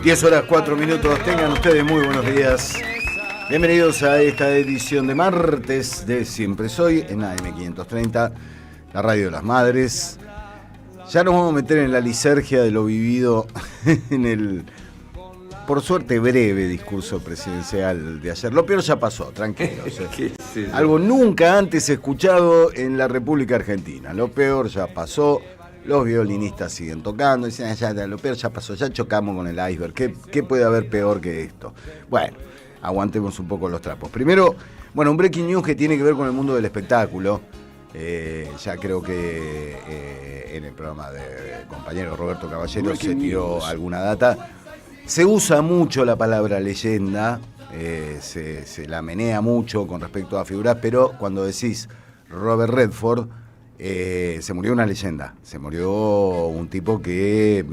10:04. Tengan ustedes muy buenos días. Bienvenidos a esta edición de martes de Siempre Soy en AM530, la radio de las madres. Ya nos vamos a meter en la lisergia de lo vivido en el, por suerte, breve discurso presidencial de ayer. Lo peor ya pasó, tranquilos. Algo nunca antes escuchado en la República Argentina. Lo peor ya pasó. Los violinistas siguen tocando, dicen, ya, lo peor ya pasó, ya chocamos con el iceberg. ¿Qué puede haber peor que esto? Bueno, aguantemos un poco los trapos. Primero, bueno, un breaking news que tiene que ver con el mundo del espectáculo. Ya creo que en el programa del compañero Roberto Caballero se tiró alguna data. Se usa mucho la palabra leyenda, se la menea mucho con respecto a figuras, pero cuando decís Robert Redford, se murió una leyenda, se murió un tipo que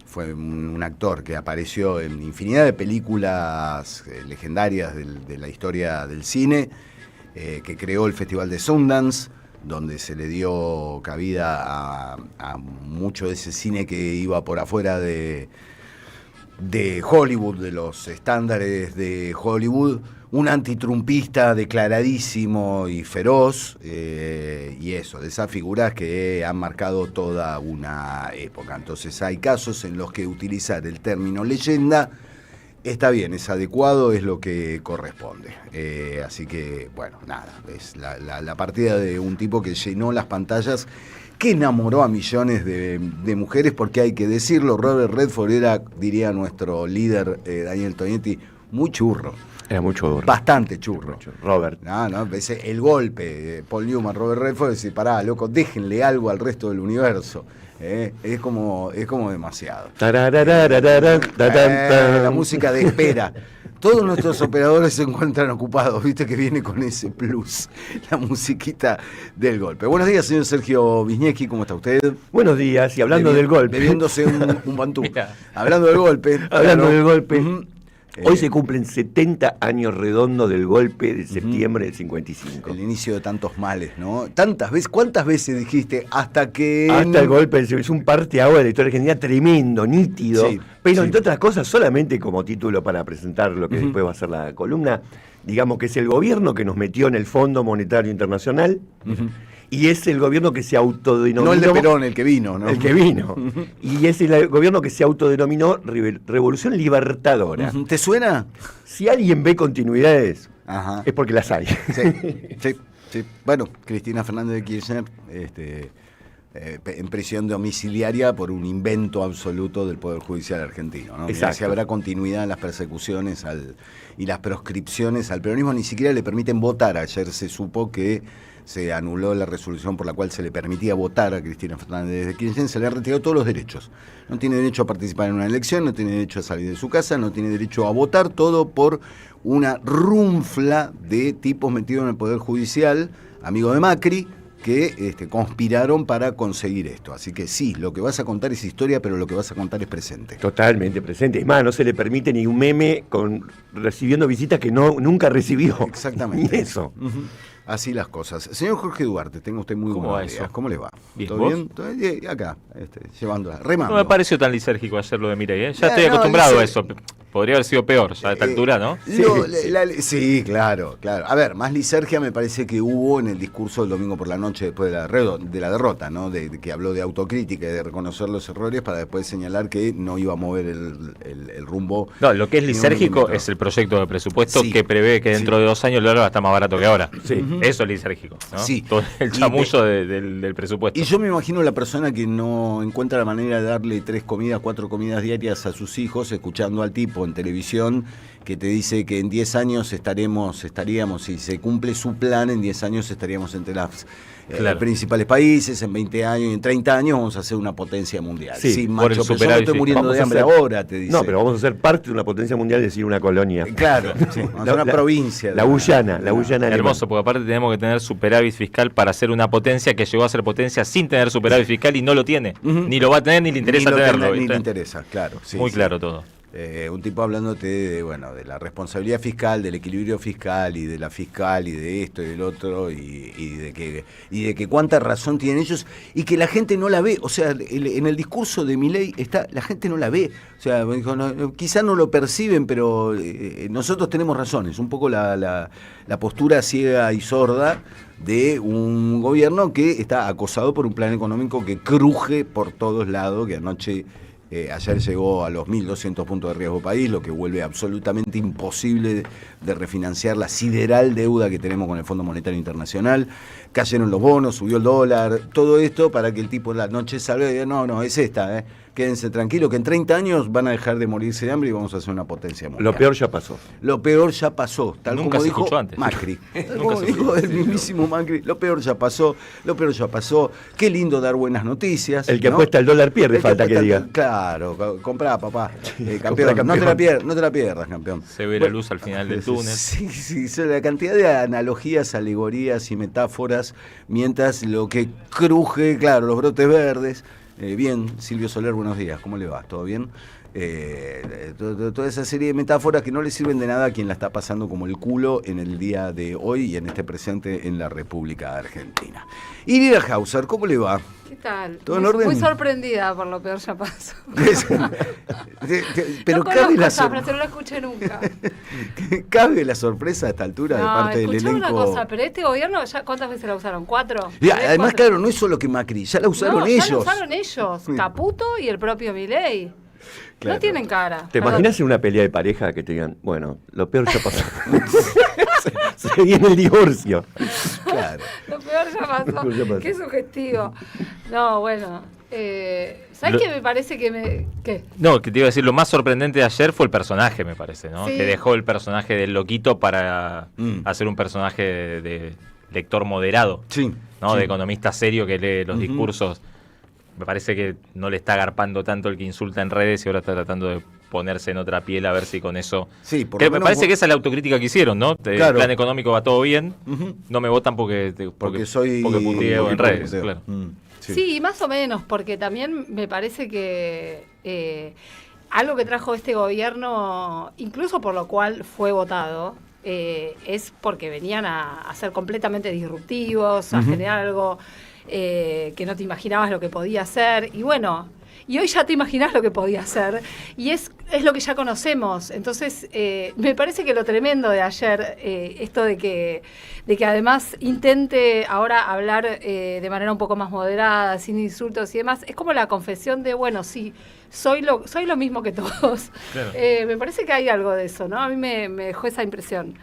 fue un actor que apareció en infinidad de películas legendarias de la historia del cine, que creó el Festival de Sundance, donde se le dio cabida a mucho de ese cine que iba por afuera de Hollywood, de los estándares de Hollywood. Un antitrumpista declaradísimo y feroz, y eso, de esas figuras que han marcado toda una época. Entonces hay casos en los que utilizar el término leyenda está bien, es adecuado, es lo que corresponde. Así que, bueno, nada, es la partida de un tipo que llenó las pantallas, que enamoró a millones de mujeres, porque hay que decirlo, Robert Redford era, diría nuestro líder Daniel Tonietti, muy churro. Era muy churro. Bastante churro. Robert. No, el golpe, Paul Newman, Robert Redford, decir, pará, loco, déjenle algo al resto del universo. Es como demasiado. La música de espera. Todos nuestros operadores se encuentran ocupados, viste que viene con ese plus, la musiquita del golpe. Buenos días, señor Sergio Wisniewski, ¿cómo está usted? Buenos días, y hablando del golpe. Bebiéndose un bantú. Hablando del golpe. Hablando del golpe. Uh-huh. Hoy se cumplen 70 años redondos del golpe de septiembre del 55. El inicio de tantos males, ¿no? Tantas veces, ¿cuántas veces dijiste hasta que...? Hasta el golpe, es un parteaguas de la historia argentina tremendo, nítido, sí, pero entre otras cosas, solamente como título para presentar lo que después va a ser la columna, digamos que es el gobierno que nos metió en el Fondo Monetario Internacional, y es el gobierno que se autodenominó... No el de Perón, el que vino, ¿no? El que vino. Y es el gobierno que se autodenominó Revolución Libertadora. ¿Te suena? Si alguien ve continuidades, es porque las hay. Sí. Bueno, Cristina Fernández de Kirchner, en prisión domiciliaria por un invento absoluto del Poder Judicial argentino, ¿no? Exacto. Si habrá continuidad en las persecuciones y las proscripciones al peronismo, ni siquiera le permiten votar. Ayer se supo que se anuló la resolución por la cual se le permitía votar a Cristina Fernández de Kirchner, se le han retirado todos los derechos. No tiene derecho a participar en una elección, no tiene derecho a salir de su casa, no tiene derecho a votar, todo por una runfla de tipos metidos en el Poder Judicial, amigo de Macri, que conspiraron para conseguir esto. Así que sí, lo que vas a contar es historia, pero lo que vas a contar es presente. Totalmente presente. Es más, no se le permite ni un meme recibiendo visitas que nunca recibió. Exactamente. Ni eso. Así las cosas. Señor Jorge Duarte, tenga usted muy buenos días. ¿Cómo le va? Bien, ¿Todo ¿vos? bien? ¿Todo bien? Acá, llevándola, remando. No me pareció tan lisérgico ayer lo de Milei, ¿eh? Ya estoy acostumbrado a eso. Podría haber sido peor ya a esta altura, ¿no? Sí, claro. A ver, más lisergia me parece que hubo en el discurso del domingo por la noche después de la derrota, ¿no? De que habló de autocrítica y de reconocer los errores para después señalar que no iba a mover el rumbo. No, lo que es lisérgico es el proyecto de presupuesto que prevé que dentro de 2 años el dólar va a estar más barato que ahora. Sí. Eso es lisérgico, ¿no? Sí. Todo el chamullo del presupuesto. Y yo me imagino la persona que no encuentra la manera de darle 3 comidas, 4 comidas diarias a sus hijos, escuchando al tipo en televisión que te dice que en 10 años estaríamos, si se cumple su plan, en 10 años estaríamos entre las principales países, en 20 años y en 30 años vamos a ser una potencia mundial. Sí, macho, pero yo me estoy muriendo de hambre ahora, te dice. No, pero vamos a ser parte de una potencia mundial, es decir, una colonia. Claro, una provincia. La Guyana. Hermoso, porque aparte tenemos que tener superávit fiscal para ser una potencia que llegó a ser potencia sin tener superávit fiscal y no lo tiene. Ni lo va a tener, ni le interesa tenerlo. Ni le interesa, claro. Muy claro todo. Un tipo hablándote de la responsabilidad fiscal, del equilibrio fiscal y de la fiscal y de esto y del otro y de que cuánta razón tienen ellos y que la gente no la ve. O sea, en el discurso de Milei la gente no la ve. O sea, quizá no lo perciben, pero nosotros tenemos razones. Un poco la postura ciega y sorda de un gobierno que está acosado por un plan económico que cruje por todos lados, que ayer llegó a los 1.200 puntos de riesgo país, lo que vuelve absolutamente imposible de refinanciar la sideral deuda que tenemos con el Fondo Monetario Internacional. Cayeron los bonos, subió el dólar, todo esto para que el tipo en la noche salga y diga, no, es esta, quédense tranquilos, que en 30 años van a dejar de morirse de hambre y vamos a hacer una potencia mundial. Lo peor ya pasó. Lo peor ya pasó, tal Nunca como se dijo escuchó antes. Macri. Como dijo el mismísimo Macri, lo peor ya pasó. Qué lindo dar buenas noticias. El que apuesta el dólar pierde, falta que diga. Claro, comprá, papá. Campeón, Comprá, campeón. no te la pierdas, campeón. Se ve la luz al final del túnel. Sí, la cantidad de analogías, alegorías y metáforas, mientras lo que cruje, claro, los brotes verdes. Bien, Silvio Soler, buenos días, ¿cómo le va? ¿Todo bien? Toda esa serie de metáforas que no le sirven de nada a quien la está pasando como el culo en el día de hoy y en este presente en la República Argentina. Irina Hauser, ¿cómo le va? ¿Qué tal? ¿Todo en orden? Muy sorprendida por lo peor ya pasó. Pero no cabe la esa frase, no la escuché nunca. ¿Cabe la sorpresa a esta altura de parte del elenco? Una cosa, pero este gobierno, ya ¿cuántas veces la usaron? ¿4? Además, 4. claro, no es solo que Macri, ya la usaron ellos. Ya la usaron ellos, Caputo y el propio Milei. Claro. No tienen cara. ¿Te imaginas en una pelea de pareja que te digan, bueno, lo peor ya pasó? se viene el divorcio. Claro. Lo peor ya pasó. Qué sugestivo. No, bueno. ¿Sabes qué me parece que ¿Qué? No, que te iba a decir, lo más sorprendente de ayer fue el personaje, me parece, ¿no? Sí. Que dejó el personaje del loquito para hacer un personaje de lector moderado. Sí. ¿No? Sí. De economista serio que lee los discursos. Me parece que no le está agarpando tanto el que insulta en redes y ahora está tratando de ponerse en otra piel a ver si con eso... Sí, que me parece que esa es la autocrítica que hicieron, ¿no? Claro. El plan económico va todo bien, no me votan porque puteo en redes, claro. Sí, más o menos, porque también me parece que algo que trajo este gobierno, incluso por lo cual fue votado, es porque venían a ser completamente disruptivos, a generar algo... que no te imaginabas lo que podía hacer y bueno, y hoy ya te imaginás lo que podía hacer y es lo que ya conocemos. Entonces me parece que lo tremendo de ayer, esto de que además intente ahora hablar de manera un poco más moderada, sin insultos y demás, es como la confesión de bueno, sí, soy lo mismo que todos. Claro. Me parece que hay algo de eso, ¿no? A mí me dejó esa impresión.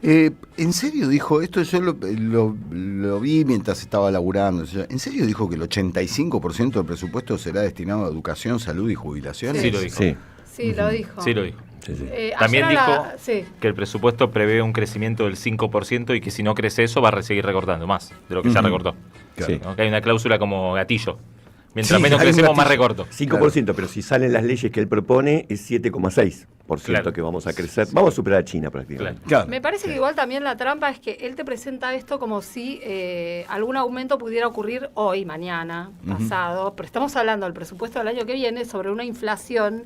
¿En serio dijo esto? Yo lo vi mientras estaba laburando. ¿En serio dijo que el 85% del presupuesto será destinado a educación, salud y jubilaciones? Sí, lo dijo. Sí, lo dijo. Sí, lo dijo. Sí. También dijo que el presupuesto prevé un crecimiento del 5% y que si no crece eso va a seguir recortando más de lo que ya recortó. Claro. ¿No? Que hay una cláusula como gatillo. Mientras menos crecemos, más recorto. 5%, claro. Pero si salen las leyes que él propone, es 7,6% que vamos a crecer. Vamos a superar a China prácticamente. Claro. Me parece que igual también la trampa es que él te presenta esto como si algún aumento pudiera ocurrir hoy, mañana, pasado. Pero estamos hablando del presupuesto del año que viene sobre una inflación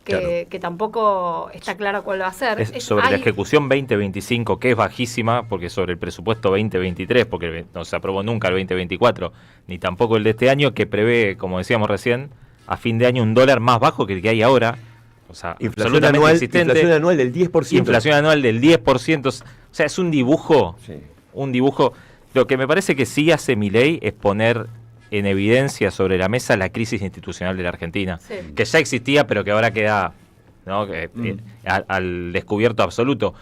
que tampoco está clara cuál va a ser. Es sobre la ejecución 2025, que es bajísima, porque sobre el presupuesto 2023, porque no se aprobó nunca el 2024, ni tampoco el de este año, que prevé, como decíamos recién, a fin de año $1 más bajo que el que hay ahora. O sea, inflación anual del 10%. Inflación anual del 10%. O sea, es un dibujo. Sí. Un dibujo. Lo que me parece que sí hace Milei es poner en evidencia sobre la mesa la crisis institucional de la Argentina, que ya existía, pero que ahora queda, ¿no? Al descubierto absoluto.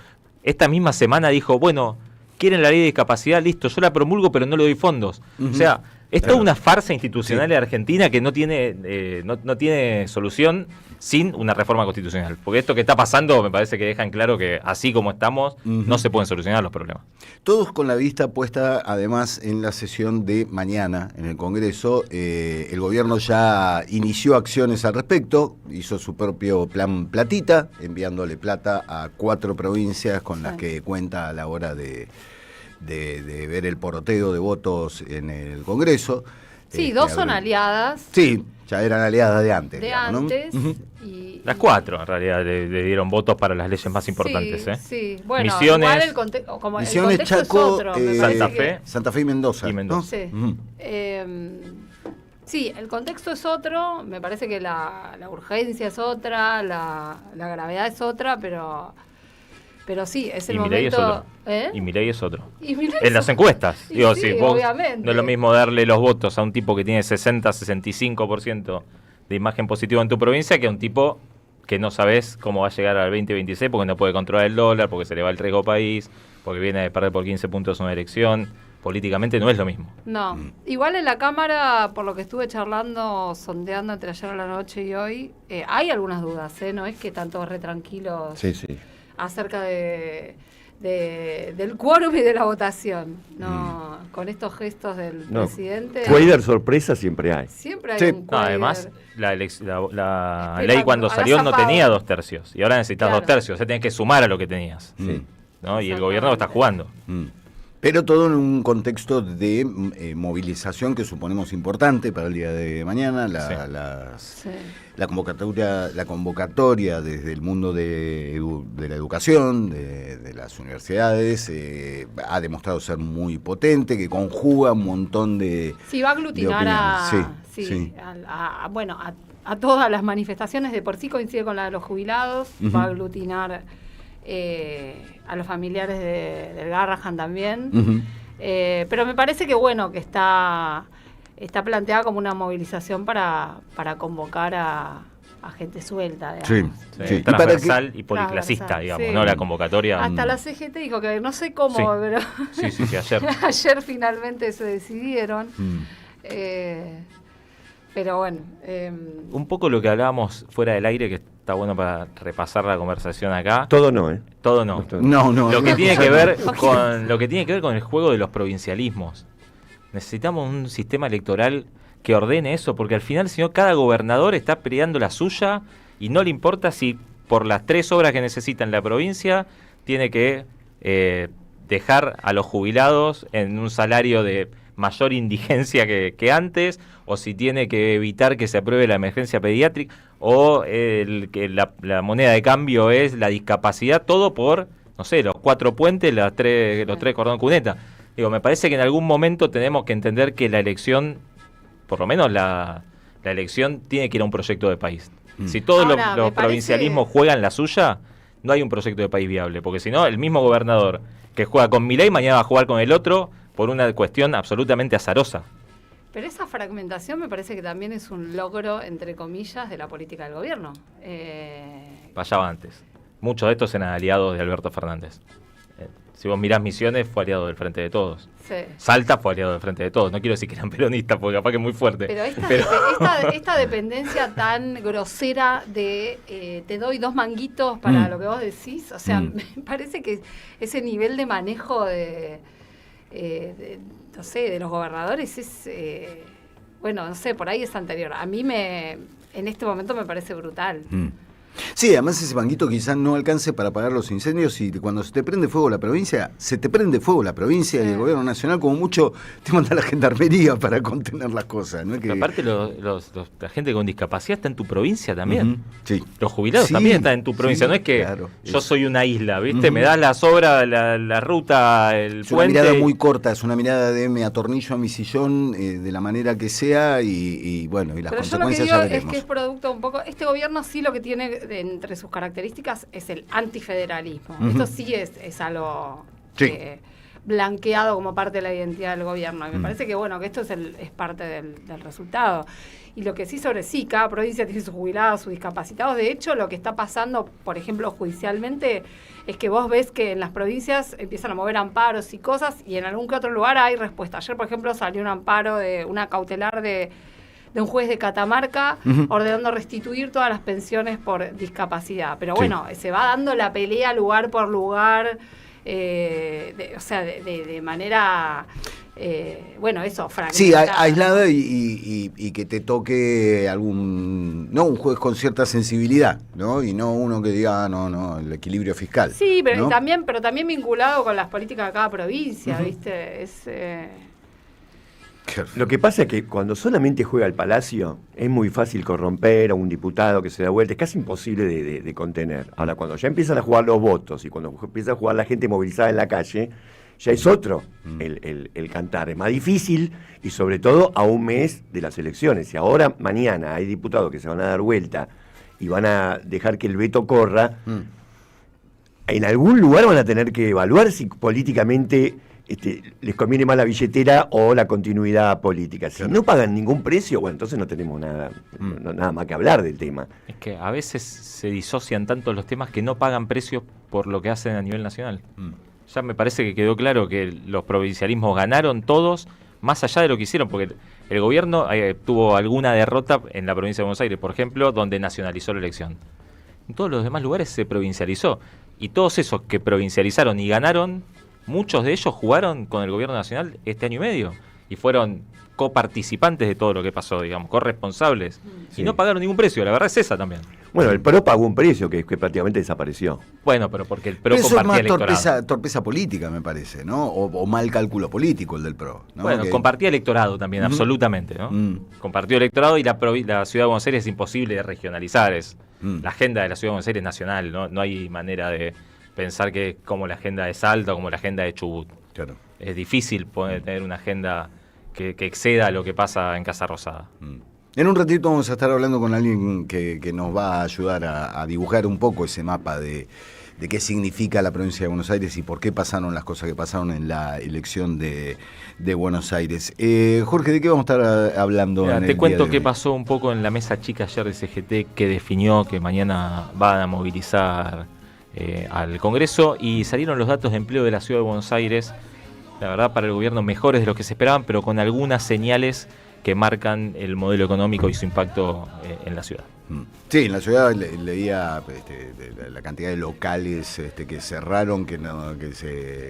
Esta misma semana dijo, bueno, quieren la ley de discapacidad, listo, yo la promulgo, pero no le doy fondos. O sea, es toda una farsa institucional de Argentina que no tiene solución sin una reforma constitucional. Porque esto que está pasando me parece que deja en claro que así como estamos, no se pueden solucionar los problemas. Todos con la vista puesta además en la sesión de mañana en el Congreso. El gobierno ya inició acciones al respecto, hizo su propio plan platita, enviándole plata a 4 provincias con las que cuenta a la hora de ver el poroteo de votos en el Congreso. Sí, 2 son aliadas. Sí, Ya eran aliadas de antes. De digamos, antes. ¿no? Las 4 en realidad le dieron votos para las leyes más importantes. Sí, bueno, Misiones, igual el contexto Chaco, es otro. Santa Fe y Mendoza. ¿no? Sí. Sí, el contexto es otro, me parece que la urgencia es otra, la gravedad es otra, pero sí, es el Milei momento. Y Milei es otro. Milei En las encuestas. Y Digo, sí, si vos obviamente. no es lo mismo darle los votos a un tipo que tiene 60-65% de imagen positiva en tu provincia que a un tipo que no sabes cómo va a llegar al 2026 porque no puede controlar el dólar, porque se le va el riesgo país, porque viene de perder por 15 puntos una elección. Políticamente no es lo mismo. No, igual en la Cámara, por lo que estuve charlando, sondeando entre ayer a la noche y hoy, hay algunas dudas, no es que están todos re tranquilos acerca del quórum y de la votación. No, con estos gestos del presidente. Cuader sorpresa siempre hay. Siempre hay un Cuader. Además, la ley cuando salió no tenía 2 tercios y ahora necesitas 2 tercios, o sea, tenés que sumar a lo que tenías. ¿No? Y el gobierno está jugando. Pero todo en un contexto de movilización que suponemos importante para el día de mañana, la convocatoria desde el mundo de la educación, de las universidades, ha demostrado ser muy potente, que conjuga un montón de... Sí, va a aglutinar a todas las manifestaciones, de por sí coincide con la de los jubilados, va a aglutinar... a los familiares del Garrahan también, pero me parece que bueno, que está planteada como una movilización para convocar a gente suelta, digamos. Sí. Transversal y policlasista, digamos, ¿no? La convocatoria. Hasta la CGT dijo que no sé cómo, pero sí, ayer. Ayer finalmente se decidieron. Pero bueno. Un poco lo que hablábamos fuera del aire, que está bueno para repasar la conversación acá. Todo no, ¿eh? Todo no. No. Lo que tiene que ver con el juego de los provincialismos. Necesitamos un sistema electoral que ordene eso, porque al final, si no, cada gobernador está peleando la suya y no le importa si por las 3 obras que necesita en la provincia tiene que dejar a los jubilados en un salario de mayor indigencia que antes, o si tiene que evitar que se apruebe la emergencia pediátrica, o que la moneda de cambio es la discapacidad, todo por, no sé, los 4 puentes, los 3 cordón cuneta. Digo, me parece que en algún momento tenemos que entender que la elección, por lo menos la elección, tiene que ir a un proyecto de país. Si todos los provincialismos juegan la suya, no hay un proyecto de país viable, porque si no, el mismo gobernador que juega con Milei mañana va a jugar con el otro por una cuestión absolutamente azarosa. Pero esa fragmentación me parece que también es un logro, entre comillas, de la política del gobierno. Pasaba antes. Muchos de estos eran aliados de Alberto Fernández. Si vos mirás Misiones, fue aliado del Frente de Todos. Sí. Salta fue aliado del Frente de Todos. No quiero decir que eran peronistas, porque capaz que es muy fuerte. Pero esta dependencia tan grosera de te doy 2 manguitos para lo que vos decís, o sea, me parece que ese nivel de manejo no sé, de los gobernadores es, bueno, no sé, por ahí es anterior. A mí en este momento me parece brutal. Sí, además ese manguito quizás no alcance para apagar los incendios y cuando se te prende fuego la provincia, se te prende fuego la provincia y el gobierno nacional como mucho te manda a la gendarmería para contener las cosas. ¿No? Que... Aparte la gente con discapacidad está en tu provincia también. Sí. Los jubilados también están en tu provincia. No es que yo soy una isla, ¿viste? Me das las obras, la ruta, el puente. Es una mirada muy corta, es una mirada de me atornillo a mi sillón de la manera que sea y bueno, y las Pero consecuencias yo lo ya que digo veremos. es que es producto un poco, este gobierno sí lo que tiene entre sus características es el antifederalismo. Esto sí es algo blanqueado como parte de la identidad del gobierno. Y me parece que bueno, que esto es parte del resultado. Y lo que sí cada provincia tiene sus jubilados, sus discapacitados. De hecho, lo que está pasando, por ejemplo, judicialmente, es que vos ves que en las provincias empiezan a mover amparos y cosas, y en algún que otro lugar hay respuesta. Ayer, por ejemplo, salió un amparo de una cautelar de un juez de Catamarca ordenando restituir todas las pensiones por discapacidad. Pero bueno, se va dando la pelea lugar por lugar, de manera, fragmentada. Sí, aislada y que te toque un juez con cierta sensibilidad, ¿no? Y no uno que diga, no, el equilibrio fiscal. Sí, pero, ¿no? también vinculado con las políticas de cada provincia, ¿viste? Lo que pasa es que cuando solamente juega el Palacio, es muy fácil corromper a un diputado que se da vuelta, es casi imposible de contener. Ahora, cuando ya empiezan a jugar los votos y cuando empieza a jugar la gente movilizada en la calle, ya es otro el cantar. Es más difícil y sobre todo a un mes de las elecciones. Si ahora, mañana, hay diputados que se van a dar vuelta y van a dejar que el veto corra, en algún lugar van a tener que evaluar si políticamente les conviene más la billetera o la continuidad política. Si no pagan ningún precio, bueno, entonces no tenemos nada más que hablar del tema. Es que a veces se disocian tanto los temas que no pagan precios por lo que hacen a nivel nacional. Ya me parece que quedó claro que los provincialismos ganaron todos, más allá de lo que hicieron, porque el gobierno tuvo alguna derrota en la provincia de Buenos Aires, por ejemplo, donde nacionalizó la elección. En todos los demás lugares se provincializó. Y todos esos que provincializaron y ganaron, muchos de ellos jugaron con el gobierno nacional este año y medio y fueron coparticipantes de todo lo que pasó, digamos, corresponsables. Sí. Y no pagaron ningún precio, la verdad es esa también. Bueno, el PRO pagó un precio que prácticamente desapareció. Bueno, pero porque el PRO eso compartía es electorado. Torpeza política, me parece, ¿no? O mal cálculo político el del PRO, ¿no? Bueno, compartía electorado también, absolutamente, ¿no? Compartió electorado y la Ciudad de Buenos Aires es imposible de regionalizar. La agenda de la Ciudad de Buenos Aires es nacional, ¿no? No hay manera de pensar que es como la agenda de Salta o como la agenda de Chubut. Claro. Es difícil poder tener una agenda que exceda lo que pasa en Casa Rosada. En un ratito vamos a estar hablando con alguien que nos va a ayudar a dibujar un poco ese mapa de qué significa la provincia de Buenos Aires y por qué pasaron las cosas que pasaron en la elección de Buenos Aires. Jorge, ¿de qué vamos a estar hablando? Mira, te cuento qué pasó un poco en la mesa chica ayer de CGT, que definió que mañana van a movilizar al Congreso, y salieron los datos de empleo de la Ciudad de Buenos Aires, la verdad para el gobierno mejores de lo que se esperaban, pero con algunas señales que marcan el modelo económico y su impacto en la ciudad. Sí, en la ciudad leía la cantidad de locales que cerraron, que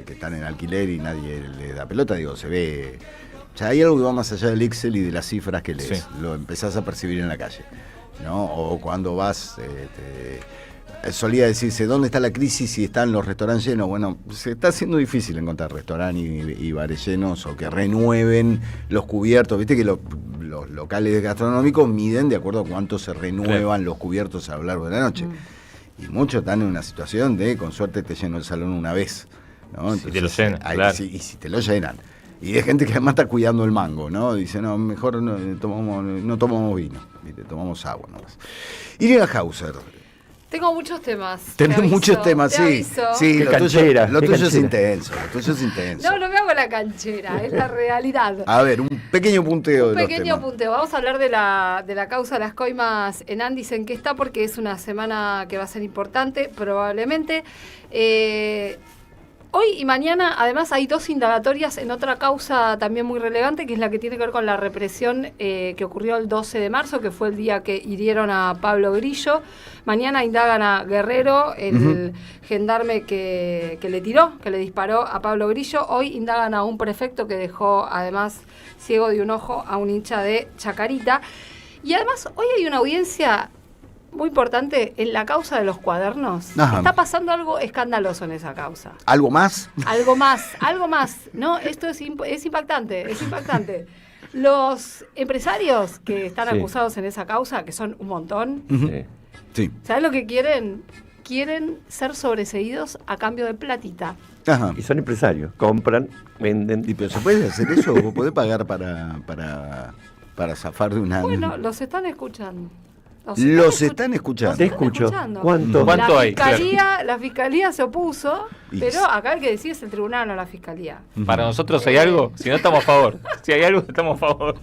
están en alquiler y nadie le da pelota. Digo, se ve. O sea, hay algo que va más allá del Excel y de las cifras que lees. Sí. Lo empezás a percibir en la calle, ¿no? O cuando vas. Solía decirse, ¿dónde está la crisis si están los restaurantes llenos? Bueno, se está haciendo difícil encontrar restaurantes y bares llenos o que renueven los cubiertos. Viste que los locales gastronómicos miden de acuerdo a cuánto se renuevan los cubiertos a lo largo de la noche. Y muchos están en una situación de, con suerte, te lleno el salón una vez, ¿no? Entonces, si te lo llenan, claro. Y si te lo llenan. Y hay gente que además está cuidando el mango, ¿no? Dice, no, mejor no tomamos vino, ¿viste? Tomamos agua nomás. Irina Hauser. Tengo muchos temas. Tenés muchos temas, sí. Sí, lo tuyo es intenso. No me hago la canchera, es la realidad. A ver, un pequeño punteo. Vamos a hablar de la causa de las coimas en Andes, en qué está, porque es una semana que va a ser importante, probablemente. Hoy y mañana, además, hay 2 indagatorias en otra causa también muy relevante, que es la que tiene que ver con la represión que ocurrió el 12 de marzo, que fue el día que hirieron a Pablo Grillo. Mañana indagan a Guerrero, el gendarme que le disparó a Pablo Grillo. Hoy indagan a un prefecto que dejó, además, ciego de un ojo a un hincha de Chacarita. Y además, hoy hay una audiencia muy importante en la causa de los cuadernos. Ajá. Está pasando algo escandaloso en esa causa. ¿Algo más? Algo más. No, esto es impactante. Los empresarios que están acusados en esa causa, que son un montón, sí. ¿Sabes lo que quieren? Quieren ser sobreseídos a cambio de platita. Ajá. Y son empresarios, compran, venden. ¿Y pero se puede hacer eso? ¿O podés pagar para zafar de una...? Bueno, los están escuchando. Los están escuchando. Te escucho. ¿Cuánto hay? La fiscalía se opuso, pero acá el que decide es el tribunal, no la fiscalía. Para nosotros hay algo, si no estamos a favor. Si hay algo, estamos a favor.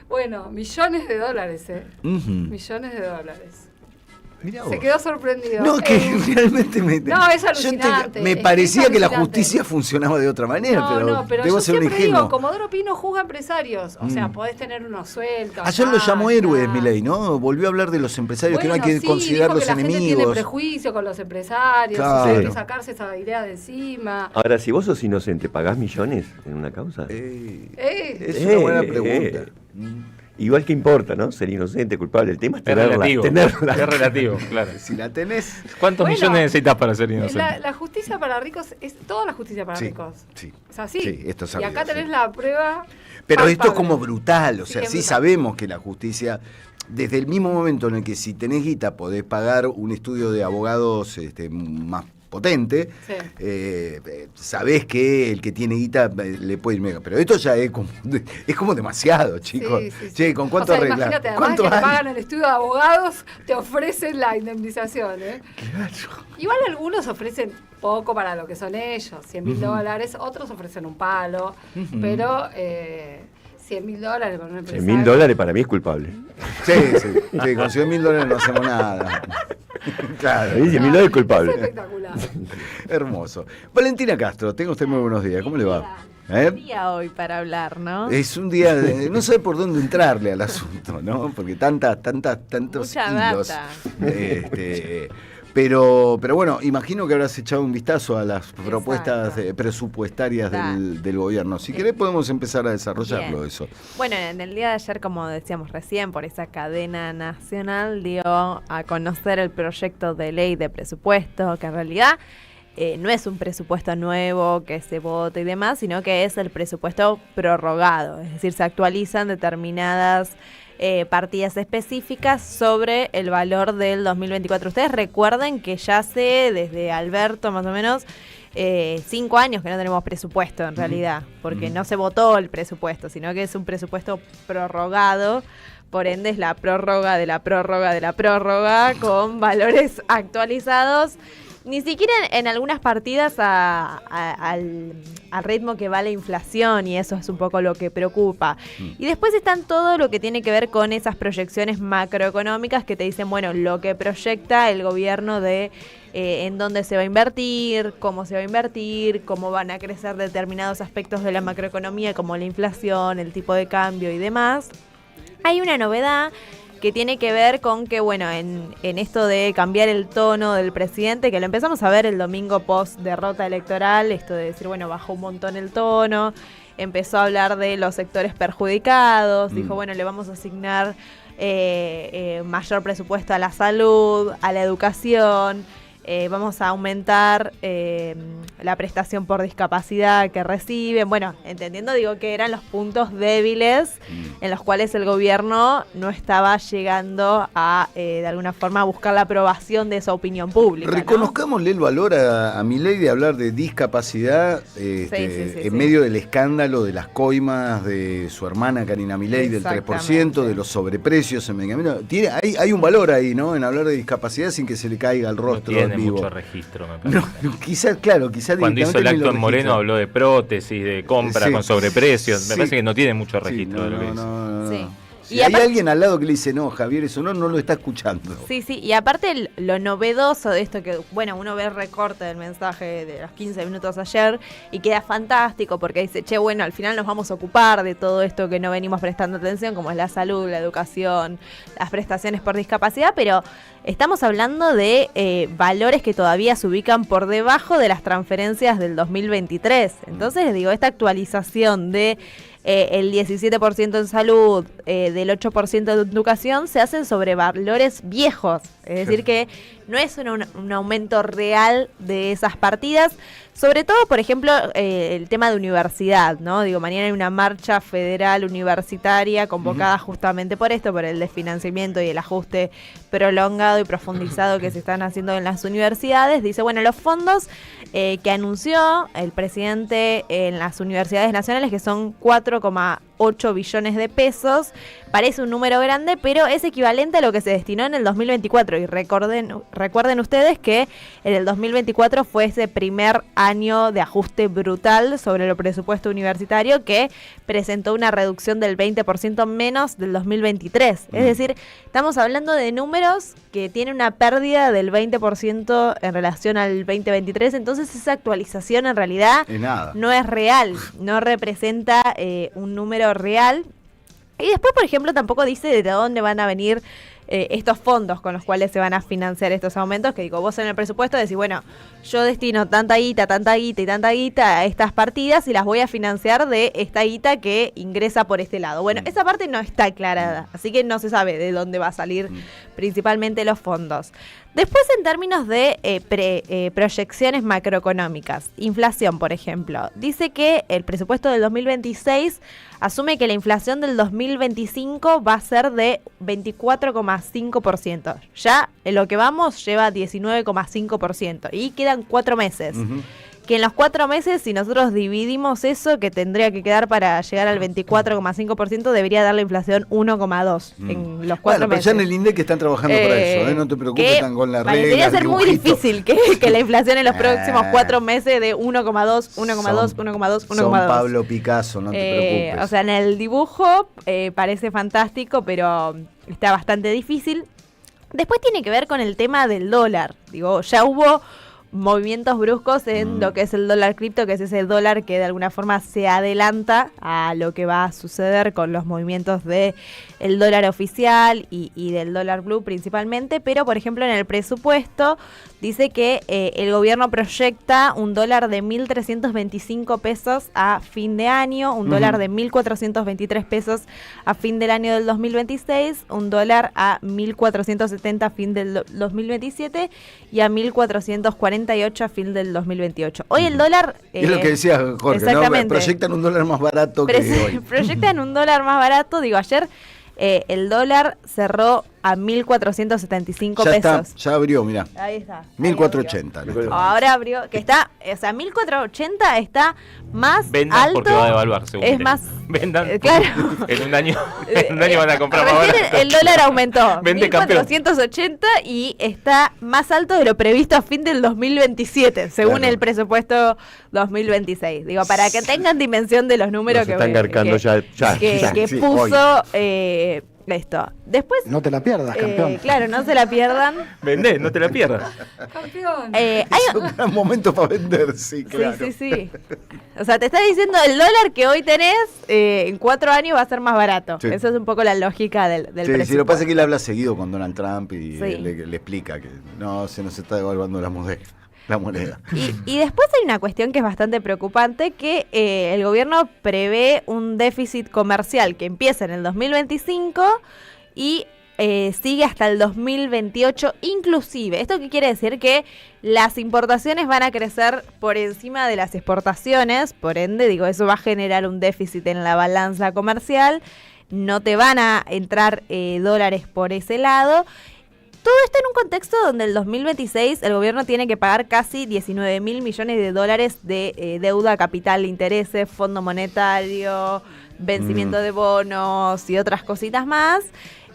Bueno, millones de dólares, Millones de dólares. Se quedó sorprendido. No, que realmente No, es alucinante. Me parecía que la justicia funcionaba de otra manera, pero debo yo ser un siempre ingenuo. digo, Comodoro Pi no juzga empresarios. O sea, podés tener unos sueltos. Ayer lo llamó héroes, Milei, ¿no? Volvió a hablar de los empresarios, que no hay que considerarlos dijo que enemigos. La gente tiene prejuicio con los empresarios, claro. Hay que sacarse esa idea de encima. Ahora, si vos sos inocente, ¿pagás millones en una causa? Es una buena pregunta. Igual que importa, ¿no? Ser inocente, culpable. El tema es tenerla. Es relativo, claro. Si la tenés. ¿Cuántos millones necesitas para ser inocente? La justicia para ricos es toda la justicia para ricos. Sí. Es así. Sí, esto es sabido, y acá tenés la prueba. Pero palpable. esto es como brutal, o sea, sí brutal. sabemos que la justicia, desde el mismo momento en el que si tenés guita podés pagar un estudio de abogados más potente, sabés que el que tiene guita le puede ir mega. Pero esto ya es como demasiado, chicos. Sí. Che, ¿con cuánto arreglar? Imagínate, además ¿Cuánto que te hay? pagan el estudio de abogados, te ofrecen la indemnización, ¿eh? Claro. Igual algunos ofrecen poco para lo que son ellos, $100.000, otros ofrecen un palo, pero $100.000 para un empresario. $100.000 para mí es culpable. Sí, con $100.000 no hacemos nada. Claro. $100.000 es culpable. Es espectacular. Hermoso. Valentina Castro, tenga usted muy buenos días. ¿Cómo le va? Un día hoy para hablar, ¿no? Es un día, no sé por dónde entrarle al asunto, ¿no? Porque tantos Mucha hilos. data. Pero bueno, imagino que habrás echado un vistazo a las propuestas presupuestarias del gobierno. Si querés podemos empezar a desarrollarlo. Bien. Eso. Bueno, en el día de ayer, como decíamos recién, por esa cadena nacional dio a conocer el proyecto de ley de presupuesto, que en realidad no es un presupuesto nuevo que se vote y demás, sino que es el presupuesto prorrogado, es decir, se actualizan determinadas partidas específicas sobre el valor del 2024. Ustedes recuerden que ya hace desde Alberto más o menos 5 años que no tenemos presupuesto en realidad, porque no se votó el presupuesto, sino que es un presupuesto prorrogado. Por ende es la prórroga de la prórroga de la prórroga con valores actualizados. Ni siquiera en algunas partidas al ritmo que va la inflación, y eso es un poco lo que preocupa. Y después están todo lo que tiene que ver con esas proyecciones macroeconómicas que te dicen, bueno, lo que proyecta el gobierno de en dónde se va a invertir, cómo se va a invertir, cómo van a crecer determinados aspectos de la macroeconomía, como la inflación, el tipo de cambio y demás. Hay una novedad que tiene que ver con que, bueno, en esto de cambiar el tono del presidente, que lo empezamos a ver el domingo post derrota electoral, esto de decir, bueno, bajó un montón el tono, empezó a hablar de los sectores perjudicados, dijo, bueno, le vamos a asignar mayor presupuesto a la salud, a la educación, vamos a aumentar la prestación por discapacidad que reciben. Bueno, entendiendo, digo, que eran los puntos débiles en los cuales el gobierno no estaba llegando a, de alguna forma, buscar la aprobación de esa opinión pública. Reconozcámosle el valor a Milei de hablar de discapacidad en medio del escándalo de las coimas de su hermana Karina Milei del 3%, de los sobreprecios en medicamentos. Hay un valor ahí, ¿no? En hablar de discapacidad sin que se le caiga el rostro. No tiene mucho registro, me parece. No, quizás, claro, quizás cuando hizo el acto en Moreno habló de prótesis, de compra con sobreprecios. Me parece que no tiene mucho registro de lo que dice. Si hay alguien al lado que le dice, no, Javier, eso no lo está escuchando. Sí, y aparte lo novedoso de esto, que bueno, uno ve el recorte del mensaje de los 15 minutos ayer y queda fantástico porque dice, che, bueno, al final nos vamos a ocupar de todo esto que no venimos prestando atención, como es la salud, la educación, las prestaciones por discapacidad, pero estamos hablando de valores que todavía se ubican por debajo de las transferencias del 2023. Entonces, digo, esta actualización de el 17% en salud, del 8% de educación, se hacen sobre valores viejos. Es decir, que no es un aumento real de esas partidas. Sobre todo, por ejemplo, el tema de universidad, ¿no? Digo, mañana hay una marcha federal universitaria convocada justamente por esto, por el desfinanciamiento y el ajuste prolongado y profundizado que se están haciendo en las universidades. Dice, bueno, los fondos que anunció el presidente en las universidades nacionales, que son 4,8 billones de pesos, parece un número grande, pero es equivalente a lo que se destinó en el 2024. Y recuerden ustedes que en el 2024 fue ese primer año de ajuste brutal sobre el presupuesto universitario que presentó una reducción del 20% menos del 2023. Es decir, estamos hablando de números que tienen una pérdida del 20% en relación al 2023. Entonces esa actualización en realidad no es real, no representa un número real. Y después, por ejemplo, tampoco dice de dónde van a venir estos fondos con los cuales se van a financiar estos aumentos, que digo, vos en el presupuesto decís, bueno, yo destino tanta guita y tanta guita a estas partidas y las voy a financiar de esta guita que ingresa por este lado. Bueno, esa parte no está aclarada, así que no se sabe de dónde va a salir principalmente los fondos. Después, en términos de proyecciones macroeconómicas, inflación, por ejemplo, dice que el presupuesto del 2026 asume que la inflación del 2025 va a ser de 24,5%. Ya en lo que vamos lleva 19,5% y quedan 4 meses. Que en los 4 meses, si nosotros dividimos eso, que tendría que quedar para llegar al 24,5%, debería dar la inflación 1,2 en los 4 meses. Pero ya en el INDEC están trabajando para eso, no te preocupes, están con la regla. Parecería ser muy difícil que la inflación en los próximos 4 meses de 1,2, 1,2, 1,2, 1,2. Son Pablo Picasso, no te preocupes. O sea, en el dibujo parece fantástico, pero está bastante difícil. Después tiene que ver con el tema del dólar. Digo, ya hubo movimientos bruscos en lo que es el dólar cripto, que es ese dólar que de alguna forma se adelanta a lo que va a suceder con los movimientos de el dólar oficial y del dólar blue principalmente, pero por ejemplo en el presupuesto dice que el gobierno proyecta un dólar de 1.325 pesos a fin de año, un dólar de 1.423 pesos a fin del año del 2026, un dólar a 1.470 a fin del 2027 y a 1.448 a fin del 2028. Hoy el dólar... es lo que decía Jorge, ¿no? Proyectan un dólar más barato que hoy. Proyectan un dólar más barato, digo, ayer el dólar cerró a 1.475 pesos. Ya abrió, mirá. Ahí está. 1.480. Ahora abrió, que está, o sea, 1.480 está más vendan alto. Porque va a devaluar, según es más, vendan. Claro. En un año van a comprar más barato. El dólar aumentó. Vende 1.480 y está más alto de lo previsto a fin del 2027, según el presupuesto 2026. Digo, para que tengan dimensión de los números están garcando que puso esto. Después, no te la pierdas, campeón. Claro, no se la pierdan. Vendé, no te la pierdas. Campeón. Es un gran momento para vender, sí, claro. Sí. O sea, te está diciendo el dólar que hoy tenés, en 4 años va a ser más barato. Sí. Esa es un poco la lógica del presupuesto. Sí, lo que pasa es que él habla seguido con Donald Trump y le explica que no, se nos está devaluando la moneda. Y después hay una cuestión que es bastante preocupante, que el gobierno prevé un déficit comercial que empieza en el 2025 y sigue hasta el 2028 inclusive. ¿Esto qué quiere decir? Que las importaciones van a crecer por encima de las exportaciones, por ende, digo, eso va a generar un déficit en la balanza comercial, no te van a entrar dólares por ese lado. Todo esto en un contexto donde el 2026 el gobierno tiene que pagar casi 19.000 millones de dólares de deuda, capital, intereses, fondo monetario, vencimiento de bonos y otras cositas más.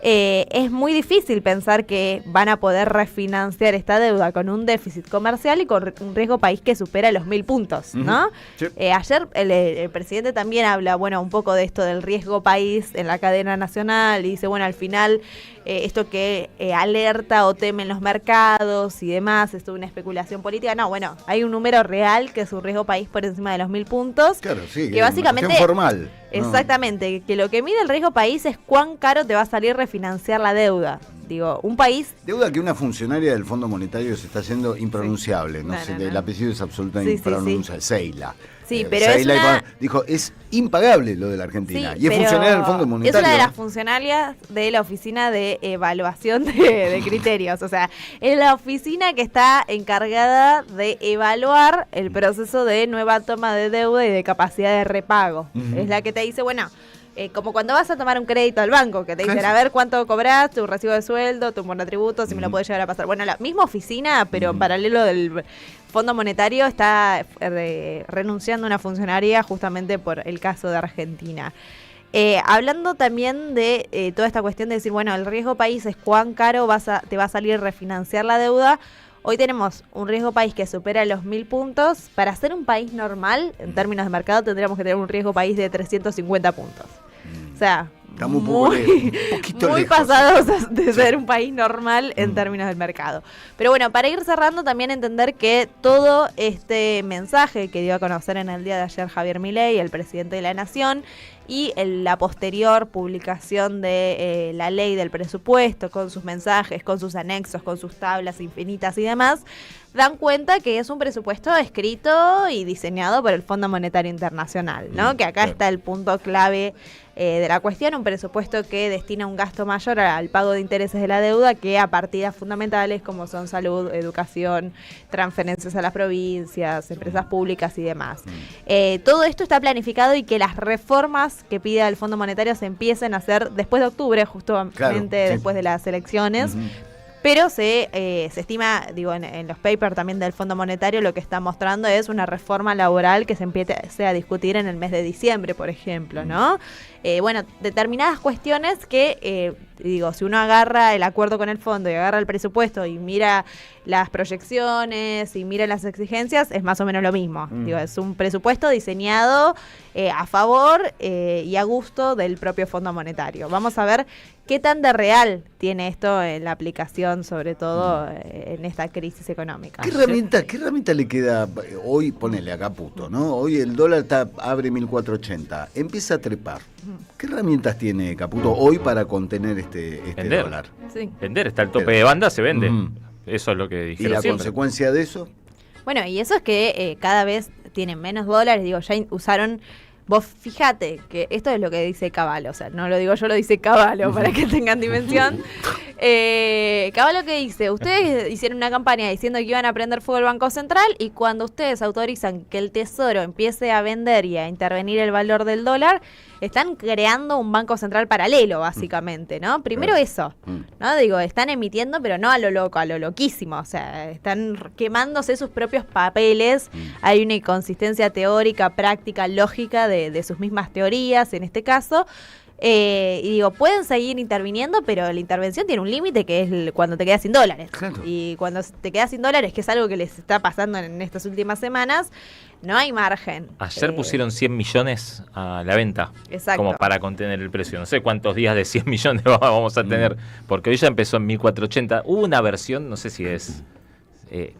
Es muy difícil pensar que van a poder refinanciar esta deuda con un déficit comercial y con un riesgo país que supera los 1.000 puntos, ¿no? Sí. Ayer el presidente también habla, bueno, un poco de esto del riesgo país en la cadena nacional y dice, bueno, al final esto que alerta o temen los mercados y demás, es una especulación política. No, bueno, hay un número real que es un riesgo país por encima de los 1.000 puntos. Claro, sí, que básicamente formal. Exactamente, que lo que mide el riesgo país es cuán caro te va a salir refinanciar la deuda. Digo, un país... Deuda que una funcionaria del Fondo Monetario se está haciendo impronunciable. No sé, el apellido es absolutamente impronunciable. Seila. Sí, pero Seila dijo, es impagable lo de la Argentina. Y es funcionaria del Fondo Monetario. Es una de las funcionarias de la Oficina de Evaluación de Criterios. O sea, es la oficina que está encargada de evaluar el proceso de nueva toma de deuda y de capacidad de repago. Es la que te dice, bueno... como cuando vas a tomar un crédito al banco, que te dicen, a ver cuánto cobras, tu recibo de sueldo, tu monotributo, si me lo puedes llegar a pasar. Bueno, la misma oficina, pero en paralelo del Fondo Monetario, está renunciando a una funcionaria justamente por el caso de Argentina. Hablando también de toda esta cuestión de decir, bueno, el riesgo país es cuán caro te va a salir refinanciar la deuda. Hoy tenemos un riesgo país que supera los 1.000 puntos. Para ser un país normal, en términos de mercado, tendríamos que tener un riesgo país de 350 puntos. O sea, Estamos muy lejos. pasados de ser un país normal en términos del mercado. Pero bueno, para ir cerrando, también entender que todo este mensaje que dio a conocer en el día de ayer Javier Milei, el presidente de la Nación, y la posterior publicación de la ley del presupuesto, con sus mensajes, con sus anexos, con sus tablas infinitas y demás, dan cuenta que es un presupuesto escrito y diseñado por el Fondo Monetario Internacional, ¿no? Que acá está el punto clave de la cuestión, un presupuesto que destina un gasto mayor al pago de intereses de la deuda que a partidas fundamentales como son salud, educación, transferencias a las provincias, empresas públicas y demás. Todo esto está planificado y que las reformas que pida el Fondo Monetario se empiecen a hacer después de octubre, justamente después de las elecciones. Pero se estima, digo, en los papers también del Fondo Monetario, lo que está mostrando es una reforma laboral que se empiece a discutir en el mes de diciembre, por ejemplo, ¿no? Bueno, determinadas cuestiones que, digo, si uno agarra el acuerdo con el fondo y agarra el presupuesto y mira las proyecciones y mira las exigencias, es más o menos lo mismo. Digo, es un presupuesto diseñado a favor y a gusto del propio Fondo Monetario. Vamos a ver qué tan de real tiene esto en la aplicación, sobre todo en esta crisis económica. ¿Qué herramienta le queda hoy? Ponele a Caputo, ¿no? Hoy el dólar abre 1.480, empieza a trepar. ¿Qué herramientas tiene Caputo hoy para contener este dólar? Sí. Vender, está el tope de banda, se vende. Eso es lo que dijeron. ¿Y la siempre. consecuencia de eso? Bueno, y eso es que cada vez tienen menos dólares, digo, ya usaron... Vos fíjate que esto es lo que dice Caballo, o sea, no lo digo yo, lo dice Caballo para que tengan dimensión. Caballo que dice, ustedes hicieron una campaña diciendo que iban a prender fuego el Banco Central y cuando ustedes autorizan que el Tesoro empiece a vender y a intervenir el valor del dólar, están creando un Banco Central paralelo, básicamente, ¿no? Primero eso, ¿no? Digo, están emitiendo, pero no a lo loco, a lo loquísimo, o sea, están quemándose sus propios papeles, hay una inconsistencia teórica, práctica, lógica de sus mismas teorías, en este caso. Y digo, pueden seguir interviniendo, pero la intervención tiene un límite que es cuando te quedas sin dólares. Claro. Y cuando te quedas sin dólares, que es algo que les está pasando en estas últimas semanas, no hay margen. Ayer pusieron 100 millones a la venta. Exacto. Como para contener el precio. No sé cuántos días de 100 millones vamos a tener, porque hoy ya empezó en 1.480. Hubo una versión, no sé si es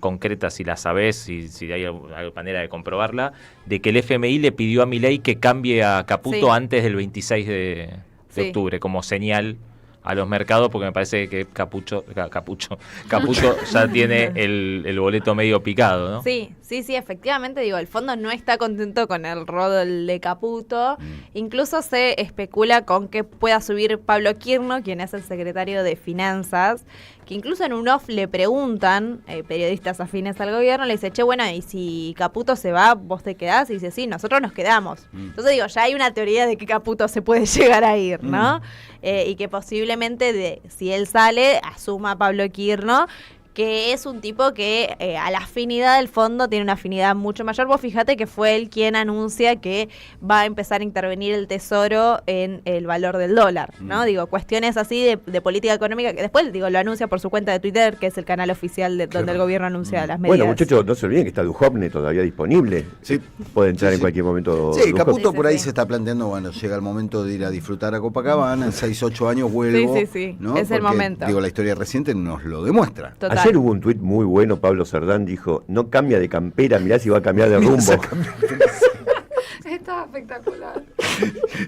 concreta, si la sabés, si hay alguna manera de comprobarla, de que el FMI le pidió a Milei que cambie a Caputo antes del 26 de octubre, como señal a los mercados, porque me parece que Capucho ya tiene el boleto medio picado, ¿no? Sí, efectivamente, digo, el fondo no está contento con el rol de Caputo, incluso se especula con que pueda subir Pablo Quirno, quien es el secretario de Finanzas, que incluso en un off le preguntan, periodistas afines al gobierno, le dice, che, bueno, y si Caputo se va, ¿vos te quedás? Y dice, sí, nosotros nos quedamos. Entonces digo, ya hay una teoría de que Caputo se puede llegar a ir, ¿no? Y que posiblemente, si él sale, asuma a Pablo Quirno, que es un tipo que a la afinidad del fondo tiene una afinidad mucho mayor. Vos fíjate que fue él quien anuncia que va a empezar a intervenir el Tesoro en el valor del dólar, ¿no? Digo, cuestiones así de política económica, que después, digo, lo anuncia por su cuenta de Twitter, que es el canal oficial donde el gobierno anuncia las medidas. Bueno, muchachos, no se olviden que está Duhovne todavía disponible. Sí. Puede entrar en cualquier momento. Sí, Caputo por ahí se está planteando, bueno, llega el momento de ir a disfrutar a Copacabana, en 6-8 años vuelvo. Sí, ¿no? es el momento. Digo, la historia reciente nos lo demuestra. Total. Ayer hubo un tuit muy bueno, Pablo Cerdán dijo, no cambia de campera, mirá si va a cambiar de rumbo. Estaba espectacular.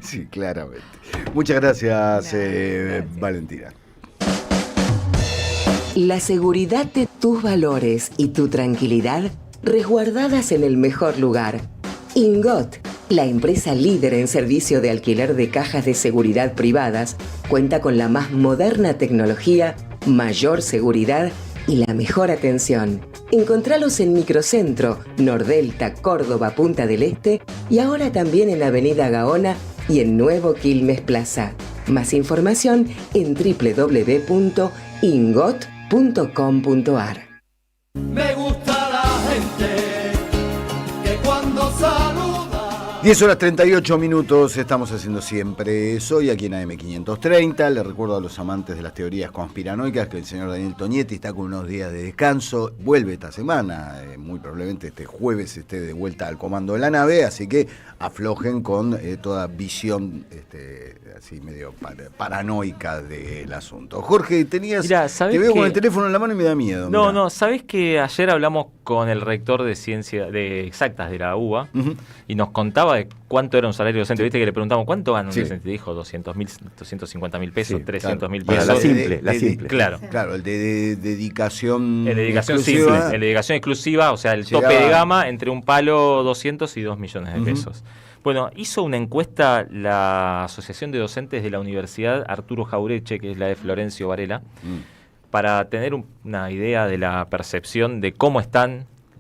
Sí, claramente. Muchas gracias, Valentina. La seguridad de tus valores y tu tranquilidad resguardadas en el mejor lugar. Ingot, la empresa líder en servicio de alquiler de cajas de seguridad privadas, cuenta con la más moderna tecnología, mayor seguridad y la mejor atención. Encontralos en Microcentro, Nordelta, Córdoba, Punta del Este y ahora también en Avenida Gaona y en Nuevo Quilmes Plaza. Más información en www.ingot.com.ar. Me gusta la gente que cuando saluda 10:38, estamos haciendo Siempre Soy aquí en AM530. Le recuerdo a los amantes de las teorías conspiranoicas que el señor Daniel Tonietti está con unos días de descanso, vuelve esta semana, muy probablemente este jueves esté de vuelta al comando de la nave, así que aflojen con toda visión así medio paranoica del asunto. Jorge, te veo con el teléfono en la mano y me da miedo. No, ¿sabés que ayer hablamos con el rector de Ciencia de Exactas de la UBA y nos contaba de cuánto era un salario docente? Viste que le preguntamos cuánto gana un docente, dijo 200.000, 250.000 pesos, 300.000 pesos. La simple. Claro, el de dedicación exclusiva. El de dedicación exclusiva, o sea, el tope de gama entre un palo 200 y 2 millones de pesos. Bueno, hizo una encuesta la Asociación de Docentes de la Universidad Arturo Jaureche, que es la de Florencio Varela, para tener una idea de la percepción de cómo está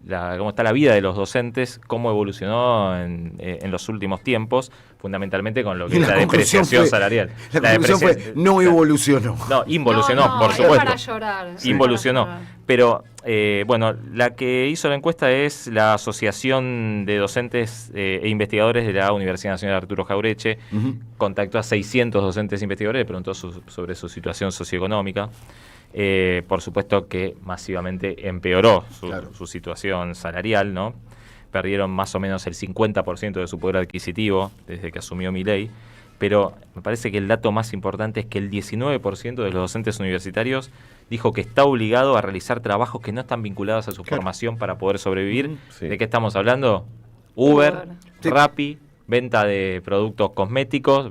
la vida de los docentes, cómo evolucionó en los últimos tiempos, fundamentalmente con lo que es la depreciación salarial. La conclusión fue, no evolucionó. No, involucionó, por supuesto. Para llorar. Involucionó. Pero, bueno, la que hizo la encuesta es la Asociación de Docentes e Investigadores de la Universidad Nacional Arturo Jaureche. Contactó a 600 docentes e investigadores, le preguntó sobre su situación socioeconómica. Por supuesto que masivamente empeoró su situación salarial, ¿no? Perdieron más o menos el 50% de su poder adquisitivo desde que asumió Milei, pero me parece que el dato más importante es que el 19% de los docentes universitarios dijo que está obligado a realizar trabajos que no están vinculados a su formación para poder sobrevivir. ¿De qué estamos hablando? Uber, Rappi, venta de productos cosméticos,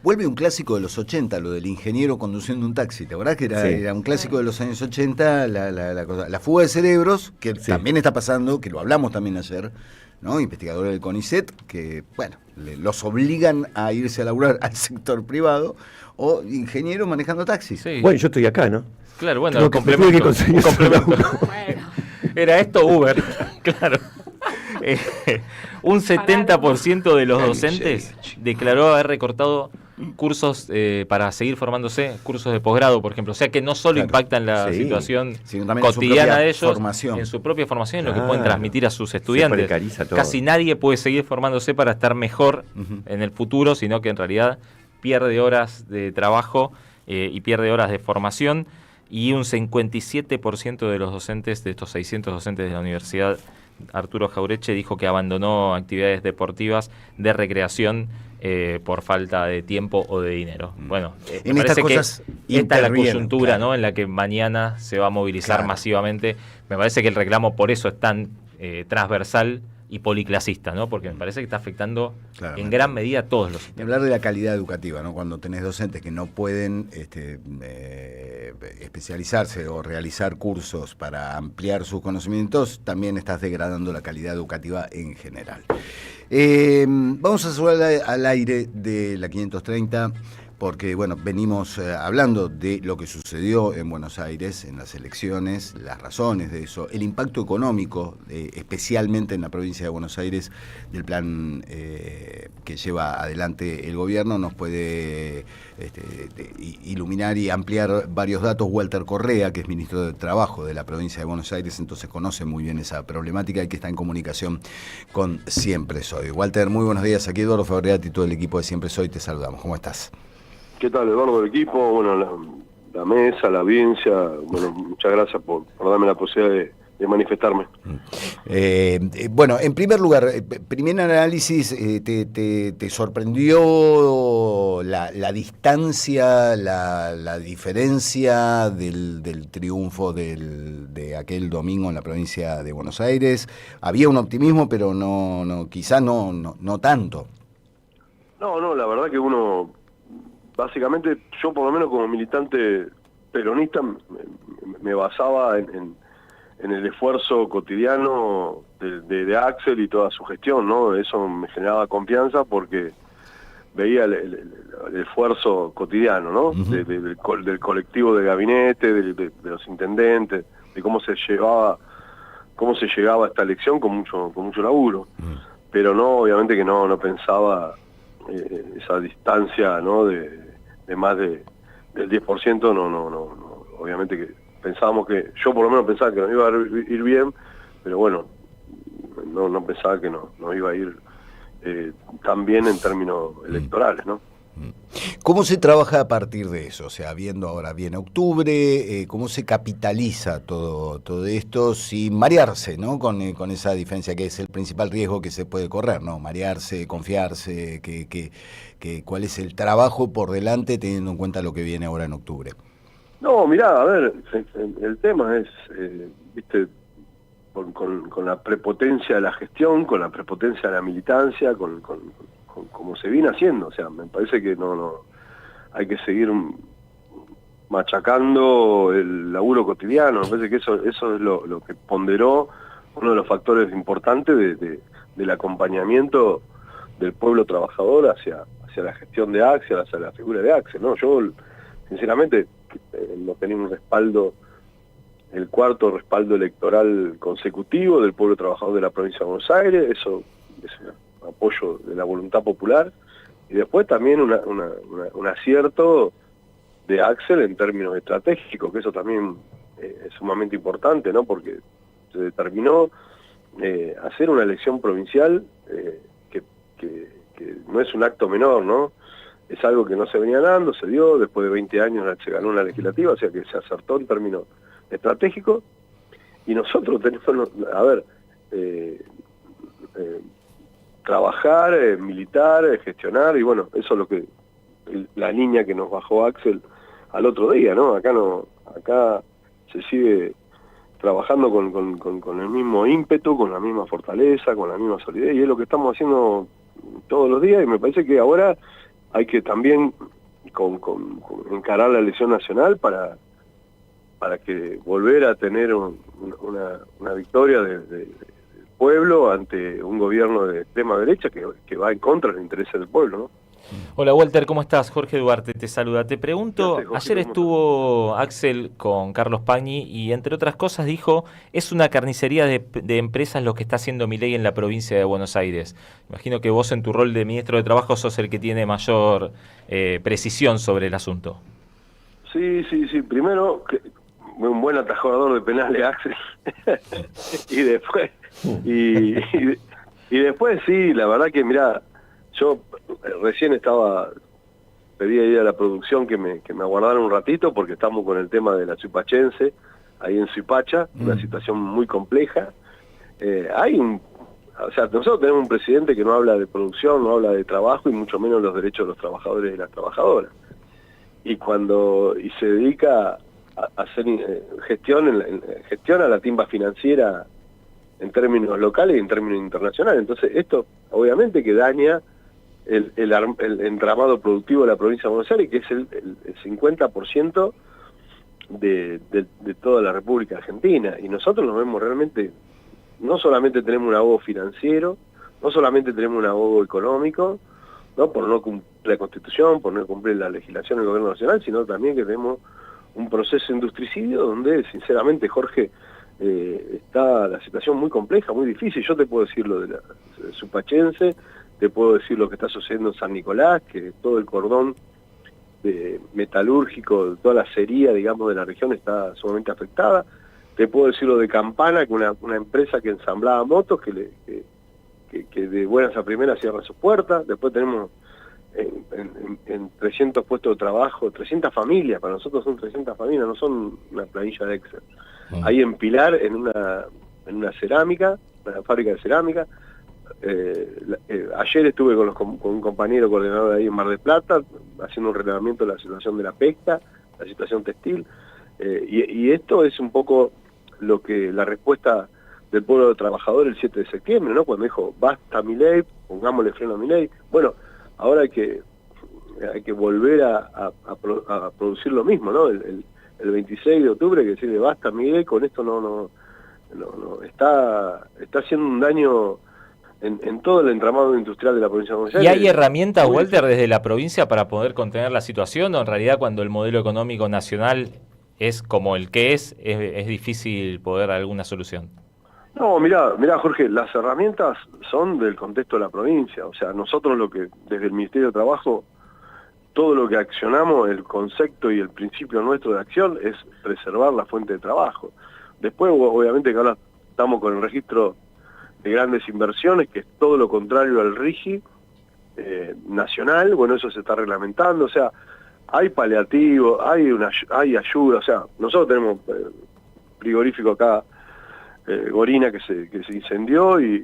Vuelve un clásico de los 80, lo del ingeniero conduciendo un taxi. ¿Te acordás que era un clásico de los años 80, la fuga de cerebros, que también está pasando, que lo hablamos también ayer, ¿no? Investigadores del CONICET, que, bueno, los obligan a irse a laburar al sector privado, o ingenieros manejando taxis. Sí. Bueno, yo estoy acá, ¿no? Claro, bueno, un complemento. Bueno. Era esto Uber, claro. Un 70% de los docentes declaró haber recortado cursos para seguir formándose, cursos de posgrado, por ejemplo. O sea que no solo impactan la situación cotidiana de ellos, en su propia formación, en lo que pueden transmitir a sus estudiantes. Casi nadie puede seguir formándose para estar mejor en el futuro, sino que en realidad pierde horas de trabajo y pierde horas de formación. Y un 57% de los docentes, de estos 600 docentes de la Universidad Arturo Jaureche, dijo que abandonó actividades deportivas de recreación por falta de tiempo o de dinero. Bueno, me parece que esta es la coyuntura, ¿no?, en la que mañana se va a movilizar masivamente. Me parece que el reclamo por eso es tan transversal y policlasista, ¿no? Porque me parece que está afectando en gran medida a todos los sistemas. Hablar de la calidad educativa, ¿no? Cuando tenés docentes que no pueden especializarse o realizar cursos para ampliar sus conocimientos, también estás degradando la calidad educativa en general. Vamos a subir al aire de la 530. Porque, bueno, venimos hablando de lo que sucedió en Buenos Aires, en las elecciones, las razones de eso, el impacto económico, especialmente en la provincia de Buenos Aires, del plan que lleva adelante el gobierno. Nos puede iluminar y ampliar varios datos Walter Correa, que es ministro de Trabajo de la provincia de Buenos Aires, entonces conoce muy bien esa problemática y que está en comunicación con Siempre Soy. Walter, muy buenos días. Aquí Eduardo Fabregat y todo el equipo de Siempre Soy, te saludamos. ¿Cómo estás? ¿Qué tal, Eduardo, del equipo? Bueno, la mesa, la audiencia, bueno, muchas gracias por darme la posibilidad de manifestarme. Bueno, en primer lugar, primer análisis, ¿te sorprendió la distancia, la diferencia del triunfo de aquel domingo en la provincia de Buenos Aires? Había un optimismo, pero quizás no tanto. No, la verdad que uno... Básicamente, yo por lo menos como militante peronista me basaba en el esfuerzo cotidiano de Axel y toda su gestión, ¿no? Eso me generaba confianza porque veía el esfuerzo cotidiano, ¿no? Del colectivo de gabinete, de los intendentes, de cómo se llegaba a esta elección con mucho laburo. Pero no, obviamente que no pensaba esa distancia, ¿no? De más del 10%, no, obviamente que pensábamos yo por lo menos pensaba que nos iba a ir bien, pero bueno, no pensaba que nos iba a ir también en términos electorales, ¿no? ¿Cómo se trabaja a partir de eso? O sea, viendo ahora bien octubre, ¿cómo se capitaliza todo esto sin marearse, ¿no? Con esa diferencia que es el principal riesgo que se puede correr, ¿no? Marearse, confiarse, ¿cuál es el trabajo por delante teniendo en cuenta lo que viene ahora en octubre? No, mirá, a ver, el tema es, viste, con la prepotencia de la gestión, con la prepotencia de la militancia, con como se viene haciendo, o sea, me parece que no hay que seguir machacando el laburo cotidiano. Me parece que eso es lo que ponderó uno de los factores importantes del acompañamiento del pueblo trabajador hacia la gestión de Axel, hacia la figura de Axel, ¿no? Yo, sinceramente, no tenía un respaldo, el cuarto respaldo electoral consecutivo del pueblo trabajador de la provincia de Buenos Aires, eso es un apoyo de la voluntad popular, y después también un acierto de Axel en términos estratégicos, que eso también es sumamente importante, ¿no? Porque se determinó hacer una elección provincial que no es un acto menor, ¿no? Es algo que no se venía dando, se dio, después de 20 años se ganó una legislativa, o sea que se acertó en términos estratégicos, y nosotros tenemos, a ver, trabajar, militar, gestionar, y bueno, eso es lo que la línea que nos bajó Axel al otro día, ¿no? Acá se sigue trabajando con el mismo ímpetu, con la misma fortaleza, con la misma solidez, y es lo que estamos haciendo todos los días, y me parece que ahora hay que también encarar la elección nacional para que volver a tener una victoria del pueblo ante un gobierno de extrema derecha que va en contra del interés del pueblo, ¿no? Hola Walter, ¿cómo estás? Jorge Duarte te saluda. Te pregunto, Jorge, ayer estuvo Axel con Carlos Pagni y entre otras cosas dijo, es una carnicería de empresas lo que está haciendo Milei en la provincia de Buenos Aires. Imagino que vos en tu rol de ministro de Trabajo sos el que tiene mayor precisión sobre el asunto. Sí. Primero, un buen atajador de penales Axel. y después sí, la verdad que mirá, yo recién pedí ahí a la producción que me aguardaran un ratito porque estamos con el tema de la Suipachense, ahí en Suipacha, una situación muy compleja. O sea, nosotros tenemos un presidente que no habla de producción, no habla de trabajo y mucho menos los derechos de los trabajadores y las trabajadoras. Y se dedica a hacer gestión a la timba financiera en términos locales y en términos internacionales. Entonces esto obviamente que daña el entramado productivo de la provincia de Buenos Aires, que es el 50% de toda la República Argentina, y nosotros nos vemos realmente, no solamente tenemos un ahogo financiero, no solamente tenemos un ahogo económico, ¿no? Por no cumplir la Constitución, por no cumplir la legislación del Gobierno Nacional, sino también que tenemos un proceso industricidio donde, sinceramente, Jorge, está la situación muy compleja, muy difícil. Yo te puedo decir lo de la Suipachense, te puedo decir lo que está sucediendo en San Nicolás, que todo el cordón metalúrgico, toda la acería, digamos, de la región está sumamente afectada. Te puedo decir lo de Campana, que una empresa que ensamblaba motos, que de buenas a primeras cierra sus puertas. Después tenemos en 300 puestos de trabajo, 300 familias, para nosotros son 300 familias, no son una planilla de Excel. Ahí en Pilar, en una cerámica, una fábrica de cerámica. Ayer estuve con un compañero coordinador ahí en Mar del Plata, haciendo un relevamiento de la situación de la pesca, la situación textil, y esto es un poco la respuesta del pueblo trabajador el 7 de septiembre, ¿no? Cuando dijo, basta Milei, pongámosle freno a Milei. Bueno, ahora hay que volver a producir lo mismo, ¿no? El 26 de octubre hay que decirle, basta Milei, con esto no está haciendo un daño en todo el entramado industrial de la provincia de Buenos Aires. ¿Y hay herramientas, Walter, desde la provincia para poder contener la situación? ¿O en realidad cuando el modelo económico nacional es como el que es difícil poder dar alguna solución? No, mirá Jorge, las herramientas son del contexto de la provincia. O sea, nosotros desde el Ministerio de Trabajo, todo lo que accionamos, el concepto y el principio nuestro de acción es preservar la fuente de trabajo. Después, obviamente que ahora estamos con el registro grandes inversiones, que es todo lo contrario al RIGI nacional. Bueno, eso se está reglamentando, o sea, hay paliativo, hay ayuda, o sea, nosotros tenemos frigorífico acá, Gorina, que se incendió, y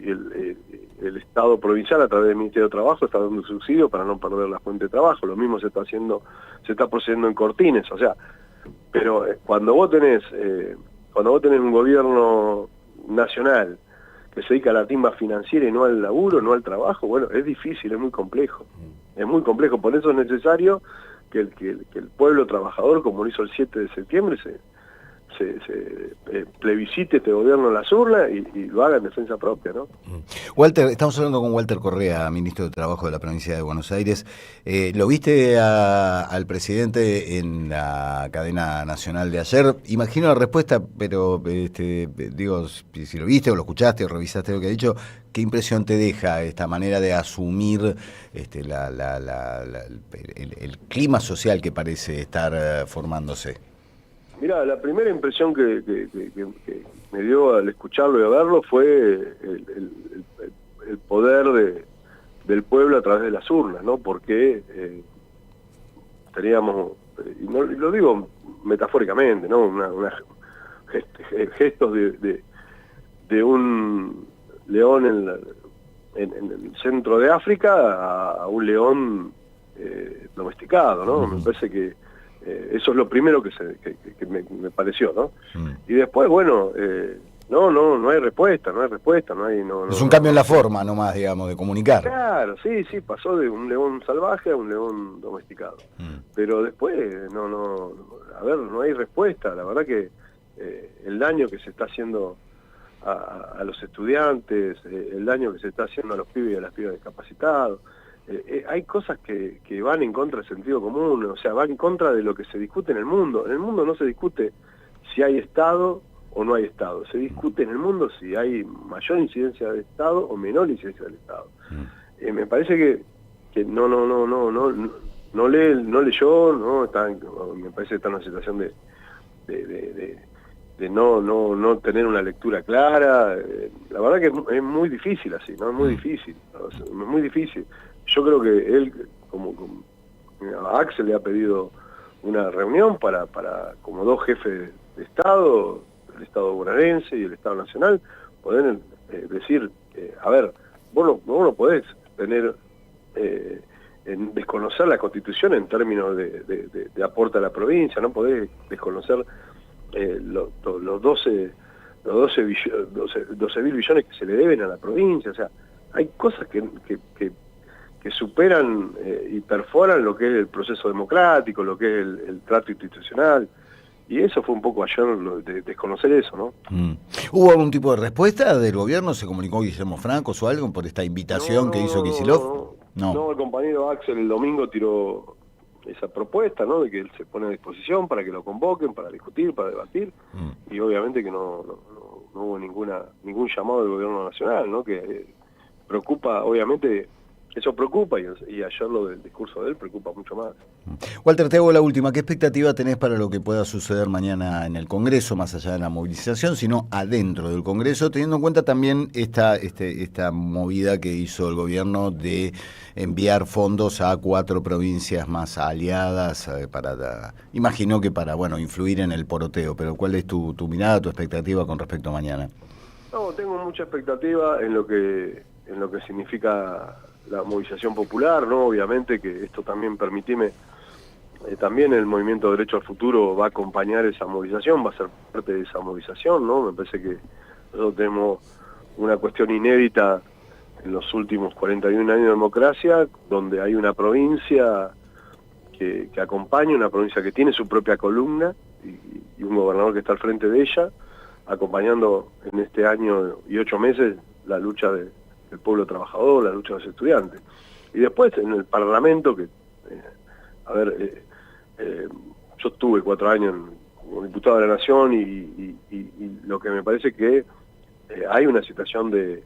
el Estado provincial a través del Ministerio de Trabajo está dando subsidio para no perder la fuente de trabajo. Lo mismo se está procediendo en Cortines, o sea, pero cuando vos tenés un gobierno nacional que se dedica a la timba financiera y no al laburo, no al trabajo, bueno, es difícil, es muy complejo, por eso es necesario que el pueblo trabajador, como lo hizo el 7 de septiembre, se plebiscite este gobierno en las urnas y lo haga en defensa propia, ¿no? Walter, estamos hablando con Walter Correa, ministro de Trabajo de la provincia de Buenos Aires. ¿Lo viste al presidente en la cadena nacional de ayer? Imagino la respuesta, pero digo, si lo viste o lo escuchaste o revisaste lo que ha dicho, ¿qué impresión te deja esta manera de asumir el clima social que parece estar formándose? Mirá, la primera impresión que me dio al escucharlo y a verlo fue el poder del pueblo a través de las urnas, ¿no? Porque teníamos, y lo digo metafóricamente, ¿no? Gestos de un león en el centro de África a un león domesticado, ¿no? Me parece que eso es lo primero que me pareció, ¿no? Y después, bueno, no hay respuesta, es un cambio en la forma nomás, digamos, de comunicar. Claro, sí, pasó de un león salvaje a un león domesticado. Pero después, no hay respuesta. La verdad que el daño que se está haciendo a los estudiantes, el daño que se está haciendo a los pibes y a las pibas discapacitados, hay cosas que van en contra del sentido común, o sea, van en contra de lo que se discute en el mundo. En el mundo no se discute si hay Estado o no hay Estado, se discute en el mundo si hay mayor incidencia del Estado o menor incidencia del Estado. Me parece que no leyó, no me parece que está en una situación de no tener una lectura clara. La verdad que es muy difícil así, ¿no? Es muy difícil, es muy difícil. Yo creo que él, como a Axel le ha pedido una reunión para como dos jefes de Estado, el Estado bonaerense y el Estado nacional, poder decir, a ver, vos no podés tener, desconocer la Constitución en términos de aporte a la provincia, no podés desconocer los 12.000 billones que se le deben a la provincia. O sea, hay cosas que superan y perforan lo que es el proceso democrático, lo que es el trato institucional, y eso fue un poco ayer de desconocer eso, ¿no? ¿Hubo algún tipo de respuesta del gobierno? ¿Se comunicó Guillermo Franco o algo por esta invitación que hizo Kicillof? No, el compañero Axel el domingo tiró esa propuesta, ¿no? De que él se pone a disposición para que lo convoquen, para discutir, para debatir, y obviamente que no hubo ningún llamado del gobierno nacional, ¿no? Que preocupa, obviamente. Eso preocupa, y ayer lo del discurso de él preocupa mucho más. Walter, te hago la última. ¿Qué expectativa tenés para lo que pueda suceder mañana en el Congreso, más allá de la movilización, sino adentro del Congreso, teniendo en cuenta también esta movida que hizo el gobierno de enviar fondos a 4 provincias más aliadas, imagino que para influir en el poroteo, pero ¿cuál es tu mirada, tu expectativa con respecto a mañana? No, tengo mucha expectativa en lo que significa la movilización popular, ¿no? Obviamente que esto también, permitime, también el Movimiento Derecho al Futuro va a acompañar esa movilización, va a ser parte de esa movilización, ¿no? Me parece que nosotros tenemos una cuestión inédita en los últimos 41 años de democracia, donde hay una provincia que acompaña, una provincia que tiene su propia columna y un gobernador que está al frente de ella, acompañando en este año y 8 meses la lucha del pueblo trabajador, la lucha de los estudiantes. Y después en el Parlamento, que, yo estuve 4 años como diputado de la Nación y lo que me parece que hay una situación de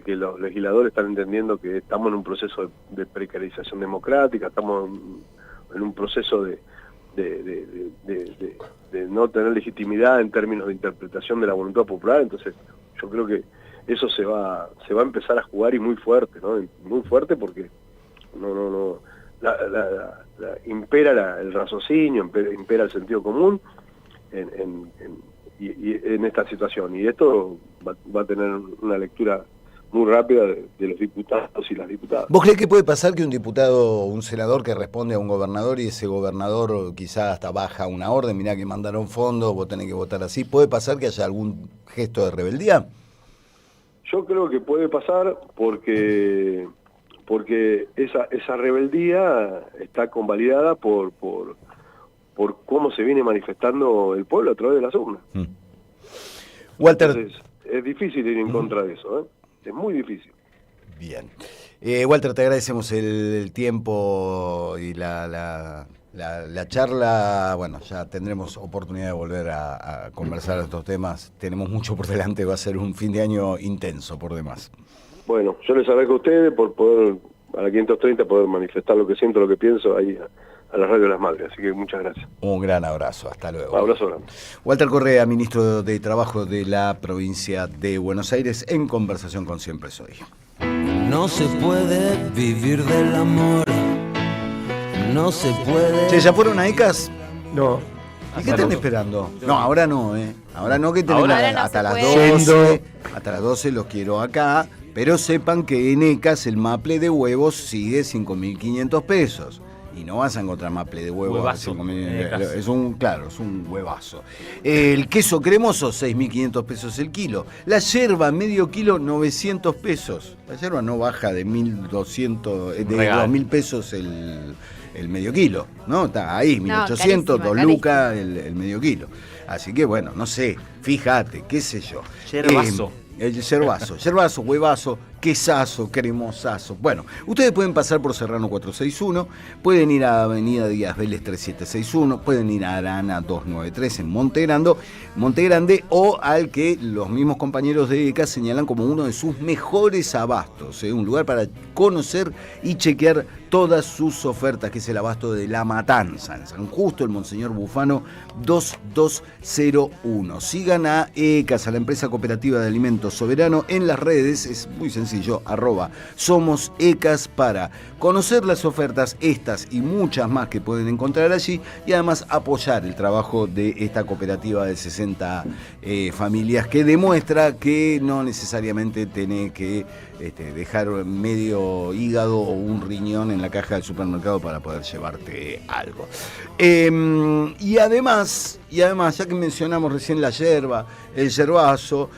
que los legisladores están entendiendo que estamos en un proceso de precarización democrática, estamos en un proceso de no tener legitimidad en términos de interpretación de la voluntad popular. Entonces yo creo que eso se va a empezar a jugar y muy fuerte, ¿no? Muy fuerte porque impera el raciocinio, impera el sentido común en esta situación, y esto va a tener una lectura muy rápida de los diputados y las diputadas. ¿Vos creés que puede pasar que un diputado o un senador que responde a un gobernador y ese gobernador quizás hasta baja una orden, mirá que mandaron fondos, vos tenés que votar así, puede pasar que haya algún gesto de rebeldía? Yo creo que puede pasar porque esa rebeldía está convalidada por cómo se viene manifestando el pueblo a través de las urnas. Walter. Entonces, es difícil ir en contra de eso, ¿eh? Es muy difícil. Bien. Walter, te agradecemos el tiempo y la charla. Bueno, ya tendremos oportunidad de volver a conversar de estos temas. Tenemos mucho por delante, va a ser un fin de año intenso por demás. Bueno, yo les agradezco a ustedes por poder, a la 530, poder manifestar lo que siento, lo que pienso ahí a la Radio de las Madres, así que muchas gracias. Un gran abrazo, hasta luego. Abrazo grande. Walter Correa, ministro de Trabajo de la provincia de Buenos Aires, en conversación con Siempre Soy. No se puede vivir del amor, no se puede... ¿Se ya fueron a ECAS? No. ¿Y qué están esperando? No, ahora no, Ahora no, que tenemos Ahora no hasta las puede. 12. Hasta las 12 los quiero acá, pero sepan que en ECAS el maple de huevos sigue 5.500 pesos. Y no vas a encontrar maple de huevos. Huevazo. Es un huevazo. El queso cremoso, 6.500 pesos el kilo. La yerba, medio kilo, 900 pesos. La yerba no baja de 1.200, de 2.000 pesos el medio kilo, ¿no? Está ahí, 1.800, 2 lucas el medio kilo. Así que bueno, no sé, fíjate, qué sé yo. Yerbazo. El yerbazo, huevazo, quesazo, cremosazo. Bueno, ustedes pueden pasar por Serrano 461, pueden ir a Avenida Díaz Vélez 3761, pueden ir a Arana 293 en Monte Grande, o al que los mismos compañeros de ECA señalan como uno de sus mejores abastos, un lugar para conocer y chequear todas sus ofertas, que es el abasto de La Matanza, en San Justo, el Monseñor Bufano 2201. Sigan a ECAS, a la empresa cooperativa de alimentos Soberano, en las redes, es muy sencillo, @SomosECAS, para conocer las ofertas, estas y muchas más que pueden encontrar allí, y además apoyar el trabajo de esta cooperativa de 60 familias, que demuestra que no necesariamente tenés que dejar medio hígado o un riñón en la caja del supermercado para poder llevarte algo. Y además, ya que mencionamos recién la yerba, el yerbazo,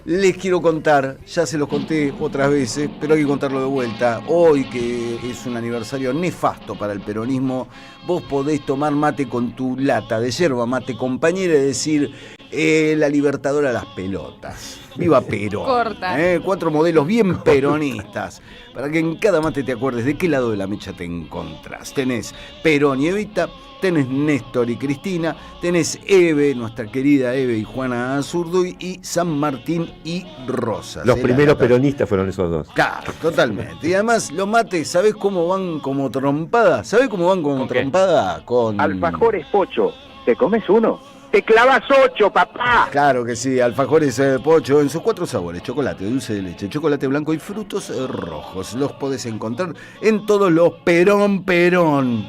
les quiero contar, ya se los conté otras veces, pero hay que contarlo de vuelta. Hoy, que es un aniversario nefasto para el peronismo, vos podés tomar mate con tu lata de yerba mate compañera y decir: la Libertadora a las pelotas. ¡Viva Perón! Corta. 4 modelos bien peronistas, para que en cada mate te acuerdes de qué lado de la mecha te encontrás. Tenés Perón y Evita, tenés Néstor y Cristina, tenés Eve, nuestra querida Eve y Juana Azurduy, y San Martín y Rosas. Los primeros peronistas fueron esos dos. Claro, totalmente. Y además los mates, ¿sabés cómo van como trompada? ¿Sabés cómo van como trompada? Con alfajores Pocho. ¿Te comes uno? ¡Te clavas 8, papá! Claro que sí, alfajores Pocho en sus 4 sabores: chocolate, dulce de leche, chocolate blanco y frutos rojos. Los podés encontrar en todos los Perón,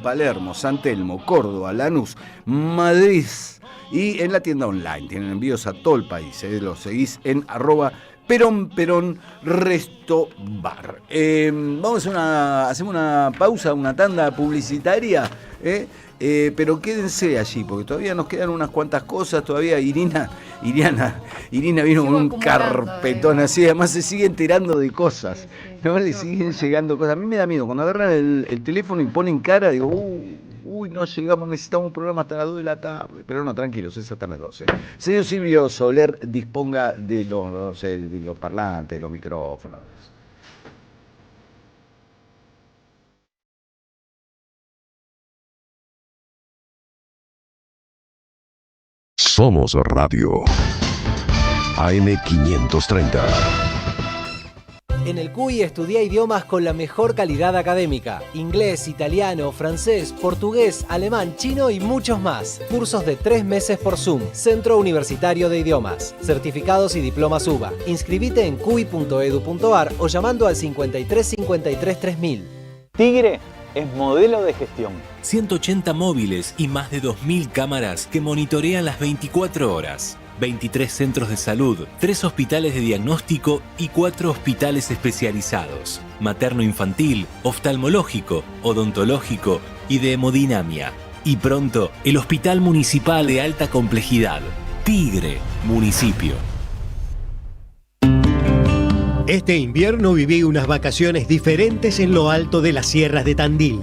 Palermo, San Telmo, Córdoba, Lanús, Madrid, y en la tienda online. Tienen envíos a todo el país. Los seguís en @Perón Resto Bar. Vamos hacemos una pausa, una tanda publicitaria, pero quédense allí, porque todavía nos quedan unas cuantas cosas. Todavía Irina vino con un carpetón así. Además se sigue enterando de cosas, ¿no? Le siguen llegando cosas. A mí me da miedo cuando agarran el teléfono y ponen cara. Digo, uy, no llegamos, necesitamos un programa hasta las 2 de la tarde. Pero no, tranquilos, es hasta las 12. Señor Silvio Soler, disponga de los parlantes, los micrófonos. Somos Radio AM 530. En el CUI estudia idiomas con la mejor calidad académica. Inglés, italiano, francés, portugués, alemán, chino y muchos más. Cursos de 3 meses por Zoom. Centro Universitario de Idiomas. Certificados y diplomas UBA. Inscribite en cui.edu.ar o llamando al 53 53 3000. Tigre es modelo de gestión. 180 móviles y más de 2000 cámaras que monitorean las 24 horas. 23 centros de salud, 3 hospitales de diagnóstico y 4 hospitales especializados. Materno-infantil, oftalmológico, odontológico y de hemodinamia. Y pronto, el Hospital Municipal de Alta Complejidad. Tigre, municipio. Este invierno viví unas vacaciones diferentes en lo alto de las sierras de Tandil.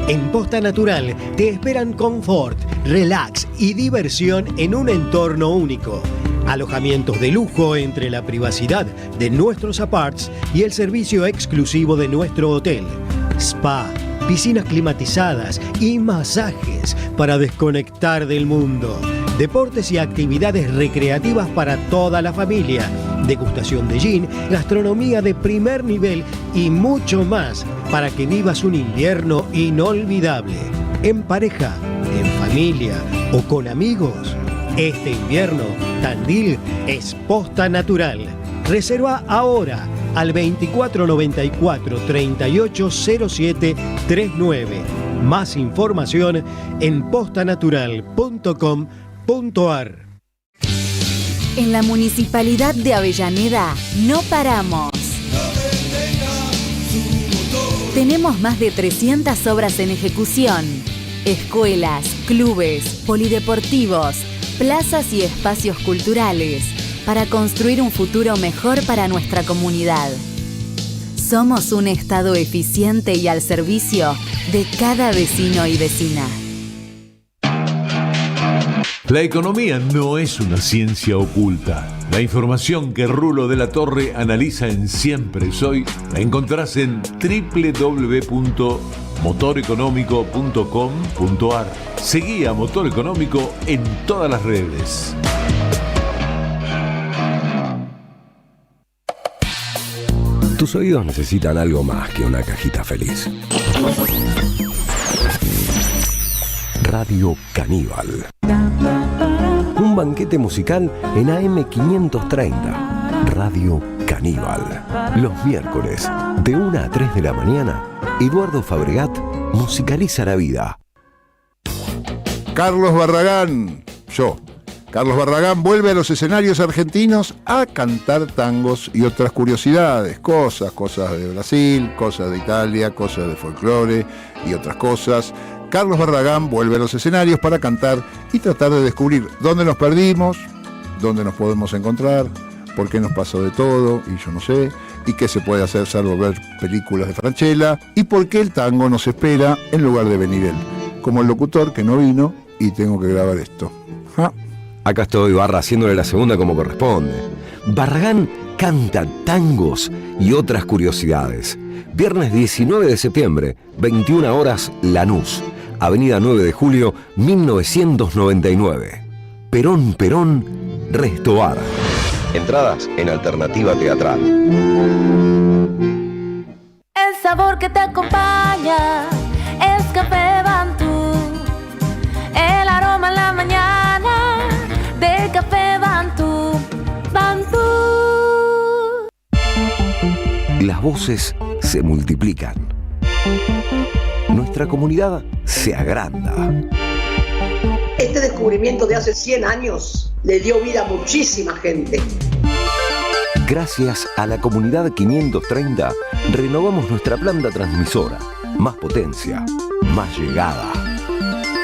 En Posta Natural te esperan confort, relax y diversión en un entorno único. Alojamientos de lujo entre la privacidad de nuestros aparts y el servicio exclusivo de nuestro hotel. Spa, piscinas climatizadas y masajes para desconectar del mundo. Deportes y actividades recreativas para toda la familia. Degustación de gin, gastronomía de primer nivel y mucho más para que vivas un invierno inolvidable. En pareja, en familia o con amigos. Este invierno, Tandil es Posta Natural. Reserva ahora al 2494 3807 39. Más información en postanatural.com.ar. En la Municipalidad de Avellaneda no paramos. Tenemos más de 300 obras en ejecución. Escuelas, clubes, polideportivos, plazas y espacios culturales para construir un futuro mejor para nuestra comunidad. Somos un Estado eficiente y al servicio de cada vecino y vecina. La economía no es una ciencia oculta. La información que Rulo de la Torre analiza en Siempre Soy la encontrás en www.motoreconómico.com.ar. Seguí a Motor Económico en todas las redes. Tus oídos necesitan algo más que una cajita feliz. Radio Caníbal. Un banquete musical en AM530. Radio Caníbal. Los miércoles, de 1 a 3 de la mañana, Eduardo Fabregat musicaliza la vida. Carlos Barragán, Carlos Barragán vuelve a los escenarios argentinos a cantar tangos y otras curiosidades, cosas de Brasil, cosas de Italia, cosas de folclore y otras cosas. Carlos Barragán vuelve a los escenarios para cantar y tratar de descubrir dónde nos perdimos, dónde nos podemos encontrar, por qué nos pasó de todo, y yo no sé, y qué se puede hacer salvo ver películas de Francella, y por qué el tango nos espera en lugar de venir él, como el locutor que no vino y tengo que grabar esto. ¿Ah? Acá estoy, Barra, haciéndole la segunda como corresponde. Barragán canta tangos y otras curiosidades. Viernes 19 de septiembre, 21 horas, Lanús. Avenida 9 de Julio, 1999. Perón, Restobar. Entradas en Alternativa Teatral. El sabor que te acompaña es Café Bantú. El aroma en la mañana de Café Bantú. Bantú. Las voces se multiplican. Nuestra comunidad se agranda. Este descubrimiento de hace 100 años le dio vida a muchísima gente. Gracias a la Comunidad 530, renovamos nuestra planta transmisora. Más potencia, más llegada.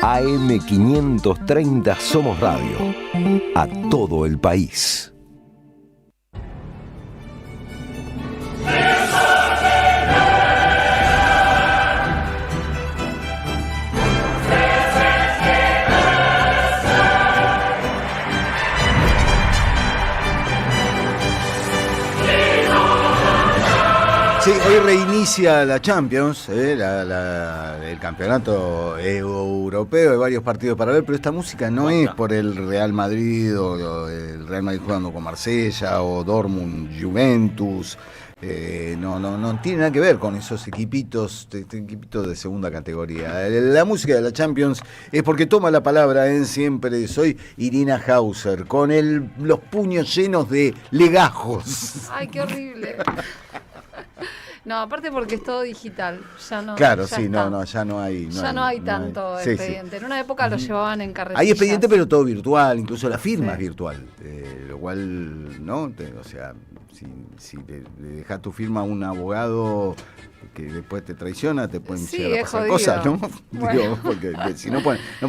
AM530 Somos Radio. A todo el país. Sí, hoy reinicia la Champions, el campeonato europeo, hay varios partidos para ver, pero esta música no es por el Real Madrid o el Real Madrid jugando con Marsella o Dortmund, Juventus. No tiene nada que ver con esos equipitos de segunda categoría. La música de la Champions es porque toma la palabra en Siempre Soy Irina Hauser, con los puños llenos de legajos. Ay, qué horrible. No, aparte porque es todo digital. Ya no. Claro, ya sí, está. ya no hay. No hay tanto expediente. Sí. En una época lo llevaban en carretillas. Hay expediente, pero todo virtual, incluso la firma es virtual. Lo cual, ¿no? O sea, si le dejas tu firma a un abogado que después te traiciona, te pueden llegar a pasar cosas, ¿no? Bueno. Digo, porque si no,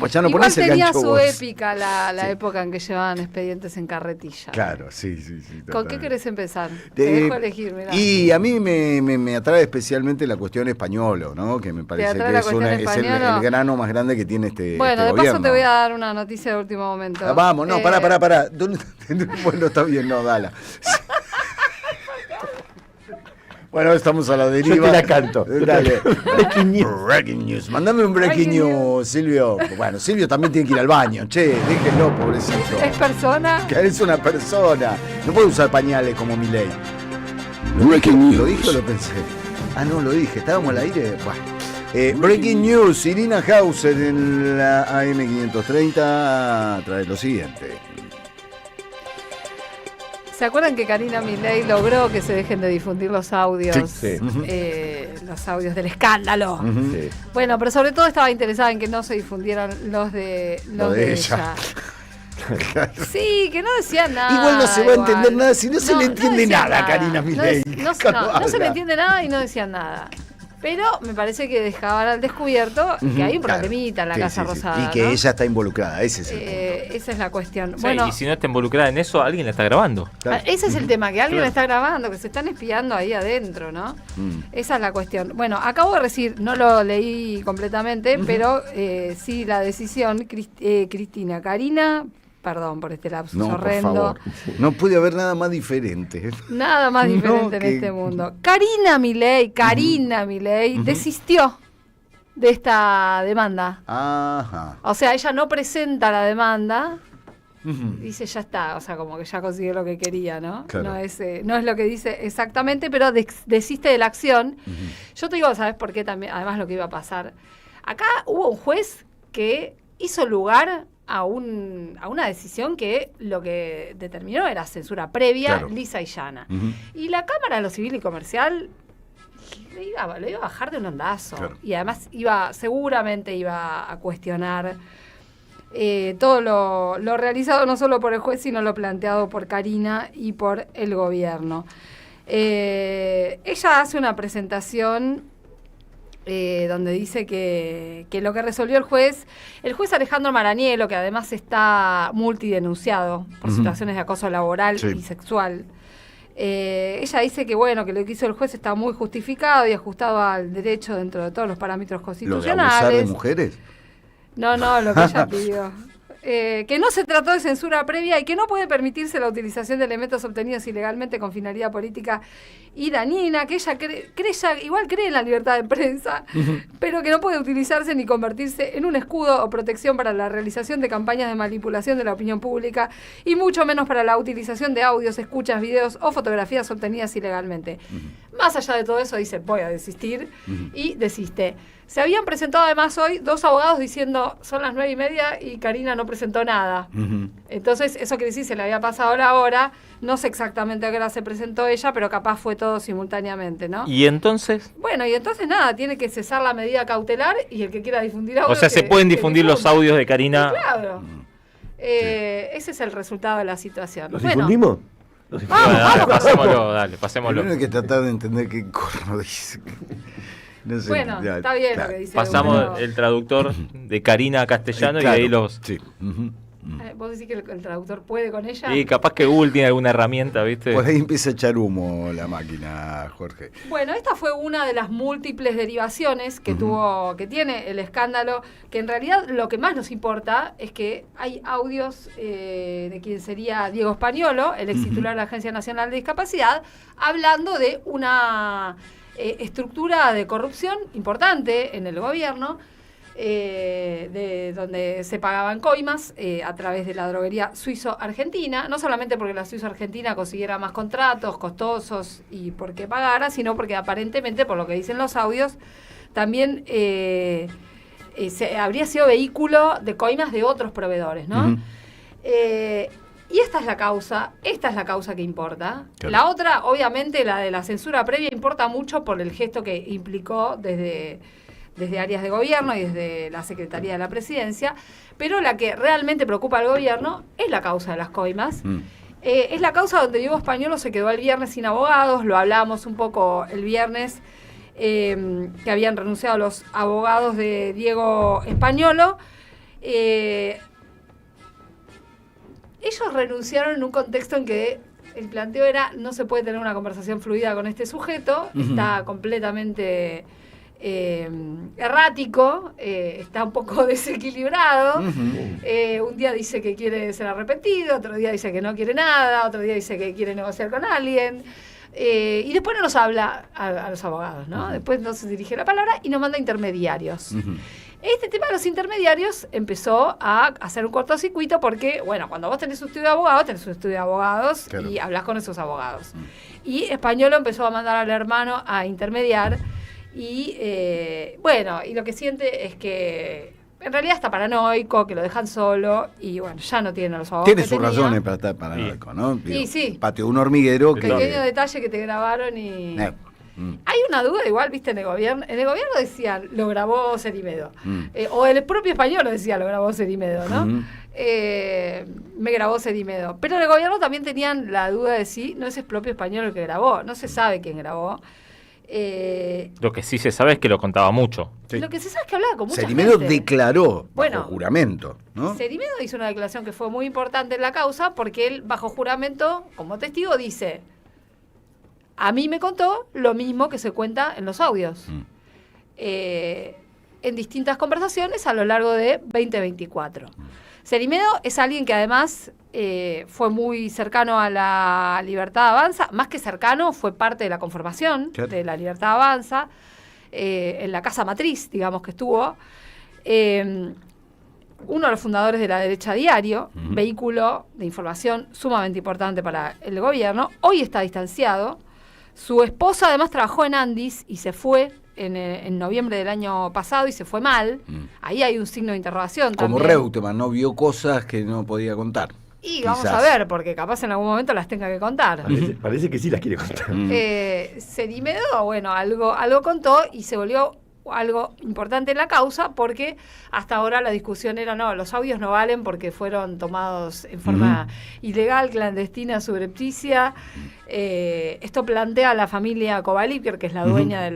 ya no pones el gancho. Tenía su vos. Épica la época en que llevaban expedientes en carretilla. Claro, sí. ¿Con qué querés empezar? Te dejo elegir, mirá. Y a mí me atrae especialmente la cuestión españoolo, ¿no? Que me parece que es el grano más grande que tiene este Bueno, de gobierno. Paso te voy a dar una noticia de último momento. Vamos, no, pará. Bueno, está bien, no, dala. Bueno, estamos a la deriva. Yo te la canto. Dale. Breaking news. Mándame un breaking news, Silvio. Bueno, Silvio también tiene que ir al baño. Che, déjenlo, pobrecito. ¿Es persona? Que es una persona. No puede usar pañales como Milei. Breaking news. ¿Lo dije o lo pensé? Ah, no, lo dije. Estábamos al aire. Bueno. Breaking news. Irina Hauser en la AM530 trae lo siguiente. ¿Se acuerdan que Karina Milei logró que se dejen de difundir los audios? Sí. Los audios del escándalo. Sí. Bueno, pero sobre todo estaba interesada en que no se difundieran los de ella. Sí, que no decían nada. Igual no se va a entender nada si no se le entiende nada a Karina Milei. No se le entiende nada y no decían nada. Pero me parece que dejaban al descubierto que hay un problemita en la Casa Rosada. Y que ella está involucrada, esa es la cuestión. Sí, bueno, y si no está involucrada en eso, alguien la está grabando. Claro. Ese es el tema, que alguien la está grabando, que se están espiando ahí adentro, ¿no? Esa es la cuestión. Bueno, acabo de decir, no lo leí completamente, pero sí la decisión, Karina... Perdón por este lapsus horrendo. Por favor. No puede haber nada más diferente. Nada más diferente en este mundo. Karina Milei desistió de esta demanda. Ajá. O sea, ella no presenta la demanda. Dice, ya está, o sea, como que ya consiguió lo que quería, ¿no? Claro. No es lo que dice exactamente, pero desiste de la acción. Yo te digo, ¿sabes por qué también? Además, lo que iba a pasar. Acá hubo un juez que hizo lugar a una decisión que lo que determinó era censura previa, lisa y llana. Y la Cámara de lo Civil y Comercial lo iba a bajar de un ondazo. Claro. Y además seguramente iba a cuestionar todo lo realizado no solo por el juez, sino lo planteado por Karina y por el gobierno. Ella hace una presentación donde dice que lo que resolvió el juez Alejandro Maranielo, que además está multidenunciado por situaciones de acoso laboral y sexual. Ella dice que bueno, que lo que hizo el juez está muy justificado y ajustado al derecho dentro de todos los parámetros constitucionales. ¿Lo de abusar de mujeres? No, lo que ella pidió. Que no se trató de censura previa y que no puede permitirse la utilización de elementos obtenidos ilegalmente con finalidad política y dañina, que ella igual cree en la libertad de prensa, pero que no puede utilizarse ni convertirse en un escudo o protección para la realización de campañas de manipulación de la opinión pública y mucho menos para la utilización de audios, escuchas, videos o fotografías obtenidas ilegalmente. Más allá de todo eso, dice, voy a desistir y desiste. Se habían presentado además hoy 2 abogados diciendo son las 9:30 y Karina no presentó nada. Entonces, eso quiere decir, se le había pasado la hora. No sé exactamente a qué hora se presentó ella, pero capaz fue todo simultáneamente, ¿no? ¿Y entonces? Bueno, y entonces nada, tiene que cesar la medida cautelar y el que quiera difundir audios. O sea, se pueden difundir los audios de Karina. Sí, claro. Ese es el resultado de la situación. ¿Los difundimos? Pasémoslo. Primero hay que tratar de entender qué corno dice. No sé, bueno, está bien lo que dice. Pasamos el traductor de Karina a castellano y ahí los... Sí. ¿Vos decís que el traductor puede con ella? Y capaz que Google tiene alguna herramienta, ¿viste? Por ahí empieza a echar humo la máquina, Jorge. Bueno, esta fue una de las múltiples derivaciones que que tiene el escándalo, que en realidad lo que más nos importa es que hay audios de quien sería Diego Españolo, el ex titular de la Agencia Nacional de Discapacidad, hablando de una estructura de corrupción importante en el gobierno, de donde se pagaban coimas a través de la droguería suizo-argentina, no solamente porque la suizo-argentina consiguiera más contratos costosos y porque pagara, sino porque aparentemente, por lo que dicen los audios, también habría sido vehículo de coimas de otros proveedores, ¿no? Uh-huh. Y esta es la causa que importa. Claro. La otra, obviamente, la de la censura previa, importa mucho por el gesto que implicó desde áreas de gobierno y desde la Secretaría de la Presidencia, pero la que realmente preocupa al gobierno es la causa de las coimas. Es la causa donde Diego Españolo se quedó el viernes sin abogados, lo hablamos un poco el viernes, que habían renunciado los abogados de Diego Españolo. Ellos renunciaron en un contexto en que el planteo era: no se puede tener una conversación fluida con este sujeto, está completamente errático, está un poco desequilibrado, un día dice que quiere ser arrepentido, otro día dice que no quiere nada, otro día dice que quiere negociar con alguien, y después no nos habla a los abogados, ¿no? Después no se dirige la palabra y nos manda intermediarios. Este tema de los intermediarios empezó a hacer un cortocircuito porque, bueno, cuando vos tenés un estudio de abogados, claro, y hablas con esos abogados. Y Españolo empezó a mandar al hermano a intermediar y, bueno, y lo que siente es que en realidad está paranoico, que lo dejan solo y, bueno, ya no tiene los abogados. Tiene sus razones para estar paranoico, ¿no? Digo, sí. Pateó un hormiguero. Pequeño detalle que te grabaron y... Hay una duda igual, viste, en el gobierno. En el gobierno decían, lo grabó Cerimedo. O el propio Españolo decía, lo grabó Cerimedo, ¿no? Me grabó Cerimedo. Pero en el gobierno también tenían la duda de si no es el propio Españolo el que grabó. No se sabe quién grabó. Lo que sí se sabe es que lo contaba mucho. Sí. Lo que se sabe es que hablaba con mucha Cerimedo gente. declaró bajo juramento, ¿no? Cerimedo hizo una declaración que fue muy importante en la causa porque él, bajo juramento, como testigo, dice: a mí me contó lo mismo que se cuenta en los audios, en distintas conversaciones a lo largo de 2024. Cerimedo es alguien que además fue muy cercano a la Libertad Avanza, más que cercano, fue parte de la conformación de la Libertad Avanza, en la casa matriz, digamos, que estuvo. Uno de los fundadores de La Derecha Diario, vehículo de información sumamente importante para el gobierno. Hoy está distanciado. Su esposa además trabajó en Andis y se fue en noviembre del año pasado y se fue mal. Ahí hay un signo de interrogación como también. Reutemann, ¿no? Vio cosas que no podía contar. Y vamos a ver, porque capaz en algún momento las tenga que contar. Parece que sí las quiere contar. Cerimedo, bueno, algo contó y se volvió algo importante en la causa, porque hasta ahora la discusión era: no, los audios no valen porque fueron tomados en forma ilegal, clandestina, subrepticia. Esto plantea a la familia Kovalipker, que es la dueña de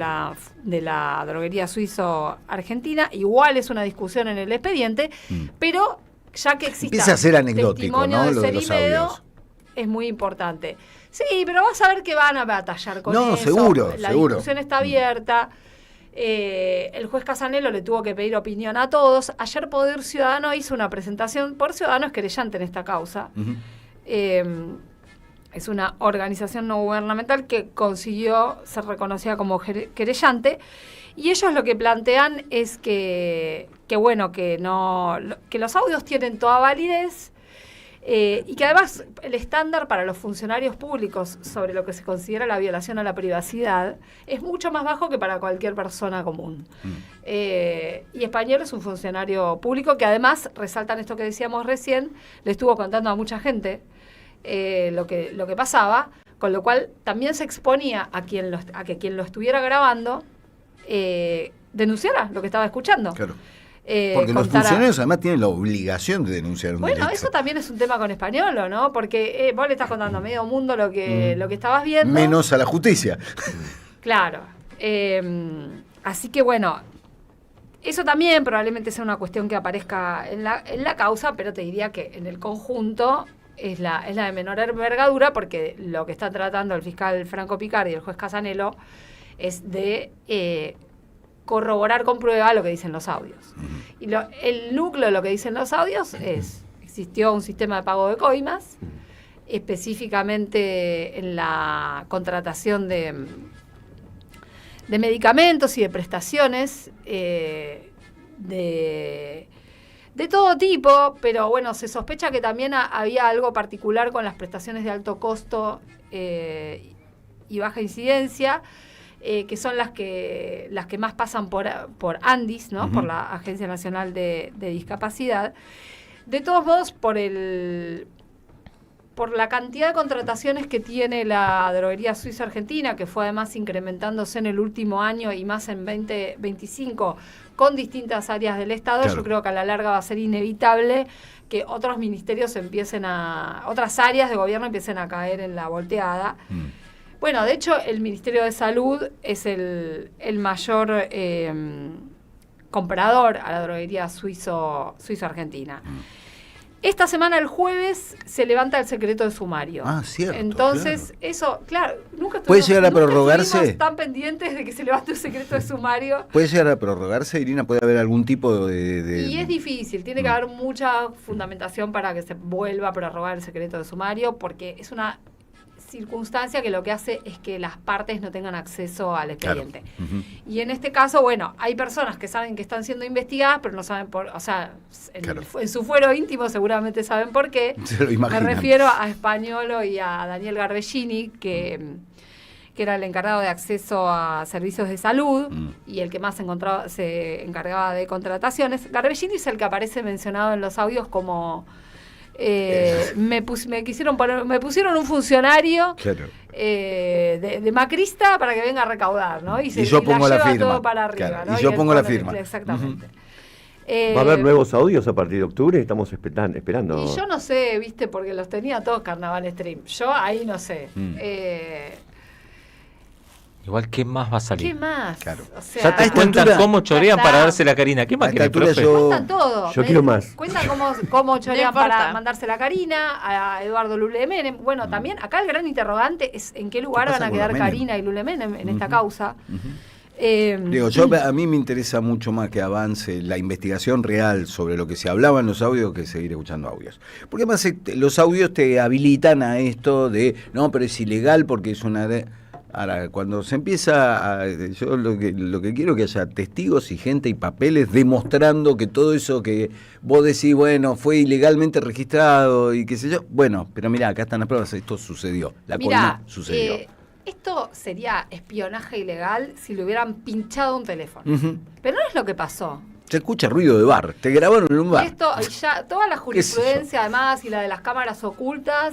la droguería suizo-argentina. Igual es una discusión en el expediente, pero ya que exista empieza a ser anecdótico, testimonio, ¿no? de Lo de los Cerimedo, audios es muy importante. Sí, pero vas a ver que van a batallar con eso. No, seguro. La discusión está abierta. El juez Casanelo le tuvo que pedir opinión a todos. Ayer Poder Ciudadano hizo una presentación. Poder Ciudadano es querellante en esta causa. Es una organización no gubernamental que consiguió ser reconocida como querellante. Y ellos lo que plantean es que los audios tienen toda validez. Y que además el estándar para los funcionarios públicos sobre lo que se considera la violación a la privacidad es mucho más bajo que para cualquier persona común. Y Españolo es un funcionario público que además, resaltan esto que decíamos recién, le estuvo contando a mucha gente lo que pasaba, con lo cual también se exponía a que quien lo estuviera grabando denunciara lo que estaba escuchando. Claro. Porque los funcionarios además tienen la obligación de denunciar un delito. Bueno, eso también es un tema con Españolo, ¿no? Porque vos le estás contando a medio mundo lo que estabas viendo. Menos a la justicia. Claro. Así que bueno, eso también probablemente sea una cuestión que aparezca en la causa, pero te diría que en el conjunto es la de menor envergadura, porque lo que está tratando el fiscal Franco Picardi y el juez Casanelo es de corroborar con prueba lo que dicen los audios. Y el núcleo de lo que dicen los audios es: existió un sistema de pago de coimas, específicamente en la contratación de medicamentos y de prestaciones de todo tipo, pero bueno, se sospecha que también había algo particular con las prestaciones de alto costo y baja incidencia, que son las que más pasan por ANDIS, ¿no? Por la Agencia Nacional de Discapacidad. De todos modos, por la cantidad de contrataciones que tiene la droguería suiza argentina, que fue además incrementándose en el último año y más en 2025 con distintas áreas del Estado, claro. Yo creo que a la larga va a ser inevitable que otros ministerios otras áreas de gobierno empiecen a caer en la volteada. Bueno, de hecho, el Ministerio de Salud es el mayor comprador a la droguería suizo-argentina. Esta semana, el jueves, se levanta el secreto de sumario. Ah, cierto. Entonces, claro. Eso, claro, nunca ¿Puede llegar a prorrogarse? Estuvimos tan pendientes de que se levante el secreto de sumario. ¿Puede llegar a prorrogarse, Irina? ¿Puede haber algún tipo de...? Y es difícil, tiene que haber mucha fundamentación para que se vuelva a prorrogar el secreto de sumario, porque es una circunstancia que lo que hace es que las partes no tengan acceso al expediente. Claro. Y en este caso, bueno, hay personas que saben que están siendo investigadas, pero no saben en su fuero íntimo seguramente saben por qué. Se lo imaginan. Me refiero a Spagnuolo y a Daniel Garbellini, que era el encargado de acceso a servicios de salud y el que más se encargaba de contrataciones. Garbellini es el que aparece mencionado en los audios como... me pusieron un funcionario, claro. De macrista para que venga a recaudar, ¿no? Y yo pongo la firma todo para arriba, claro. ¿no? Y yo pongo la firma. Exactamente. ¿Va a haber nuevos audios a partir de octubre? Estamos esperando. Y yo no sé, viste, porque los tenía todos Carnaval Stream. Yo ahí no sé. Igual, ¿qué más va a salir? ¿Qué más? Claro. O sea, ya te cuentan cómo chorean para darse la Karina. ¿Qué más quiere, profe? Cuentan todo. Yo quiero más. Cuentan cómo chorean para mandarse la Karina, a Eduardo Lule Menem. Bueno, también acá el gran interrogante es en qué lugar van a quedar Karina y Lule Menem en esta causa. A mí me interesa mucho más que avance la investigación real sobre lo que se hablaba en los audios que seguir escuchando audios. Porque además los audios te habilitan a esto de, no, pero es ilegal porque es una... Ahora, cuando se empieza yo lo que quiero es que haya testigos y gente y papeles demostrando que todo eso que vos decís, bueno, fue ilegalmente registrado y qué sé yo, bueno, pero mirá, acá están las pruebas, esto sucedió, la columna sucedió. Esto sería espionaje ilegal si le hubieran pinchado un teléfono, pero no es lo que pasó. Se escucha ruido de bar, te grabaron en un bar. Y esto, toda la jurisprudencia además y la de las cámaras ocultas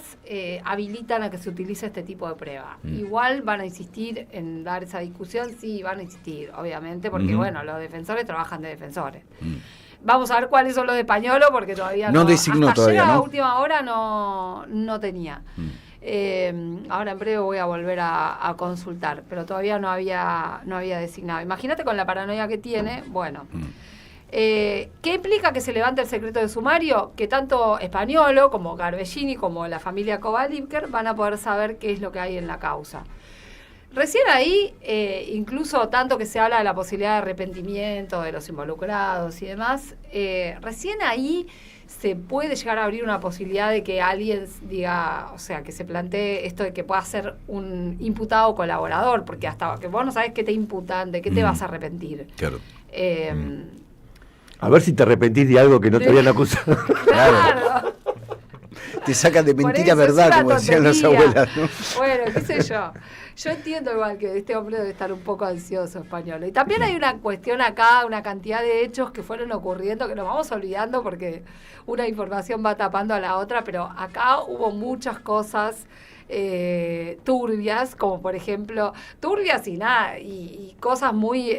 habilitan a que se utilice este tipo de prueba. Igual van a insistir en dar esa discusión, sí, van a insistir, obviamente, porque bueno, los defensores trabajan de defensores. Vamos a ver cuáles son los de Spagnuolo, porque todavía no designó hasta todavía, ayer, ¿no? A última hora no tenía. Ahora en breve voy a volver a consultar, pero todavía no había designado. Imagínate con la paranoia que tiene, bueno... ¿Qué implica que se levante el secreto de sumario? Que tanto Spagnuolo como Garbellini como la familia Kovalevker van a poder saber qué es lo que hay en la causa. Recién ahí, incluso tanto que se habla de la posibilidad de arrepentimiento de los involucrados y demás, recién ahí se puede llegar a abrir una posibilidad de que alguien diga, o sea, que se plantee esto de que pueda ser un imputado o colaborador, porque hasta que vos no sabés qué te imputan, de qué te vas a arrepentir. Claro. A ver si te arrepentís de algo que no te habían acusado. Claro. Te sacan de mentira verdad, como decían las abuelas, ¿no? Bueno, qué sé yo. Yo entiendo igual que este hombre debe estar un poco ansioso, Spagnuolo. Y también hay una cuestión acá, una cantidad de hechos que fueron ocurriendo, que nos vamos olvidando porque una información va tapando a la otra, pero acá hubo muchas cosas turbias, como por ejemplo, turbias y cosas muy...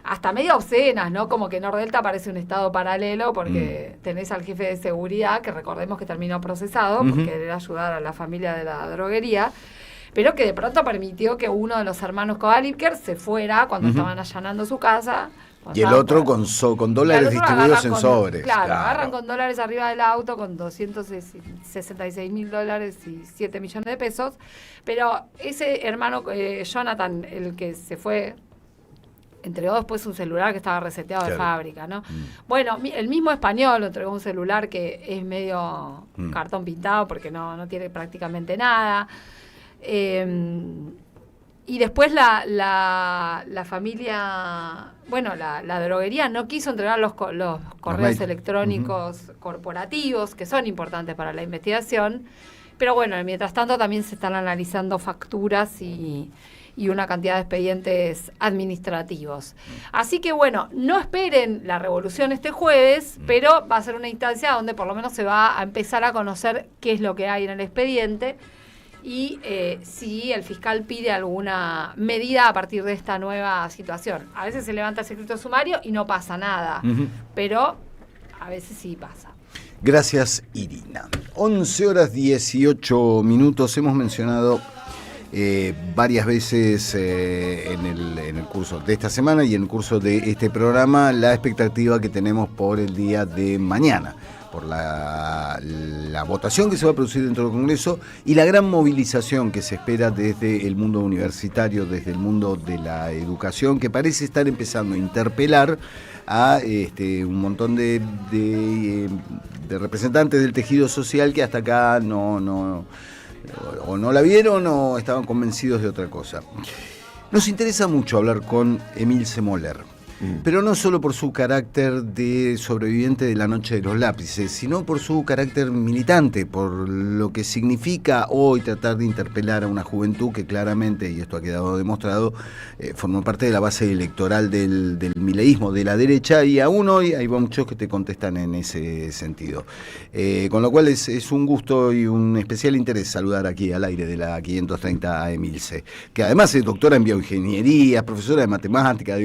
hasta medio obscenas, ¿no? Como que Nordelta parece un estado paralelo porque tenés al jefe de seguridad, que recordemos que terminó procesado porque quería ayudar a la familia de la droguería, pero que de pronto permitió que uno de los hermanos Kovalevker se fuera cuando estaban allanando su casa. Y el otro con dólares distribuidos en sobres. Claro, agarran con dólares arriba del auto, con $266,000 y 7 millones de pesos. Pero ese hermano, Jonathan, el que se fue... entregó después un celular que estaba reseteado de fábrica, ¿no? Bueno, el mismo Spagnuolo entregó un celular que es medio cartón pintado porque no tiene prácticamente nada. Y después la familia, bueno, la droguería no quiso entregar los correos electrónicos corporativos, que son importantes para la investigación, pero bueno, mientras tanto también se están analizando facturas y una cantidad de expedientes administrativos. Así que bueno, no esperen la revolución este jueves, pero va a ser una instancia donde por lo menos se va a empezar a conocer qué es lo que hay en el expediente, y si el fiscal pide alguna medida a partir de esta nueva situación. A veces se levanta el secreto sumario y no pasa nada, pero a veces sí pasa. Gracias, Irina. 11:18. Hemos mencionado varias veces en el curso de esta semana y en el curso de este programa la expectativa que tenemos por el día de mañana, por la votación que se va a producir dentro del Congreso y la gran movilización que se espera desde el mundo universitario, desde el mundo de la educación, que parece estar empezando a interpelar a un montón de representantes del tejido social que hasta acá no la vieron o estaban convencidos de otra cosa. Nos interesa mucho hablar con Emilce Moller. Pero no solo por su carácter de sobreviviente de la noche de los lápices, sino por su carácter militante, por lo que significa hoy tratar de interpelar a una juventud que claramente, y esto ha quedado demostrado, formó parte de la base electoral del mileísmo de la derecha, y aún hoy hay muchos que te contestan en ese sentido. Con lo cual es un gusto y un especial interés saludar aquí al aire de la 530 a Emilce, que además es doctora en bioingeniería, profesora de matemática,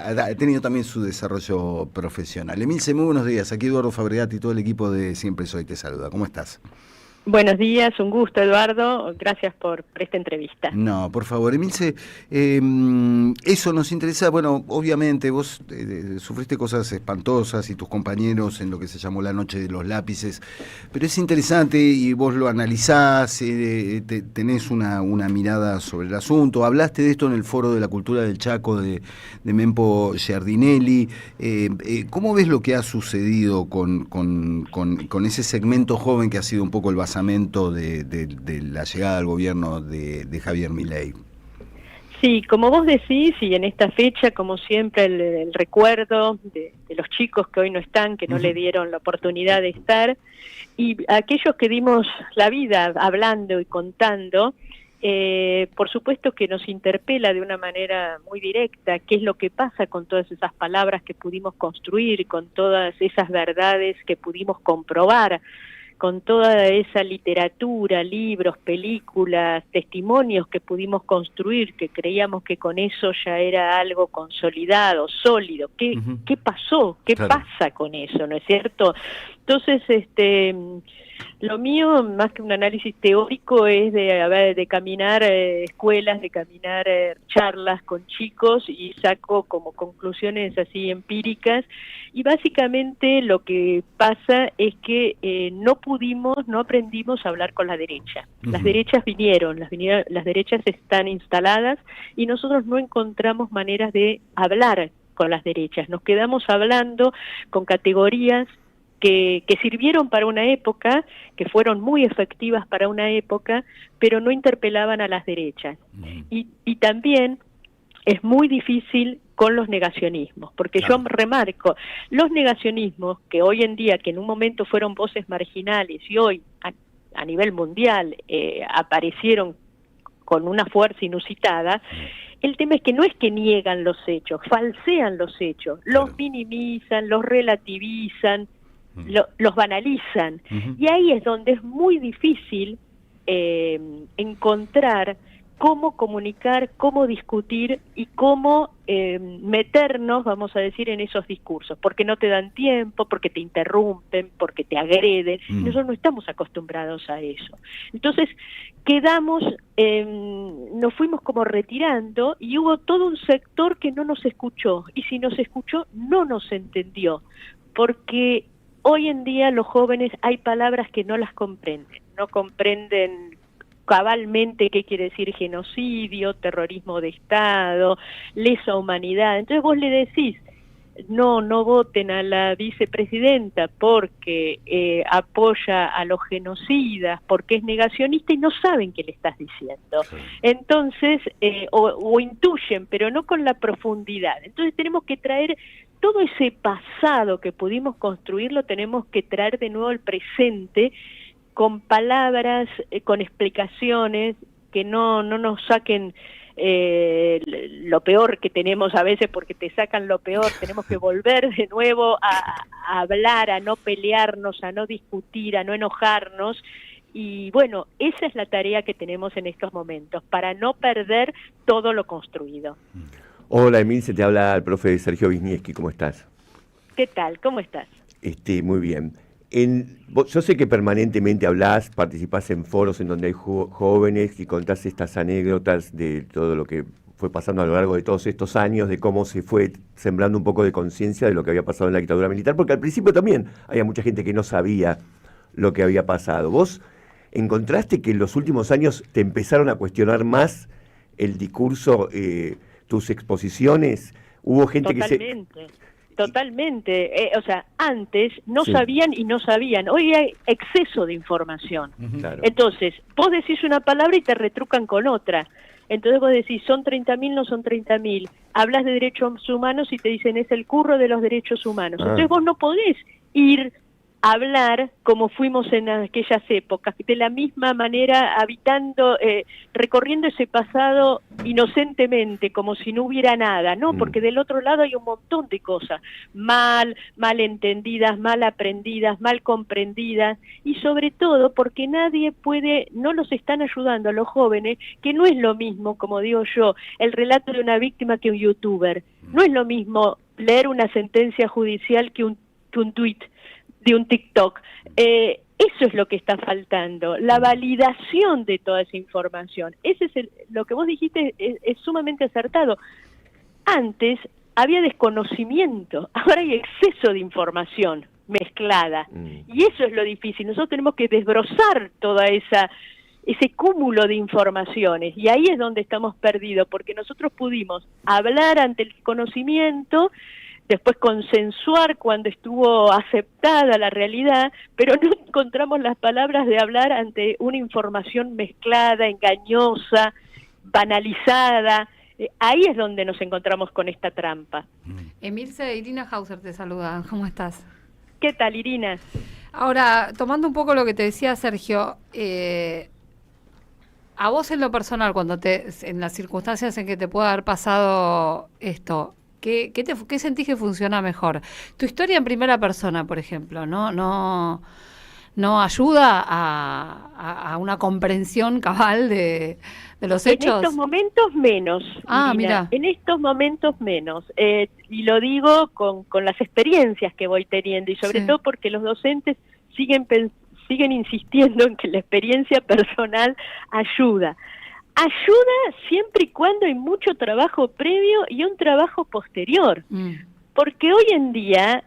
ha tenido también su desarrollo profesional. Emilce, muy buenos días. Aquí Eduardo Fabregati y todo el equipo de Siempre Soy te saluda. ¿Cómo estás? Buenos días, un gusto, Eduardo. Gracias por esta entrevista. No, por favor, Emilce, eso nos interesa. Bueno, obviamente vos sufriste cosas espantosas y tus compañeros en lo que se llamó la noche de los lápices, pero es interesante y vos lo analizás, tenés una mirada sobre el asunto. Hablaste de esto en el Foro de la Cultura del Chaco de Mempo Giardinelli. ¿Cómo ves lo que ha sucedido con ese segmento joven que ha sido un poco el basamento de la llegada al gobierno de Javier Milei? Sí, como vos decís, y en esta fecha, como siempre, el recuerdo de los chicos que hoy no están, que no le dieron la oportunidad de estar, y aquellos que dimos la vida hablando y contando, por supuesto que nos interpela de una manera muy directa qué es lo que pasa con todas esas palabras que pudimos construir, con todas esas verdades que pudimos comprobar, con toda esa literatura, libros, películas, testimonios que pudimos construir, que creíamos que con eso ya era algo consolidado, sólido. ¿Qué pasó? ¿Qué pasa con eso? ¿No es cierto? Entonces, lo mío, más que un análisis teórico, es de caminar escuelas, de caminar charlas con chicos, y saco como conclusiones así empíricas, y básicamente lo que pasa es que no aprendimos a hablar con la derecha. Las derechas vinieron, las derechas están instaladas, y nosotros no encontramos maneras de hablar con las derechas. Nos quedamos hablando con categorías que sirvieron para una época, que fueron muy efectivas para una época, pero no interpelaban a las derechas. Y también es muy difícil con los negacionismos, porque yo remarco, los negacionismos que hoy en día, que en un momento fueron voces marginales y hoy a nivel mundial aparecieron con una fuerza inusitada, el tema es que no es que niegan los hechos, falsean los hechos, los minimizan, los relativizan, los banalizan, y ahí es donde es muy difícil encontrar cómo comunicar, cómo discutir y cómo meternos, vamos a decir, en esos discursos, porque no te dan tiempo, porque te interrumpen, porque te agreden. Nosotros no estamos acostumbrados a eso. Entonces quedamos, nos fuimos como retirando, y hubo todo un sector que no nos escuchó, y si nos escuchó no nos entendió, porque hoy en día los jóvenes hay palabras que no las comprenden, no comprenden cabalmente qué quiere decir genocidio, terrorismo de Estado, lesa humanidad. Entonces vos le decís, no voten a la vicepresidenta porque apoya a los genocidas, porque es negacionista y no saben qué le estás diciendo. Entonces, o intuyen, pero no con la profundidad. Entonces tenemos que traer todo ese pasado que pudimos construir, lo tenemos que traer de nuevo al presente, con palabras, con explicaciones, que no nos saquen lo peor que tenemos a veces, porque te sacan lo peor. Tenemos que volver de nuevo a hablar, a no pelearnos, a no discutir, a no enojarnos. Y bueno, esa es la tarea que tenemos en estos momentos, para no perder todo lo construido. Hola Emil, se te habla el profe Sergio Wisniewski, ¿cómo estás? ¿Qué tal? ¿Cómo estás? Muy bien. Yo sé que permanentemente hablás, participás en foros en donde hay jóvenes y contás estas anécdotas de todo lo que fue pasando a lo largo de todos estos años, de cómo se fue sembrando un poco de conciencia de lo que había pasado en la dictadura militar, porque al principio también había mucha gente que no sabía lo que había pasado. ¿Vos encontraste que en los últimos años te empezaron a cuestionar más el discurso, tus exposiciones? ¿Hubo gente Totalmente. O sea, antes no sabían y no sabían. Hoy hay exceso de información. Claro. Entonces, vos decís una palabra y te retrucan con otra. Entonces vos decís, son 30.000, no son 30.000. Hablas de derechos humanos y te dicen, es el curro de los derechos humanos. Entonces vos no podés ir a hablar como fuimos en aquellas épocas, de la misma manera, habitando, recorriendo ese pasado inocentemente, como si no hubiera nada, ¿no? Porque del otro lado hay un montón de cosas mal entendidas, mal aprendidas, mal comprendidas, y sobre todo porque nadie puede, no los están ayudando a los jóvenes, que no es lo mismo, como digo yo, el relato de una víctima que un youtuber. No es lo mismo leer una sentencia judicial que un tuit de un TikTok. Eso es lo que está faltando, la validación de toda esa información. Ese es lo que vos dijiste, es sumamente acertado. Antes había desconocimiento, ahora hay exceso de información mezclada, y eso es lo difícil. Nosotros tenemos que desbrozar toda ese cúmulo de informaciones, y ahí es donde estamos perdidos, porque nosotros pudimos hablar ante el conocimiento, después consensuar cuando estuvo aceptada la realidad, pero no encontramos las palabras de hablar ante una información mezclada, engañosa, banalizada. Ahí es donde nos encontramos con esta trampa. Emilce, Irina Hauser te saluda. ¿Cómo estás? ¿Qué tal, Irina? Ahora, tomando un poco lo que te decía Sergio, a vos en lo personal, en las circunstancias en que te pueda haber pasado esto, ¿Qué sentís que funciona mejor? Tu historia en primera persona, por ejemplo, ¿no ayuda a una comprensión cabal de los hechos? En estos momentos menos. Mira. En estos momentos menos. Y lo digo con las experiencias que voy teniendo, y sobre todo porque los docentes siguen insistiendo en que la experiencia personal ayuda. Ayuda siempre y cuando hay mucho trabajo previo y un trabajo posterior, porque hoy en día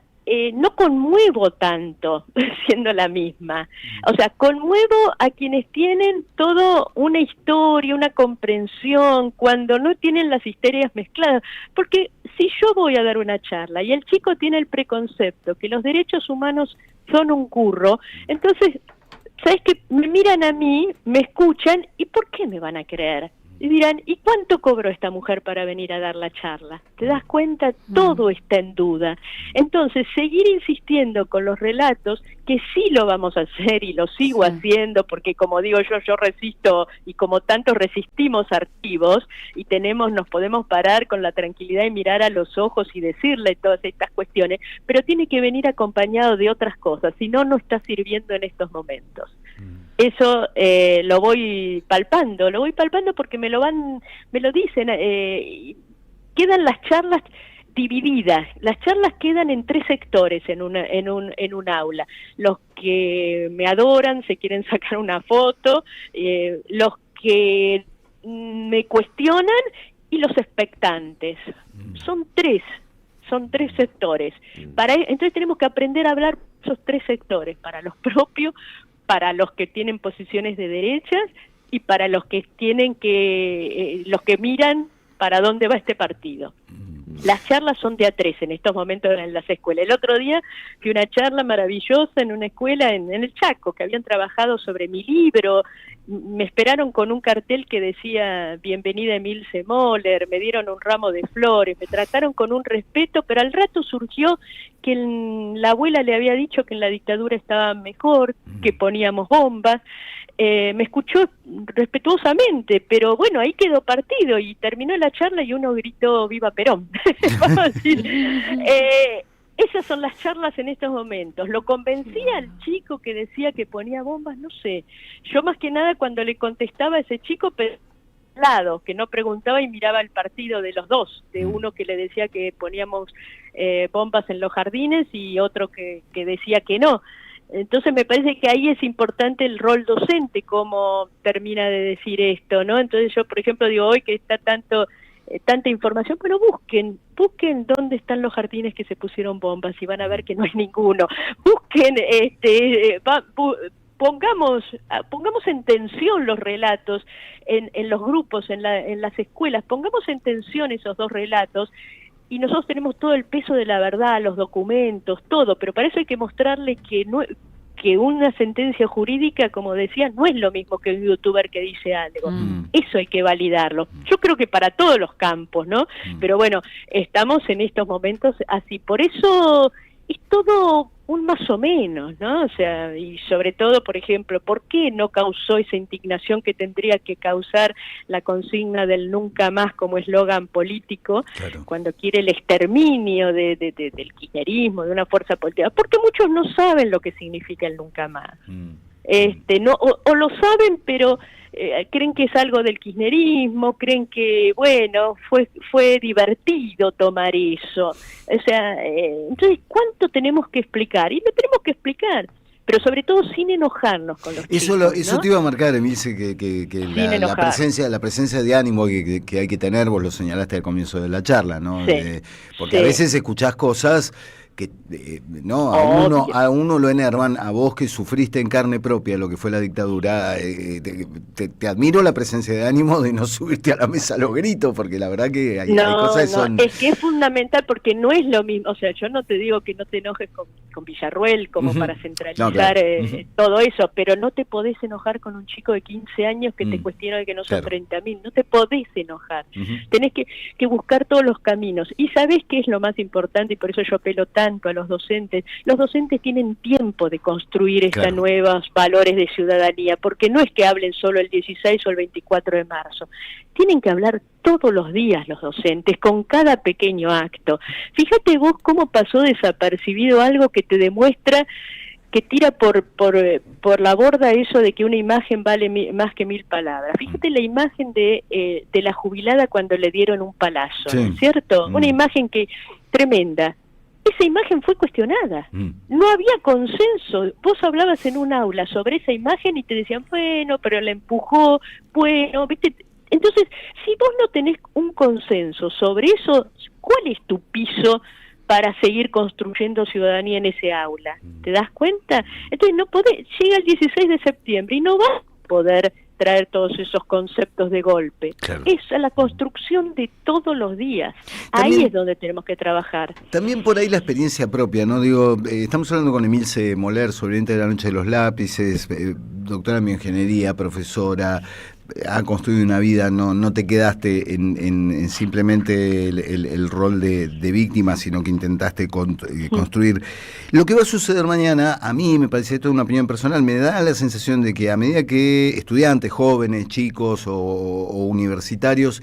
no conmuevo tanto siendo la misma, o sea, conmuevo a quienes tienen todo una historia, una comprensión, cuando no tienen las histerias mezcladas, porque si yo voy a dar una charla y el chico tiene el preconcepto que los derechos humanos son un curro, entonces ¿sabes qué? Me miran a mí, me escuchan, ¿y por qué me van a creer? Y dirán, ¿y cuánto cobró esta mujer para venir a dar la charla? ¿Te das cuenta? Todo está en duda. Entonces, seguir insistiendo con los relatos, que sí lo vamos a hacer y lo sigo haciendo, porque como digo yo resisto, y como tanto resistimos archivos, y nos podemos parar con la tranquilidad y mirar a los ojos y decirle todas estas cuestiones, pero tiene que venir acompañado de otras cosas, si no, no está sirviendo en estos momentos. Eso lo voy palpando porque me lo dicen, quedan las charlas divididas, las charlas quedan en 3 sectores en un aula, los que me adoran, se quieren sacar una foto, los que me cuestionan y los expectantes. Son tres sectores. Entonces tenemos que aprender a hablar esos 3 sectores, para los propios, para los que tienen posiciones de derechas y para los que los que miran para dónde va este partido. Las charlas son de A3 en estos momentos en las escuelas. El otro día fui a una charla maravillosa en una escuela en el Chaco, que habían trabajado sobre mi libro. Me esperaron con un cartel que decía bienvenida Emilce Moller, me dieron un ramo de flores, me trataron con un respeto, pero al rato surgió que la abuela le había dicho que en la dictadura estaba mejor, que poníamos bombas. Me escuchó respetuosamente, pero bueno, ahí quedó partido y terminó la charla y uno gritó ¡Viva Perón! Vamos a decir, esas son las charlas en estos momentos. ¿Lo convencía al chico que decía que ponía bombas? No sé. Yo más que nada cuando le contestaba a ese chico, lado, que no preguntaba y miraba el partido de los dos, de uno que le decía que poníamos bombas en los jardines y otro que decía que no. Entonces me parece que ahí es importante el rol docente, cómo termina de decir esto, ¿no? Entonces yo, por ejemplo, digo, hoy que está tanta información, pero busquen dónde están los jardines que se pusieron bombas y van a ver que no hay ninguno. Busquen, pongamos en tensión los relatos en los grupos, en las escuelas, pongamos en tensión esos dos relatos. Y nosotros tenemos todo el peso de la verdad, los documentos, todo, pero para eso hay que mostrarle que una sentencia jurídica, como decía, no es lo mismo que un youtuber que dice algo. Eso hay que validarlo. Yo creo que para todos los campos, ¿no? Pero bueno, estamos en estos momentos así. Por eso es todo un más o menos, ¿no? O sea, y sobre todo, por ejemplo, ¿por qué no causó esa indignación que tendría que causar la consigna del nunca más como eslogan político, cuando quiere el exterminio del kirchnerismo, de una fuerza política? Porque muchos no saben lo que significa el nunca más. No, o lo saben, pero creen que es algo del kirchnerismo, creen que, bueno, fue divertido tomar eso. O sea, entonces, ¿cuánto tenemos que explicar? Y lo tenemos que explicar, pero sobre todo sin enojarnos con los chicos, ¿no? Eso te iba a marcar, Emilce, que la presencia de ánimo que hay que tener, vos lo señalaste al comienzo de la charla, ¿no? Sí. Porque a veces escuchás cosas que a uno lo enervan, a vos que sufriste en carne propia lo que fue la dictadura, te admiro la presencia de ánimo de no subirte a la mesa a los gritos, porque la verdad que hay cosas que son... Es que es fundamental porque no es lo mismo, o sea, yo no te digo que no te enojes con Villarruel como para centralizar todo eso, pero no te podés enojar con un chico de 15 años que te cuestiona de que no son 30.000, no te podés enojar, tenés que buscar todos los caminos, y ¿sabés qué es lo más importante? Y por eso yo apelo tanto a los docentes tienen tiempo de construir estos nuevos valores de ciudadanía, porque no es que hablen solo el 16 o el 24 de marzo, tienen que hablar todos los días los docentes, con cada pequeño acto. Fíjate vos cómo pasó desapercibido algo que te demuestra que tira por la borda eso de que una imagen vale más que 1000 palabras. Fíjate la imagen de la jubilada cuando le dieron un palazo, ¿cierto? Una imagen tremenda. Esa imagen fue cuestionada. No había consenso. Vos hablabas en un aula sobre esa imagen y te decían, bueno, pero la empujó, bueno, ¿viste? Entonces, si vos no tenés un consenso sobre eso, ¿cuál es tu piso para seguir construyendo ciudadanía en ese aula? ¿Te das cuenta? Entonces, no podés, llega el 16 de septiembre y no vas a poder traer todos esos conceptos de golpe. Es la construcción de todos los días. También, ahí es donde tenemos que trabajar. También por ahí la experiencia propia, ¿no? Digo, estamos hablando con Emilce Moller, sobreviviente de la noche de los lápices, doctora en bioingeniería, profesora, ha construido una vida, no te quedaste en simplemente el rol de víctima, sino que intentaste construir. Lo que va a suceder mañana, a mí me parece, esto es una opinión personal, me da la sensación de que a medida que estudiantes, jóvenes, chicos o universitarios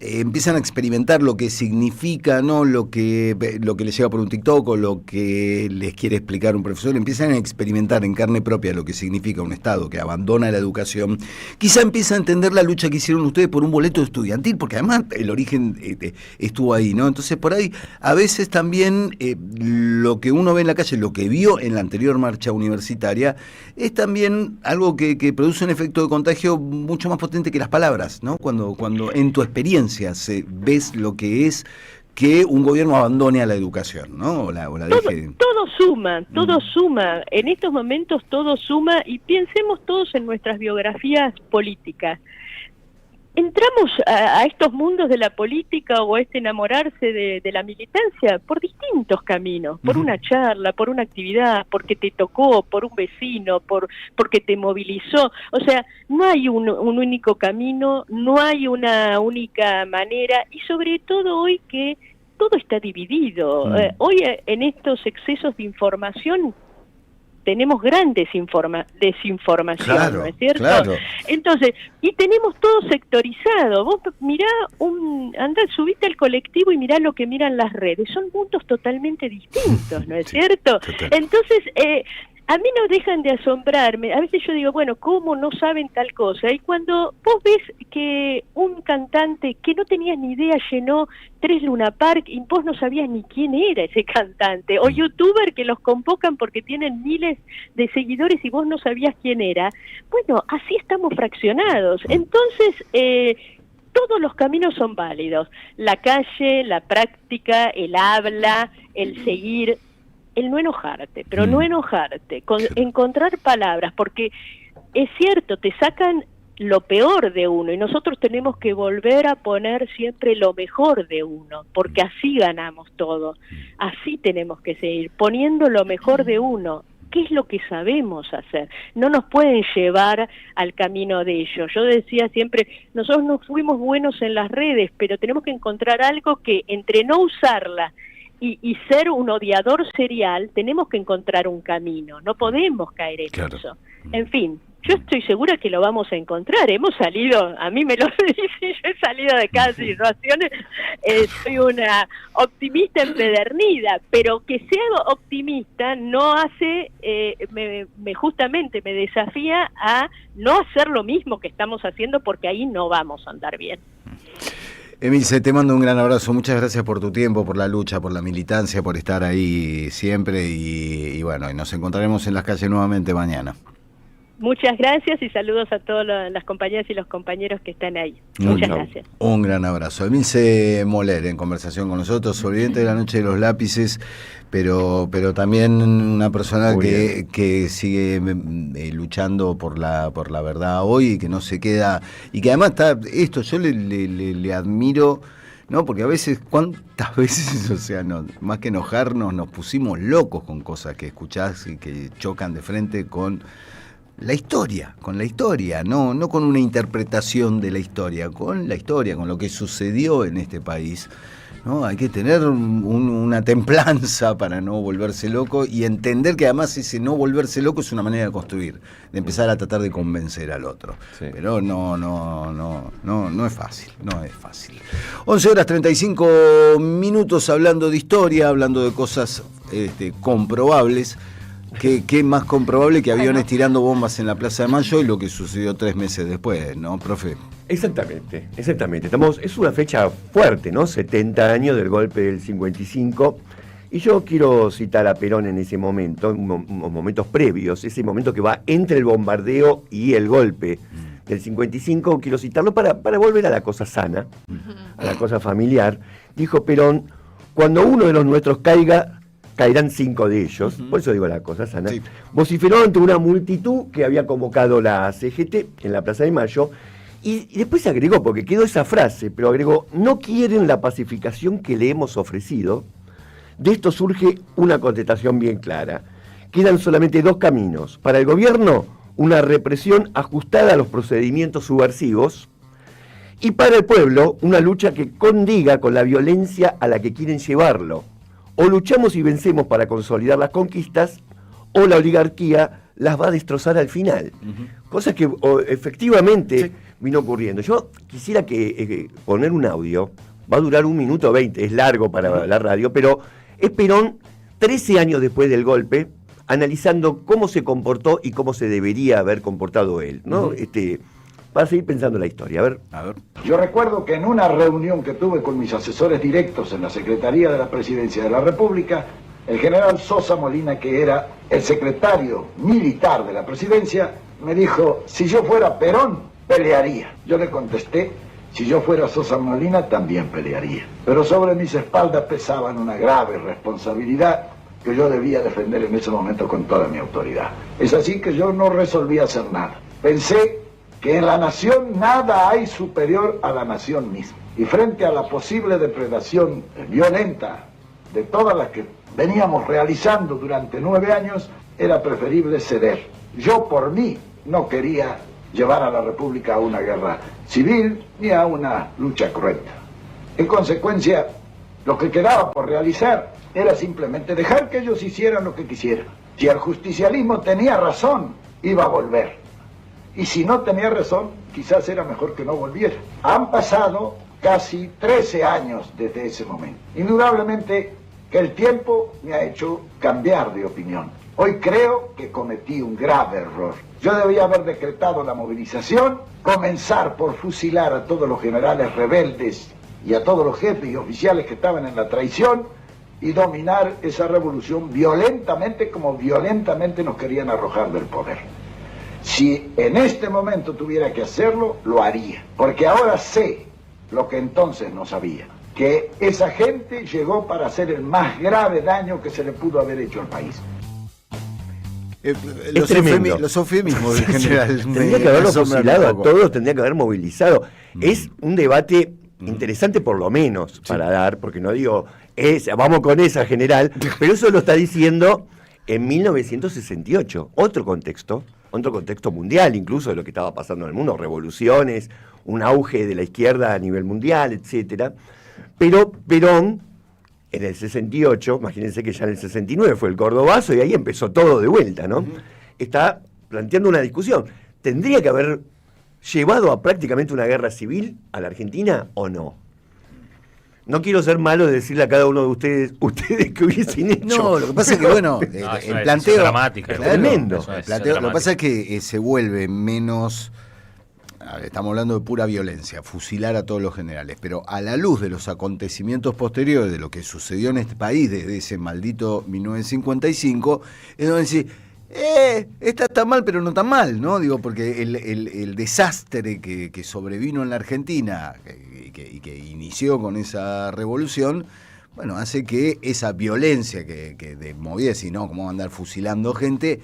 empiezan a experimentar lo que significa, ¿no? Lo que les llega por un TikTok o lo que les quiere explicar un profesor, empiezan a experimentar en carne propia lo que significa un Estado que abandona la educación, quizá empieza a entender la lucha que hicieron ustedes por un boleto estudiantil, porque además el origen estuvo ahí, ¿no? Entonces por ahí a veces también lo que uno ve en la calle, lo que vio en la anterior marcha universitaria, es también algo que produce un efecto de contagio mucho más potente que las palabras, ¿no? Cuando en tu experiencia ves lo que es que un gobierno abandone a la educación, ¿no? O la deje. Todo suma. En estos momentos todo suma, y pensemos todos en nuestras biografías políticas. entramos a estos mundos de la política o a este enamorarse de la militancia por distintos caminos, por una charla, por una actividad, porque te tocó, por un vecino, porque te movilizó. O sea, no hay un único camino, no hay una única manera, y sobre todo hoy que todo está dividido. Hoy en estos excesos de información tenemos gran desinformación, claro, ¿no es cierto? Claro. Entonces, y tenemos todo sectorizado. Vos mirá, subite al colectivo y mirá lo que miran las redes. Son mundos totalmente distintos, ¿no es cierto? Entonces, a mí no dejan de asombrarme. A veces yo digo, bueno, ¿cómo no saben tal cosa? Y cuando vos ves que un cantante que no tenías ni idea llenó 3 Luna Park y vos no sabías ni quién era ese cantante, o youtuber que los convocan porque tienen miles de seguidores y vos no sabías quién era, bueno, así estamos fraccionados. Entonces, todos los caminos son válidos. La calle, la práctica, el habla, el seguir, el no enojarte, pero no enojarte, encontrar palabras, porque es cierto, te sacan lo peor de uno y nosotros tenemos que volver a poner siempre lo mejor de uno, porque así ganamos todo, así tenemos que seguir, poniendo lo mejor de uno. ¿Qué es lo que sabemos hacer? No nos pueden llevar al camino de ellos. Yo decía siempre, nosotros no fuimos buenos en las redes, pero tenemos que encontrar algo que entre no usarla y ser un odiador serial, tenemos que encontrar un camino, no podemos caer en eso. En fin, yo estoy segura que lo vamos a encontrar. Hemos salido, a mí me lo dicen, yo he salido de cada situación, soy una optimista empedernida, pero que sea optimista no hace, justamente me desafía a no hacer lo mismo que estamos haciendo, porque ahí no vamos a andar bien. Emilce, te mando un gran abrazo, muchas gracias por tu tiempo, por la lucha, por la militancia, por estar ahí siempre y bueno, y nos encontraremos en las calles nuevamente mañana. Muchas gracias y saludos a todas las compañeras y los compañeros que están ahí. Muchas gracias. Un gran abrazo. Emilce Moller en conversación con nosotros, sobreviviente de la noche de los lápices, pero también una persona que sigue luchando por la verdad hoy y que no se queda, y que además está esto, yo le admiro, ¿no? Porque a veces, ¿cuántas veces, o sea, más que enojarnos, nos pusimos locos con cosas que escuchás y que chocan de frente con la historia, no con una interpretación de la historia, con lo que sucedió en este país, ¿no? Hay que tener una templanza para no volverse loco y entender que además ese no volverse loco es una manera de construir, de empezar a tratar de convencer al otro. Sí. Pero no es fácil, 11:35 hablando de historia, hablando de cosas comprobables. ¿Qué más comprobable que aviones tirando bombas en la Plaza de Mayo y lo que sucedió 3 meses después, ¿no, profe? Exactamente. Es una fecha fuerte, ¿no? 70 años del golpe del 55. Y yo quiero citar a Perón en ese momento, en unos momentos previos, ese momento que va entre el bombardeo y el golpe del 55. Quiero citarlo para volver a la cosa sana, a la cosa familiar. Dijo Perón, cuando uno de los nuestros caiga, caerán 5 de ellos, por eso digo la cosa sana, vociferó ante una multitud que había convocado la CGT en la Plaza de Mayo, y después agregó, porque quedó esa frase, pero agregó, no quieren la pacificación que le hemos ofrecido. De esto surge una contestación bien clara. Quedan solamente 2 caminos. Para el gobierno, una represión ajustada a los procedimientos subversivos, y para el pueblo, una lucha que condiga con la violencia a la que quieren llevarlo. O luchamos y vencemos para consolidar las conquistas, o la oligarquía las va a destrozar al final. Cosa que efectivamente vino ocurriendo. Yo quisiera poner un audio, va a durar 1 minuto 20, es largo para la radio, pero es Perón, 13 años después del golpe, analizando cómo se comportó y cómo se debería haber comportado él, ¿no? Para seguir pensando la historia. A ver. Yo recuerdo que en una reunión que tuve con mis asesores directos en la Secretaría de la Presidencia de la República, el general Sosa Molina, que era el secretario militar de la Presidencia, me dijo, si yo fuera Perón, pelearía. Yo le contesté, si yo fuera Sosa Molina, también pelearía. Pero sobre mis espaldas pesaban una grave responsabilidad que yo debía defender en ese momento con toda mi autoridad. Es así que yo no resolví hacer nada. Pensé que en la nación nada hay superior a la nación misma. Y frente a la posible depredación violenta de todas las que veníamos realizando durante 9 años, era preferible ceder. Yo por mí no quería llevar a la República a una guerra civil ni a una lucha cruenta. En consecuencia, lo que quedaba por realizar era simplemente dejar que ellos hicieran lo que quisieran. Si el justicialismo tenía razón, iba a volver. Y si no tenía razón, quizás era mejor que no volviera. Han pasado casi 13 años desde ese momento. Indudablemente que el tiempo me ha hecho cambiar de opinión. Hoy creo que cometí un grave error. Yo debía haber decretado la movilización, comenzar por fusilar a todos los generales rebeldes y a todos los jefes y oficiales que estaban en la traición y dominar esa revolución violentamente como violentamente nos querían arrojar del poder. Si en este momento tuviera que hacerlo, lo haría, porque ahora sé lo que entonces no sabía, que esa gente llegó para hacer el más grave daño que se le pudo haber hecho al país. Los eufemismos en general. Tendría que haberlo fusilado a todos, tendría que haber movilizado. Es un debate interesante por lo menos para dar, porque no digo, vamos con esa general, pero eso lo está diciendo en 1968, otro contexto mundial incluso de lo que estaba pasando en el mundo, revoluciones, un auge de la izquierda a nivel mundial, etcétera. Pero Perón, en el 68, imagínense que ya en el 69 fue el Cordobazo y ahí empezó todo de vuelta, ¿no? Está planteando una discusión. ¿Tendría que haber llevado a prácticamente una guerra civil a la Argentina o no? No quiero ser malo de decirle a cada uno de ustedes que hubiesen hecho. No, lo que pasa es que, bueno, el planteo... dramática. Claro, tremendo. Lo que pasa es que se vuelve menos... Estamos hablando de pura violencia, fusilar a todos los generales, pero a la luz de los acontecimientos posteriores de lo que sucedió en este país desde ese maldito 1955, es donde decir, esta está mal, pero no tan mal, ¿no? Digo, porque el desastre que sobrevino en la Argentina y que inició con esa revolución, bueno, hace que esa violencia que movía, si no, ¿cómo va a andar fusilando gente?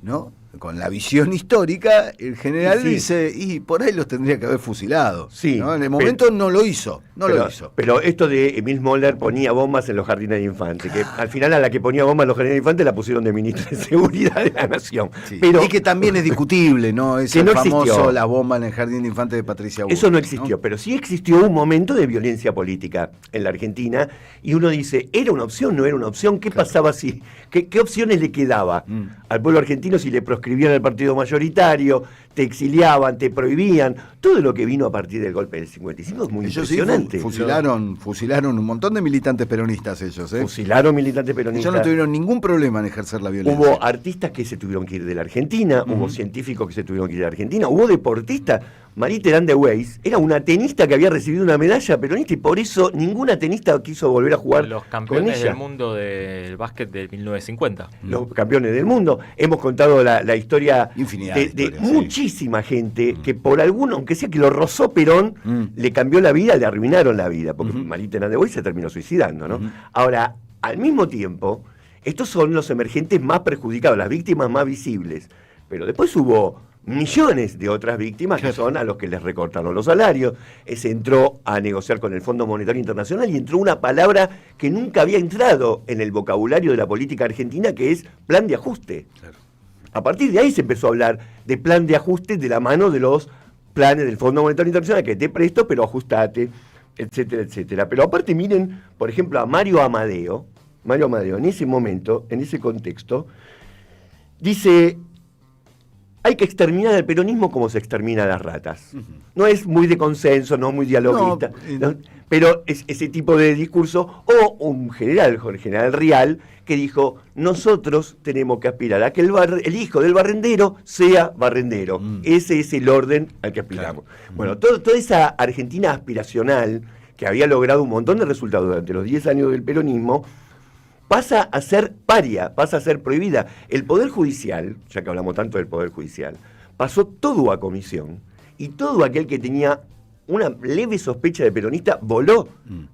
¿No? Con la visión histórica, el general dice, y por ahí los tendría que haber fusilado. Sí, ¿no? En el momento no lo hizo. Pero esto de Emil Moller ponía bombas en los jardines de infantes, que al final a la que ponía bombas en los jardines de infantes la pusieron de ministra de Seguridad de la Nación. Sí. Pero, y que también es discutible, ¿no? Es que el no famoso existió. La bomba en el jardín de infantes de Patricia Bullrich. Eso no existió, ¿no? Pero sí existió un momento de violencia política en la Argentina y uno dice, ¿era una opción? ¿No era una opción? ¿Qué pasaba si? ¿Qué opciones le quedaba al pueblo argentino si le proscribían el partido mayoritario, te exiliaban, te prohibían? Todo lo que vino a partir del golpe del 55 es muy impresionante. Sí, fusilaron un montón de militantes peronistas ellos. Fusilaron militantes peronistas. Ellos no tuvieron ningún problema en ejercer la violencia. Hubo artistas que se tuvieron que ir de la Argentina, hubo científicos que se tuvieron que ir de la Argentina, hubo deportistas. Marie-Terán de Weiss era una tenista que había recibido una medalla peronista y por eso ninguna tenista quiso volver a jugar los campeones con ella. del mundo del básquet de 1950. Los campeones del mundo. Hemos contado la historia de muchísima gente que por alguno, aunque sea que lo rozó Perón, le cambió la vida, le arruinaron la vida, porque Marie-Terán de Weiss se terminó suicidando, ¿no? Ahora, al mismo tiempo, estos son los emergentes más perjudicados, las víctimas más visibles, pero después hubo millones de otras víctimas que son a los que les recortaron los salarios. Se entró a negociar con el Fondo Monetario Internacional y entró una palabra que nunca había entrado en el vocabulario de la política argentina, que es plan de ajuste. Claro. A partir de ahí se empezó a hablar de plan de ajuste de la mano de los planes del Fondo Monetario Internacional, que te presto, pero ajustate, etcétera, etcétera. Pero aparte miren, por ejemplo, a Mario Amadeo en ese momento, en ese contexto, dice... Hay que exterminar el peronismo como se extermina a las ratas. No es muy de consenso, no muy dialoguista, ¿no? Pero es ese tipo de discurso. O un general, el general Rial, que dijo, nosotros tenemos que aspirar a que el hijo del barrendero sea barrendero. Ese es el orden al que aspiramos. Claro. Bueno, toda esa Argentina aspiracional, que había logrado un montón de resultados durante los 10 años del peronismo, pasa a ser paria, pasa a ser prohibida. El Poder Judicial, ya que hablamos tanto del Poder Judicial, pasó todo a comisión y todo aquel que tenía una leve sospecha de peronista voló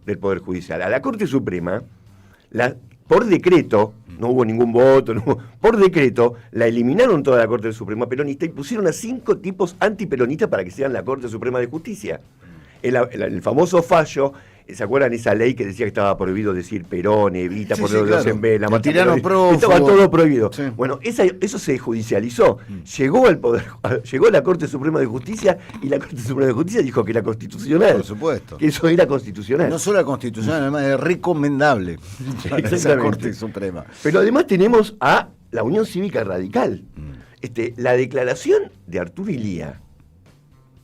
del Poder Judicial. A la Corte Suprema, por decreto, No hubo ningún voto. Por decreto, la eliminaron toda la Corte Suprema peronista y pusieron a 5 tipos antiperonistas para que sean la Corte Suprema de Justicia. El famoso fallo, ¿se acuerdan esa ley que decía que estaba prohibido decir Perón, Evita, por los en B, la estaba todo prohibido? Sí. Bueno, eso se judicializó. Llegó al poder, llegó a la Corte Suprema de Justicia y la Corte Suprema de Justicia dijo que era constitucional. Por supuesto. Que eso era constitucional. No solo era constitucional, además era recomendable. Esa Corte Suprema. Pero además tenemos a la Unión Cívica Radical. La declaración de Arturo Illia,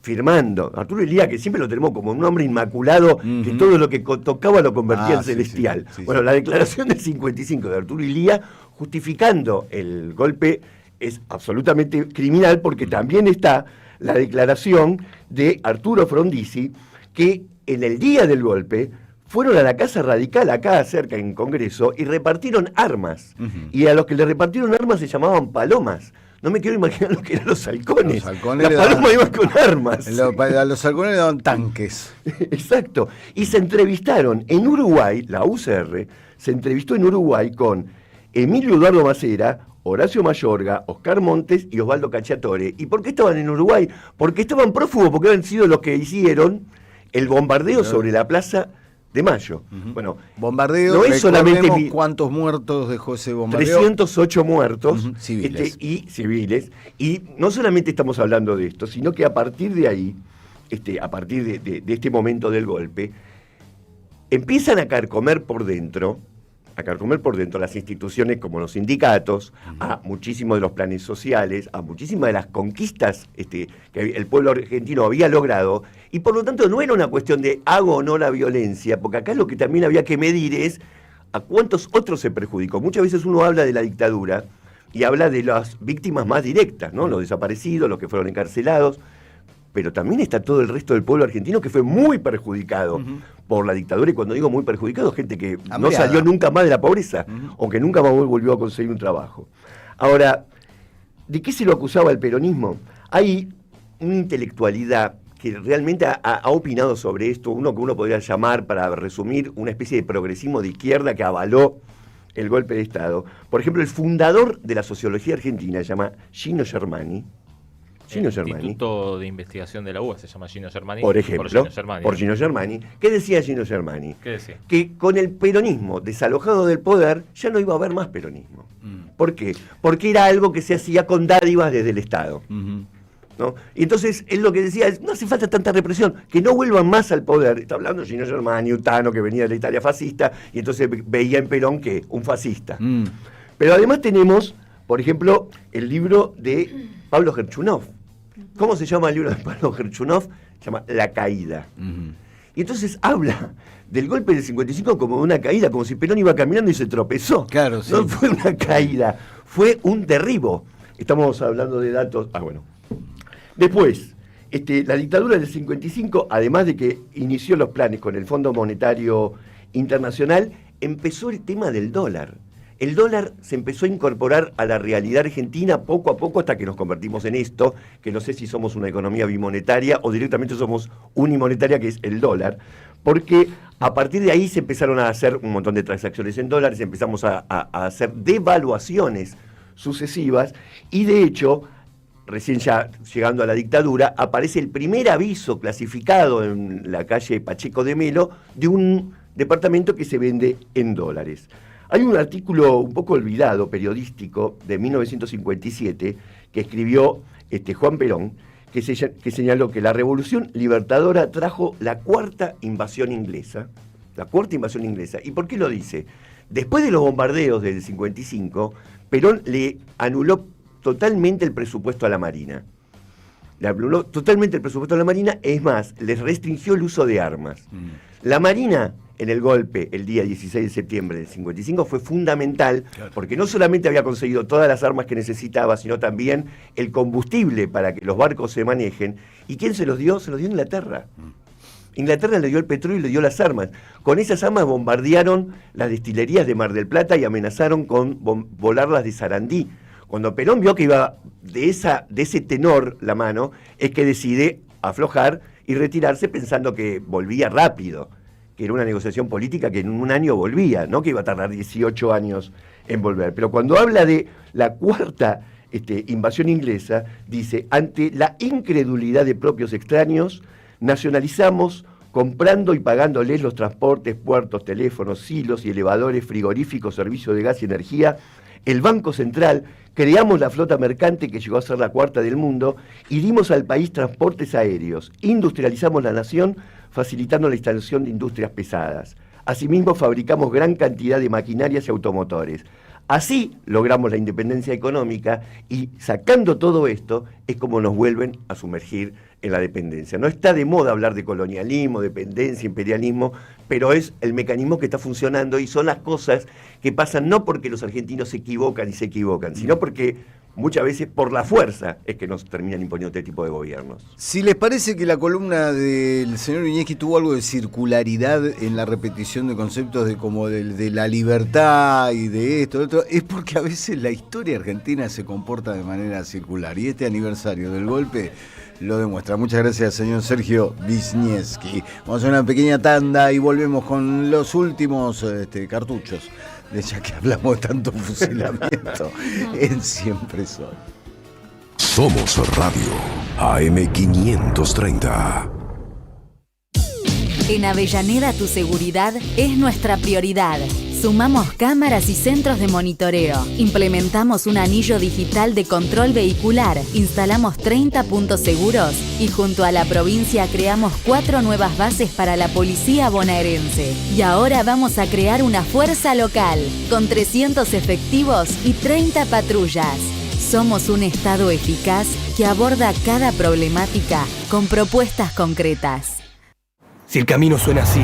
firmando, Arturo Illia, que siempre lo tenemos como un hombre inmaculado, que todo lo que tocaba lo convertía en celestial. Sí. Bueno, la declaración del 55 de Arturo Illia, justificando el golpe, es absolutamente criminal, porque también está la declaración de Arturo Frondizi, que en el día del golpe fueron a la Casa Radical, acá cerca en Congreso, y repartieron armas. Y a los que le repartieron armas se llamaban palomas. No me quiero imaginar lo que eran los halcones. Las palomas iban con armas. A los halcones le daban tanques. Exacto. Y se entrevistaron en Uruguay, la UCR, se entrevistó en Uruguay con Emilio Eduardo Macera, Horacio Mayorga, Oscar Montes y Osvaldo Cacciatore. ¿Y por qué estaban en Uruguay? Porque estaban prófugos, porque habían sido los que hicieron el bombardeo sobre la Plaza de Mayo. Bueno, bombardeo, no es solamente cuántos muertos dejó ese bombardeo. 308 muertos civiles. Y civiles. Y no solamente estamos hablando de esto, sino que a partir de ahí, a partir de este momento del golpe, empiezan a carcomer por dentro las instituciones como los sindicatos, a muchísimos de los planes sociales, a muchísimas de las conquistas que el pueblo argentino había logrado, y por lo tanto no era una cuestión de hago o no la violencia, porque acá lo que también había que medir es a cuántos otros se perjudicó. Muchas veces uno habla de la dictadura y habla de las víctimas más directas, ¿no? Los desaparecidos, los que fueron encarcelados, pero también está todo el resto del pueblo argentino que fue muy perjudicado por la dictadura, y cuando digo muy perjudicado, gente que no salió nunca más de la pobreza, o que nunca más volvió a conseguir un trabajo. Ahora, ¿de qué se lo acusaba el peronismo? Hay una intelectualidad que realmente ha opinado sobre esto, uno que uno podría llamar, para resumir, una especie de progresismo de izquierda que avaló el golpe de Estado. Por ejemplo, el fundador de la sociología argentina se llama Gino Germani. El Instituto de Investigación de la UBA se llama Gino Germani. Por ejemplo, por Gino Germani. ¿Qué decía Gino Germani? ¿Qué decía? Que con el peronismo desalojado del poder ya no iba a haber más peronismo. ¿Por qué? Porque era algo que se hacía con dádivas desde el Estado. ¿No? Y entonces él lo que decía es, no hace falta tanta represión, que no vuelvan más al poder. Está hablando Gino Germani, Utano, que venía de la Italia fascista, y entonces veía en Perón que un fascista. Pero además tenemos, por ejemplo, el libro de Pablo Gerchunov. ¿Cómo se llama el libro de Pablo Gerchunov? Se llama La Caída. Y entonces habla del golpe del 55 como una caída, como si Perón iba caminando y se tropezó. Claro, sí. No fue una caída, fue un derribo. Estamos hablando de datos. Bueno. Después, la dictadura del 55, además de que inició los planes con el Fondo Monetario Internacional, empezó el tema del dólar. El dólar se empezó a incorporar a la realidad argentina poco a poco hasta que nos convertimos en esto, que no sé si somos una economía bimonetaria o directamente somos unimonetaria, que es el dólar, porque a partir de ahí se empezaron a hacer un montón de transacciones en dólares, empezamos a hacer devaluaciones sucesivas, y de hecho, recién ya llegando a la dictadura, aparece el primer aviso clasificado en la calle Pacheco de Melo de un departamento que se vende en dólares. Hay un artículo un poco olvidado, periodístico, de 1957, que escribió Juan Perón, que señaló que la Revolución Libertadora trajo la cuarta invasión inglesa. La cuarta invasión inglesa. ¿Y por qué lo dice? Después de los bombardeos del 55, Perón le anuló totalmente el presupuesto a la Marina. Le anuló totalmente el presupuesto a la Marina, es más, les restringió el uso de armas. La Marina, en el golpe, el día 16 de septiembre del 55, fue fundamental, porque no solamente había conseguido todas las armas que necesitaba, sino también el combustible para que los barcos se manejen. ¿Y quién se los dio? Se los dio Inglaterra. Inglaterra le dio el petróleo y le dio las armas. Con esas armas bombardearon las destilerías de Mar del Plata y amenazaron con volarlas de Sarandí. Cuando Perón vio que iba de ese tenor la mano, es que decide aflojar y retirarse pensando que volvía rápido, que era una negociación política que en un año volvía, no que iba a tardar 18 años envolver. Pero cuando habla de la cuarta invasión inglesa, dice, ante la incredulidad de propios extraños, nacionalizamos comprando y pagándoles los transportes, puertos, teléfonos, silos y elevadores, frigoríficos, servicios de gas y energía, el Banco Central, creamos la flota mercante que llegó a ser la cuarta del mundo y dimos al país transportes aéreos, industrializamos la nación facilitando la instalación de industrias pesadas. Asimismo fabricamos gran cantidad de maquinarias y automotores. Así logramos la independencia económica y sacando todo esto es como nos vuelven a sumergir en la dependencia. No está de moda hablar de colonialismo, dependencia, imperialismo, pero es el mecanismo que está funcionando y son las cosas que pasan no porque los argentinos se equivocan, sino porque muchas veces por la fuerza es que nos terminan imponiendo este tipo de gobiernos. Si les parece que la columna del señor Viñeski tuvo algo de circularidad en la repetición de conceptos de la libertad y de esto, de otro, es porque a veces la historia argentina se comporta de manera circular y este aniversario del golpe lo demuestra. Muchas gracias, señor Sergio Wisniewski. Vamos a hacer una pequeña tanda y volvemos con los últimos cartuchos. Ya que hablamos de tanto fusilamiento en Siempre Soy. Somos Radio AM530. En Avellaneda tu seguridad es nuestra prioridad. Sumamos cámaras y centros de monitoreo. Implementamos un anillo digital de control vehicular. Instalamos 30 puntos seguros y junto a la provincia creamos 4 nuevas bases para la policía bonaerense. Y ahora vamos a crear una fuerza local con 300 efectivos y 30 patrullas. Somos un Estado eficaz que aborda cada problemática con propuestas concretas. Si el camino suena así,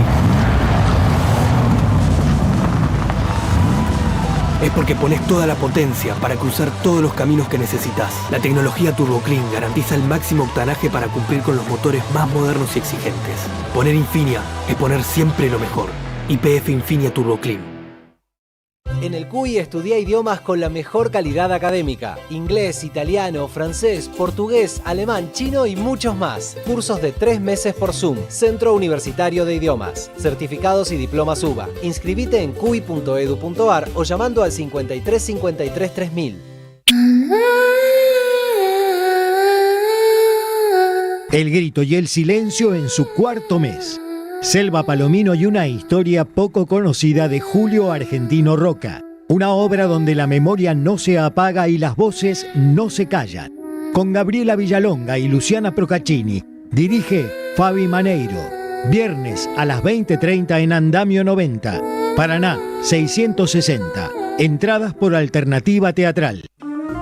es porque pones toda la potencia para cruzar todos los caminos que necesitas. La tecnología TurboClean garantiza el máximo octanaje para cumplir con los motores más modernos y exigentes. Poner Infinia es poner siempre lo mejor. YPF Infinia TurboClean. En el CUI estudia idiomas con la mejor calidad académica. Inglés, italiano, francés, portugués, alemán, chino y muchos más. Cursos de 3 meses por Zoom. Centro Universitario de Idiomas. Certificados y diplomas UBA. Inscribite en cui.edu.ar o llamando al 53 53 3000. El grito y el silencio en su cuarto mes. Selva Palomino y una historia poco conocida de Julio Argentino Roca. Una obra donde la memoria no se apaga y las voces no se callan. Con Gabriela Villalonga y Luciana Procaccini. Dirige Fabi Maneiro. Viernes a las 20:30 en Andamio 90. Paraná 660. Entradas por alternativa teatral.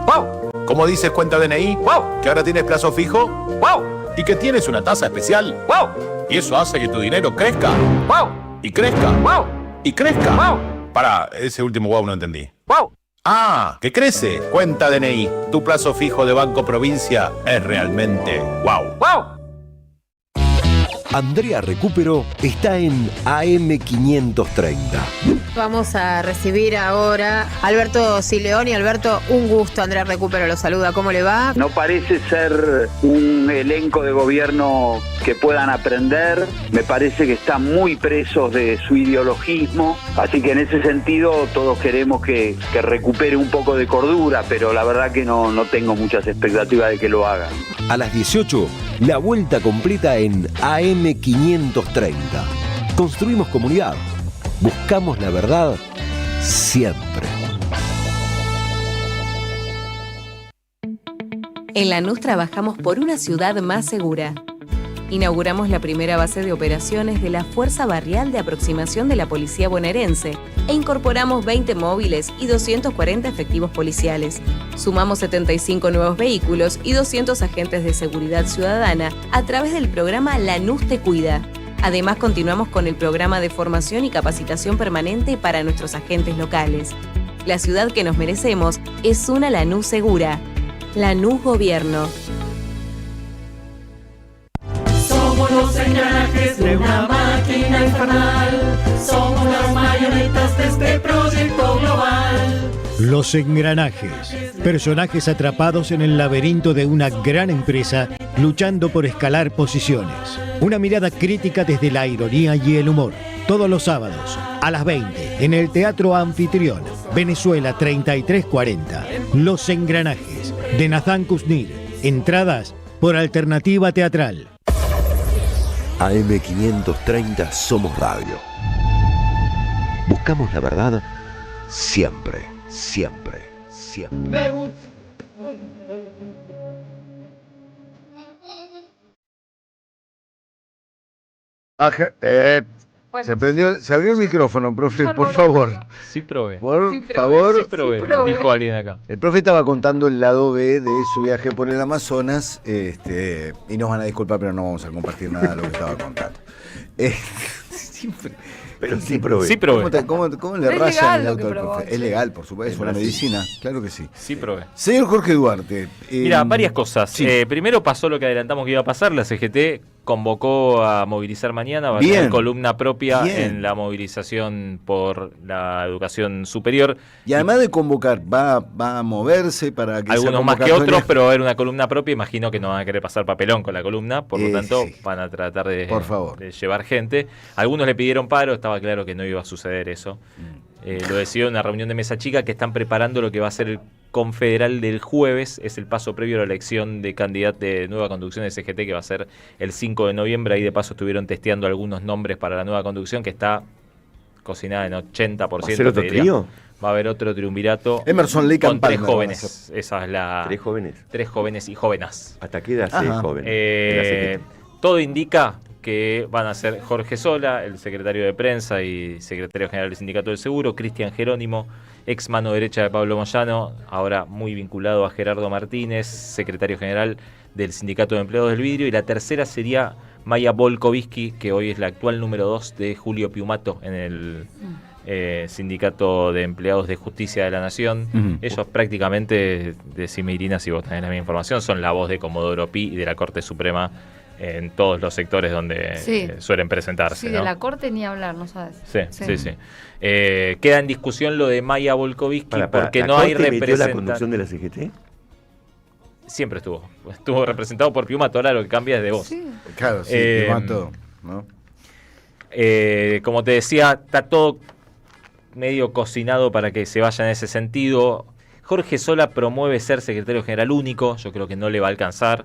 ¡Wow! Como dices cuenta DNI, ¡wow! Que ahora tienes plazo fijo, ¡wow! Y que tienes una tasa especial, ¡wow! Y eso hace que tu dinero crezca, ¡wow! Y crezca, ¡wow! Y crezca, ¡wow! Pará, ese último wow no entendí. ¡Wow! Ah, que crece. Cuenta DNI. Tu plazo fijo de Banco Provincia es realmente wow. ¡Wow! Andrea Recupero está en AM530. Vamos a recibir ahora a Alberto Sileoni. Alberto, un gusto. Andrea Recupero lo saluda. ¿Cómo le va? No parece ser un elenco de gobierno que puedan aprender. Me parece que están muy presos de su ideologismo. Así que en ese sentido todos queremos que recupere un poco de cordura, pero la verdad que no tengo muchas expectativas de que lo hagan. A las 18, la vuelta completa en AM530. Construimos comunidad. Buscamos la verdad siempre. En Lanús trabajamos por una ciudad más segura. Inauguramos la primera base de operaciones de la Fuerza Barrial de Aproximación de la Policía Bonaerense e incorporamos 20 móviles y 240 efectivos policiales. Sumamos 75 nuevos vehículos y 200 agentes de seguridad ciudadana a través del programa Lanús Te Cuida. Además, continuamos con el programa de formación y capacitación permanente para nuestros agentes locales. La ciudad que nos merecemos es una Lanús segura. Lanús Gobierno. Somos los engranajes de una máquina infernal. Somos las marionetas de este proyecto global. Los engranajes. Personajes atrapados en el laberinto de una gran empresa luchando por escalar posiciones. Una mirada crítica desde la ironía y el humor. Todos los sábados a las 20 en el Teatro Anfitrión, Venezuela 3340. Los Engranajes de Nathan Kuznir. Entradas por Alternativa Teatral. AM530 Somos Radio. Buscamos la verdad siempre, siempre, siempre. Se abrió el micrófono, profe, por favor. Sí, probé. Por favor. Sí, probé, dijo alguien acá. El profe estaba contando el lado B de su viaje por el Amazonas, y nos van a disculpar, pero no vamos a compartir nada de lo que estaba contando. Pero sí probé. Sí probé. ¿Cómo le rayan el auto al profe? Es legal, por supuesto, es una medicina, claro que sí. Sí probé. Señor Jorge Duarte. Mira, varias cosas. Sí. Primero pasó lo que adelantamos que iba a pasar. La CGT convocó a movilizar mañana. Va a tener columna propia en la movilización por la educación superior. Y además de convocar, va a moverse para que algunos más que otros, pero va a haber una columna propia. Imagino que no van a querer pasar papelón con la columna. Por lo tanto, van a tratar de llevar gente. Algunos le pidieron paro. Estaba claro que no iba a suceder eso. Lo decidió en una reunión de mesa chica que están preparando lo que va a ser el confederal del jueves. Es el paso previo a la elección de candidato de nueva conducción de CGT, que va a ser el 5 de noviembre. Ahí de paso estuvieron testeando algunos nombres para la nueva conducción, que está cocinada en 80%. ¿Va a ser otro trío? Va a haber otro triunvirato Emerson Lake con 3 jóvenes. Esa es la... 3 jóvenes. 3 jóvenes y jóvenes. ¿Hasta qué edad es joven? Todo indica que van a ser Jorge Sola, el secretario de prensa y secretario general del Sindicato del Seguro, Cristian Jerónimo, ex mano derecha de Pablo Moyano, ahora muy vinculado a Gerardo Martínez, secretario general del Sindicato de Empleados del Vidrio, y la tercera sería Maya Volkovitsky, que hoy es la actual número 2 de Julio Piumato en el Sindicato de Empleados de Justicia de la Nación. Ellos prácticamente, decime Irina si vos tenés la misma información, son la voz de Comodoro Pi y de la Corte Suprema en todos los sectores donde suelen presentarse. Sí, ¿no? De la Corte ni hablar, ¿no sabes? Sí. Queda en discusión lo de Maya Volkovitsky porque no hay representación. ¿La conducción de la CGT? Siempre estuvo representado por Piumato, ahora lo que cambia es de voz. Sí. Claro, sí, Piumato, ¿no? Como te decía, está todo medio cocinado para que se vaya en ese sentido. Jorge Sola promueve ser secretario general único, yo creo que no le va a alcanzar.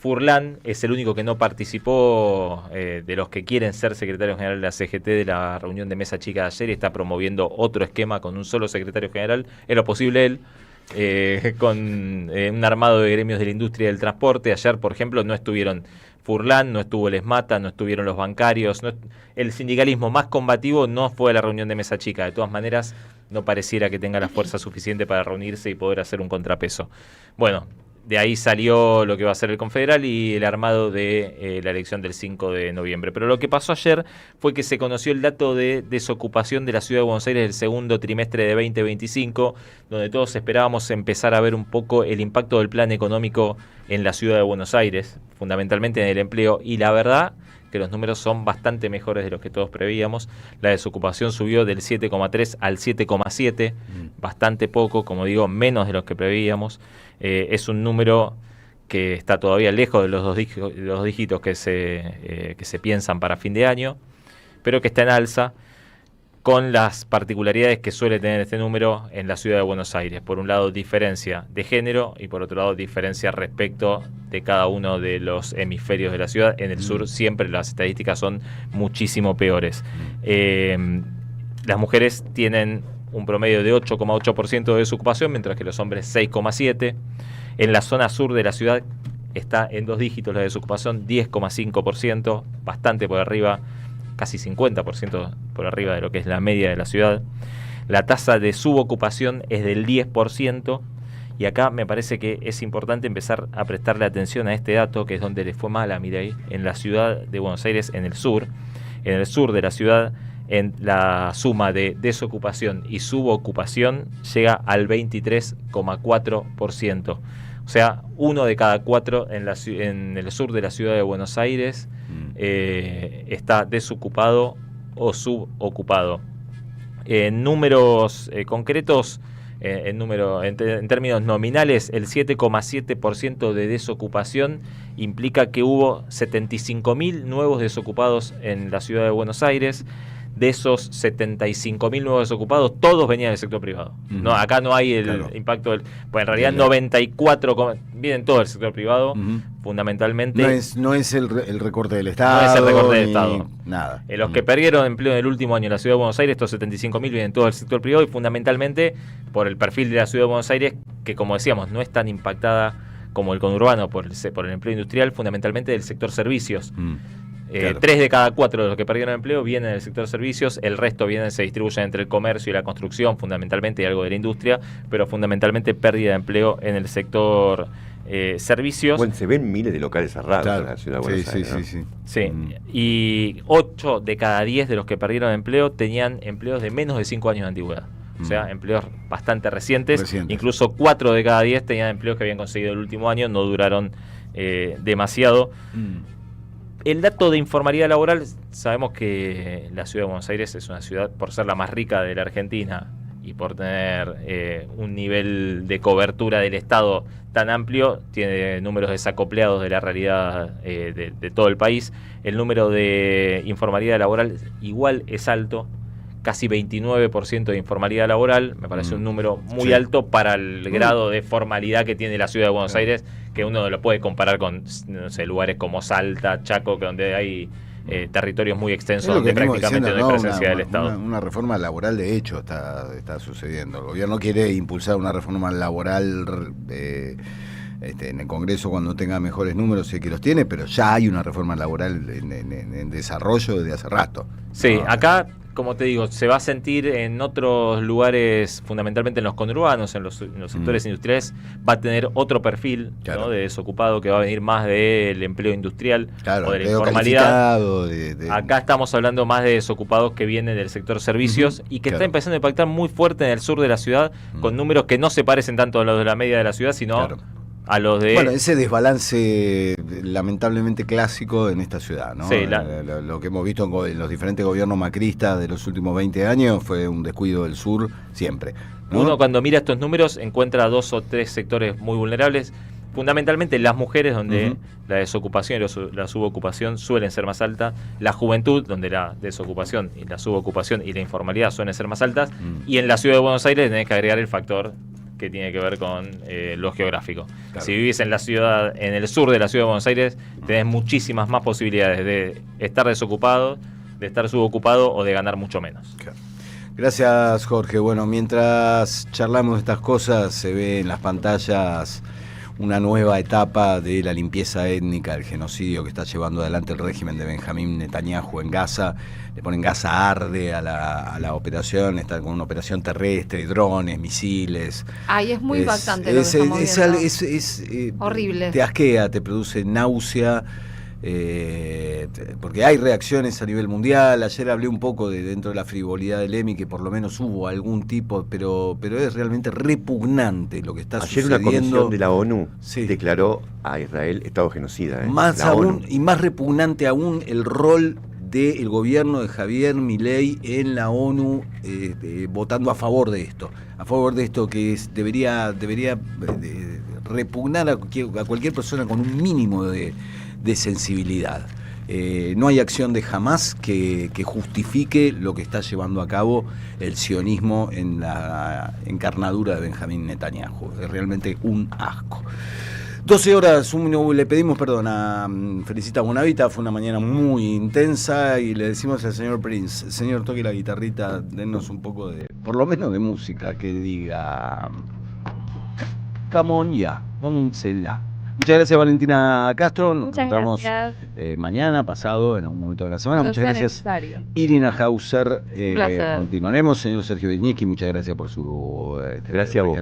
Furlan es el único que no participó de los que quieren ser secretario general de la CGT de la reunión de mesa chica de ayer, y está promoviendo otro esquema con un solo secretario general, en lo posible él, con un armado de gremios de la industria y del transporte. Ayer, por ejemplo, no estuvieron Furlan, no estuvo el ESMATA, no estuvieron los bancarios, el sindicalismo más combativo no fue a la reunión de mesa chica. De todas maneras, no pareciera que tenga la fuerza suficiente para reunirse y poder hacer un contrapeso. Bueno, de ahí salió lo que va a ser el confederal y el armado de la elección del 5 de noviembre. Pero lo que pasó ayer fue que se conoció el dato de desocupación de la Ciudad de Buenos Aires del segundo trimestre de 2025, donde todos esperábamos empezar a ver un poco el impacto del plan económico en la Ciudad de Buenos Aires, fundamentalmente en el empleo, y la verdad que los números son bastante mejores de los que todos prevíamos. La desocupación subió del 7,3 al 7,7, bastante poco, como digo, menos de los que prevíamos. Es un número que está todavía lejos de los dos dígitos que se piensan para fin de año, pero que está en alza, con las particularidades que suele tener este número en la Ciudad de Buenos Aires. Por un lado, diferencia de género, y por otro lado, diferencia respecto de cada uno de los hemisferios de la ciudad. En el sur siempre las estadísticas son muchísimo peores. Las mujeres tienen un promedio de 8,8% de desocupación, mientras que los hombres 6,7%. En la zona sur de la ciudad está en dos dígitos la desocupación, 10,5%, bastante por arriba, casi 50% por arriba de lo que es la media de la ciudad. La tasa de subocupación es del 10%, y acá me parece que es importante empezar a prestarle atención a este dato, que es donde le fue mal a Milei, en la ciudad de Buenos Aires, en el sur de la ciudad, en la suma de desocupación y subocupación llega al 23,4%. O sea, 1 de cada 4 en el sur de la ciudad de Buenos Aires está desocupado o subocupado. En números concretos, en términos nominales, el 7,7% de desocupación implica que hubo 75.000 nuevos desocupados en la ciudad de Buenos Aires. de esos 75.000 nuevos desocupados, todos venían del sector privado. No, acá no hay el impacto del... Pues en realidad 94 vienen todo del sector privado, fundamentalmente. No es el recorte del Estado. No es el recorte del Estado. Nada. Los que perdieron empleo en el último año en la Ciudad de Buenos Aires, estos 75.000 vienen todo del sector privado y fundamentalmente por el perfil de la Ciudad de Buenos Aires, que como decíamos, no es tan impactada como el conurbano por el empleo industrial, fundamentalmente del sector servicios. 3 de cada 4 de los que perdieron empleo vienen del sector servicios, el resto se distribuyen entre el comercio y la construcción, fundamentalmente, y algo de la industria, pero fundamentalmente pérdida de empleo en el sector servicios. Bueno, se ven miles de locales cerrados en la Ciudad de Buenos Aires. Sí. Y 8 de cada 10 de los que perdieron empleo tenían empleos de menos de 5 años de antigüedad. O sea, empleos bastante recientes. Incluso 4 de cada 10 tenían empleos que habían conseguido el último año, no duraron demasiado. El dato de informalidad laboral, sabemos que la Ciudad de Buenos Aires es una ciudad, por ser la más rica de la Argentina y por tener un nivel de cobertura del Estado tan amplio, tiene números desacopleados de la realidad de todo el país. El número de informalidad laboral igual es alto, casi 29% de informalidad laboral, me parece un número muy alto para el grado de formalidad que tiene la Ciudad de Buenos Aires, que uno lo puede comparar con, no sé, lugares como Salta, Chaco, que donde hay territorios muy extensos donde prácticamente no hay presencia del Estado. Una reforma laboral, de hecho, está sucediendo. El gobierno quiere impulsar una reforma laboral en el Congreso cuando tenga mejores números, sé que los tiene, pero ya hay una reforma laboral en desarrollo desde hace rato. Sí, acá, como te digo, se va a sentir en otros lugares, fundamentalmente en los conurbanos, en los sectores industriales, va a tener otro perfil, ¿no?, de desocupado, que va a venir más del empleo industrial o de la informalidad. Acá estamos hablando más de desocupados que vienen del sector servicios y que está empezando a impactar muy fuerte en el sur de la ciudad, con números que no se parecen tanto a los de la media de la ciudad, sino a los de... Bueno, ese desbalance lamentablemente clásico en esta ciudad, ¿no? Sí, lo que hemos visto en los diferentes gobiernos macristas de los últimos 20 años fue un descuido del sur siempre, ¿no? Uno cuando mira estos números encuentra 2 o 3 sectores muy vulnerables, fundamentalmente las mujeres, donde la desocupación y la subocupación suelen ser más altas, la juventud, donde la desocupación y la subocupación y la informalidad suelen ser más altas, y en la Ciudad de Buenos Aires tenés que agregar el factor que tiene que ver con lo geográfico. Si vivís en la ciudad, en el sur de la Ciudad de Buenos Aires, tenés muchísimas más posibilidades de estar desocupado, de estar subocupado o de ganar mucho menos. Gracias, Jorge. Bueno, mientras charlamos de estas cosas, se ve en las pantallas una nueva etapa de la limpieza étnica, el genocidio que está llevando adelante el régimen de Benjamín Netanyahu en Gaza. Le ponen Gaza arde a la operación, está con una operación terrestre, drones, misiles. Ay, es muy impactante lo que estamos viendo. Es horrible. Te asquea, te produce náusea, porque hay reacciones a nivel mundial. Ayer hablé un poco de dentro de la frivolidad del EMI, que por lo menos hubo algún tipo, pero es realmente repugnante lo que está sucediendo. Ayer una comisión de la ONU declaró a Israel Estado genocida. Más aún, y más repugnante aún, el rol del gobierno de Javier Milei en la ONU, votando a favor de esto que debería repugnar a cualquier persona con un mínimo de sensibilidad. No hay acción de Hamás que justifique lo que está llevando a cabo el sionismo en la encarnadura de Benjamín Netanyahu. Es realmente un asco. 12 horas, le pedimos perdón a Felicita Bonavita, fue una mañana muy intensa y le decimos al señor Prince, señor, toque la guitarrita, denos un poco de, por lo menos de música, que diga come on ya, pónsela. Muchas gracias, Valentina Castro. Nos encontramos mañana, pasado, en algún momento de la semana. Muchas gracias, Irina Hauser. Continuaremos, señor Sergio Viñecki. Muchas gracias por su... gracias a vos.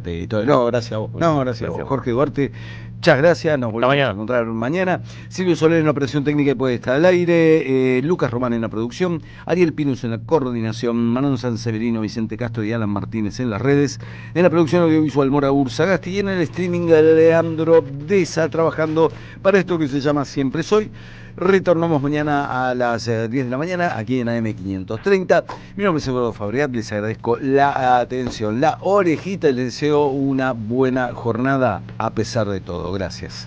No, gracias a vos. Gracias a vos. Jorge Duarte, muchas gracias. Nos volvemos a encontrar mañana. Silvio Soler en la operación técnica y puede estar al aire. Lucas Román en la producción. Ariel Pinus en la coordinación. Manon Sanseverino, Vicente Castro y Alan Martínez en las redes. En la producción audiovisual Mora Ursagasti y en el streaming Leandro Deza, trabajando para esto que se llama Siempre Soy. Retornamos mañana a las 10 de la mañana aquí en AM530. Mi nombre es Eduardo Fabregat, les agradezco la atención, la orejita y les deseo una buena jornada a pesar de todo. Gracias.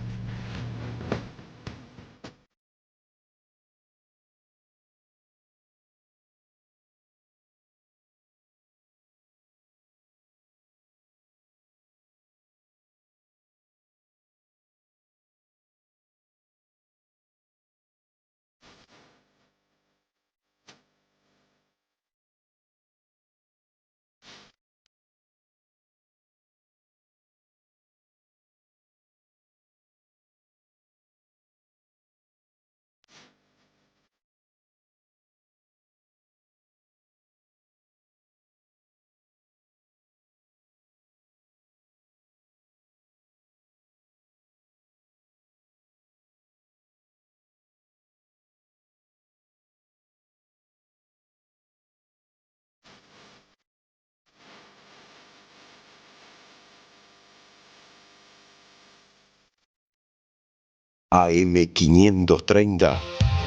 AM530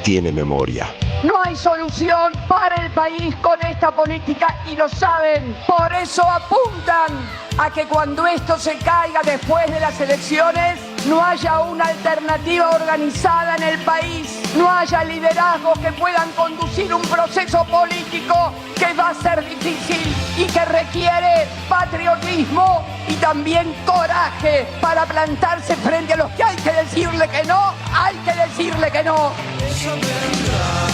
tiene memoria. No hay solución para el país con esta política y lo saben. Por eso apuntan a que cuando esto se caiga después de las elecciones, no haya una alternativa organizada en el país, no haya liderazgos que puedan conducir un proceso político que va a ser difícil y que requiere patriotismo y también coraje para plantarse frente a los que hay que decirle que no, hay que decirle que no. Eso vendrá.